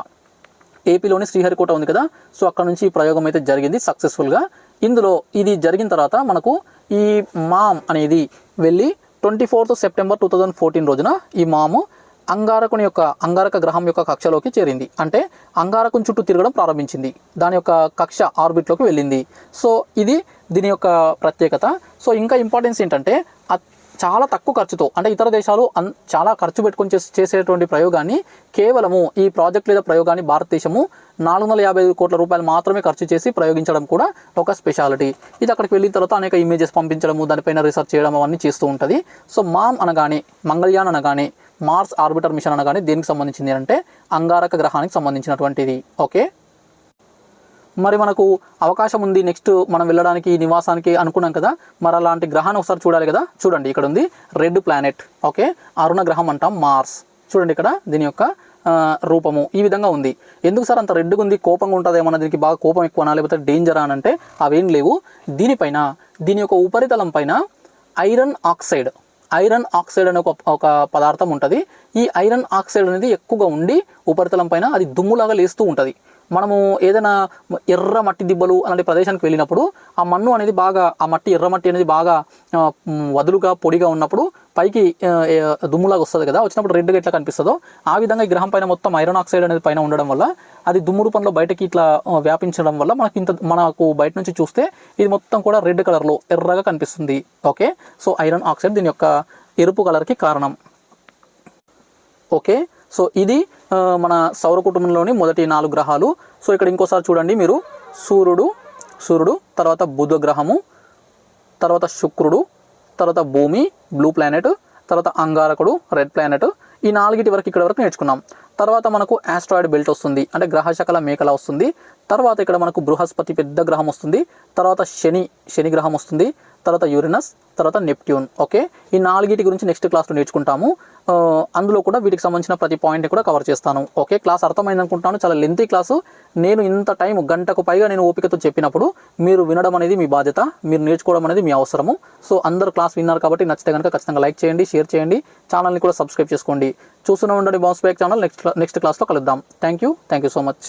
ఏపీలోని శ్రీహరికోట ఉంది కదా, సో అక్కడ నుంచి ఈ ప్రయోగం అయితే జరిగింది సక్సెస్ఫుల్గా. ఇందులో ఇది జరిగిన తర్వాత మనకు ఈ మామ్ అనేది వెళ్ళి 24th September 2014 రోజున ఈ మాము అంగారక గ్రహం యొక్క కక్షలోకి చేరింది. అంటే అంగారకం చుట్టూ తిరగడం ప్రారంభించింది, దాని యొక్క కక్ష ఆర్బిట్లోకి వెళ్ళింది. సో ఇది దీని యొక్క ప్రత్యేకత. సో ఇంకా ఇంపార్టెన్స్ ఏంటంటే, చాలా తక్కువ ఖర్చుతో, అంటే ఇతర దేశాలు చాలా ఖర్చు పెట్టుకొని చేసేటువంటి ప్రయోగాన్ని కేవలము ఈ ప్రాజెక్ట్ లేదా ప్రయోగాన్ని భారతదేశము 455 కోట్ల రూపాయలు మాత్రమే ఖర్చు చేసి ప్రయోగించడం కూడా ఒక స్పెషాలిటీ. ఇది అక్కడికి వెళ్ళిన తర్వాత అనేక ఇమేజెస్ పంపించడము, దానిపైన రీసెర్చ్ చేయడం అవన్నీ చేస్తూ ఉంటుంది. సో మామ్ అనగానే, మంగళయాన్ అనగానే, మార్స్ ఆర్బిటర్ మిషన్ అనగానే దేనికి సంబంధించింది అంటే అంగారక గ్రహానికి సంబంధించినటువంటిది. ఓకే, మరి మనకు అవకాశం ఉంది నెక్స్ట్ మనం వెళ్ళడానికి, నివాసానికి అనుకున్నాం కదా, మరి అలాంటి గ్రహాన్ని ఒకసారి చూడాలి కదా. చూడండి, ఇక్కడ ఉంది రెడ్ ప్లానెట్. ఓకే, అరుణ గ్రహం అంటాం మార్స్. చూడండి ఇక్కడ దీని యొక్క రూపము ఈ విధంగా ఉంది. ఎందుకు సార్ అంత రెడ్గా ఉంది, కోపంగా ఉంటుంది ఏమన్నా, దీనికి బాగా కోపం ఎక్కువనా లేకపోతే డేంజరా అని అంటే అవేం లేవు. దీనిపైన, దీని యొక్క ఉపరితలం పైన ఐరన్ ఆక్సైడ్ అనే ఒక పదార్థం ఉంటుంది. ఈ ఐరన్ ఆక్సైడ్ అనేది ఎక్కువగా ఉండి ఉపరితలం పైన అది దుమ్ములాగా లేస్తూ ఉంటుంది. మనము ఏదైనా ఎర్ర మట్టి దిబ్బలు అలాంటి ప్రదేశానికి వెళ్ళినప్పుడు ఆ మన్ను అనేది బాగా, ఆ మట్టి ఎర్ర మట్టి అనేది బాగా వదులుగా పొడిగా ఉన్నప్పుడు పైకి దుమ్ములాగా వస్తుంది కదా, వచ్చినప్పుడు రెడ్గా ఎట్లా కనిపిస్తుందో ఆ విధంగా ఈ గ్రహం పైన మొత్తం ఐరన్ ఆక్సైడ్ అనేది పైన ఉండడం వల్ల అది దుమ్ము రూపంలో బయటకి ఇట్లా వ్యాపించడం వల్ల మనకు బయట నుంచి చూస్తే ఇది మొత్తం కూడా రెడ్ కలర్లో ఎర్రగా కనిపిస్తుంది. ఓకే, సో ఐరన్ ఆక్సైడ్ దీని యొక్క ఎరుపు కలర్కి కారణం. ఓకే, సో ఇది మన సౌర కుటుంబంలోని మొదటి 4 గ్రహాలు. సో ఇక్కడ ఇంకోసారి చూడండి మీరు, సూర్యుడు, తర్వాత బుధ గ్రహము, తర్వాత శుక్రుడు, తర్వాత భూమి బ్లూ ప్లానెట్, తర్వాత అంగారకుడు రెడ్ ప్లానెట్. ఈ 4 వరకు ఇక్కడ వరకు నేర్చుకున్నాం. తర్వాత మనకు ఆస్ట్రాయిడ్ బెల్ట్ వస్తుంది, అంటే గ్రహశకల మేకల వస్తుంది. తర్వాత ఇక్కడ మనకు బృహస్పతి పెద్ద గ్రహం వస్తుంది. తర్వాత శని గ్రహం వస్తుంది. తర్వాత యురేనస్, తర్వాత నెప్ట్యూన్. ఓకే, ఈ 4 గురించి నెక్స్ట్ క్లాస్లో నేర్చుకుంటాము. అందులో కూడా వీటికి సంబంధించిన ప్రతి పాయింట్ని కూడా కవర్ చేస్తాను. ఓకే, క్లాస్ అర్థమైంది అనుకుంటాను. చాలా లెంతీ క్లాసు. నేను ఇంత టైం, గంటకు పైగా నేను ఓపికతో చెప్పినప్పుడు మీరు వినడం అనేది మీ బాధ్యత, మీరు నేర్చుకోవడం అనేది మీ అవసరము. సో అందరూ క్లాస్ విన్నారు కాబట్టి నచ్చితే కనుక ఖచ్చితంగా లైక్ చేయండి, షేర్ చేయండి, ఛానల్ని కూడా సబ్స్క్రైబ్ చేసుకోండి. చూస్తూనే ఉండండి బౌన్స్ బ్యాక్ ఛానల్. నెక్స్ట్ క్లాస్లో కలుద్దాం. Thank you so much.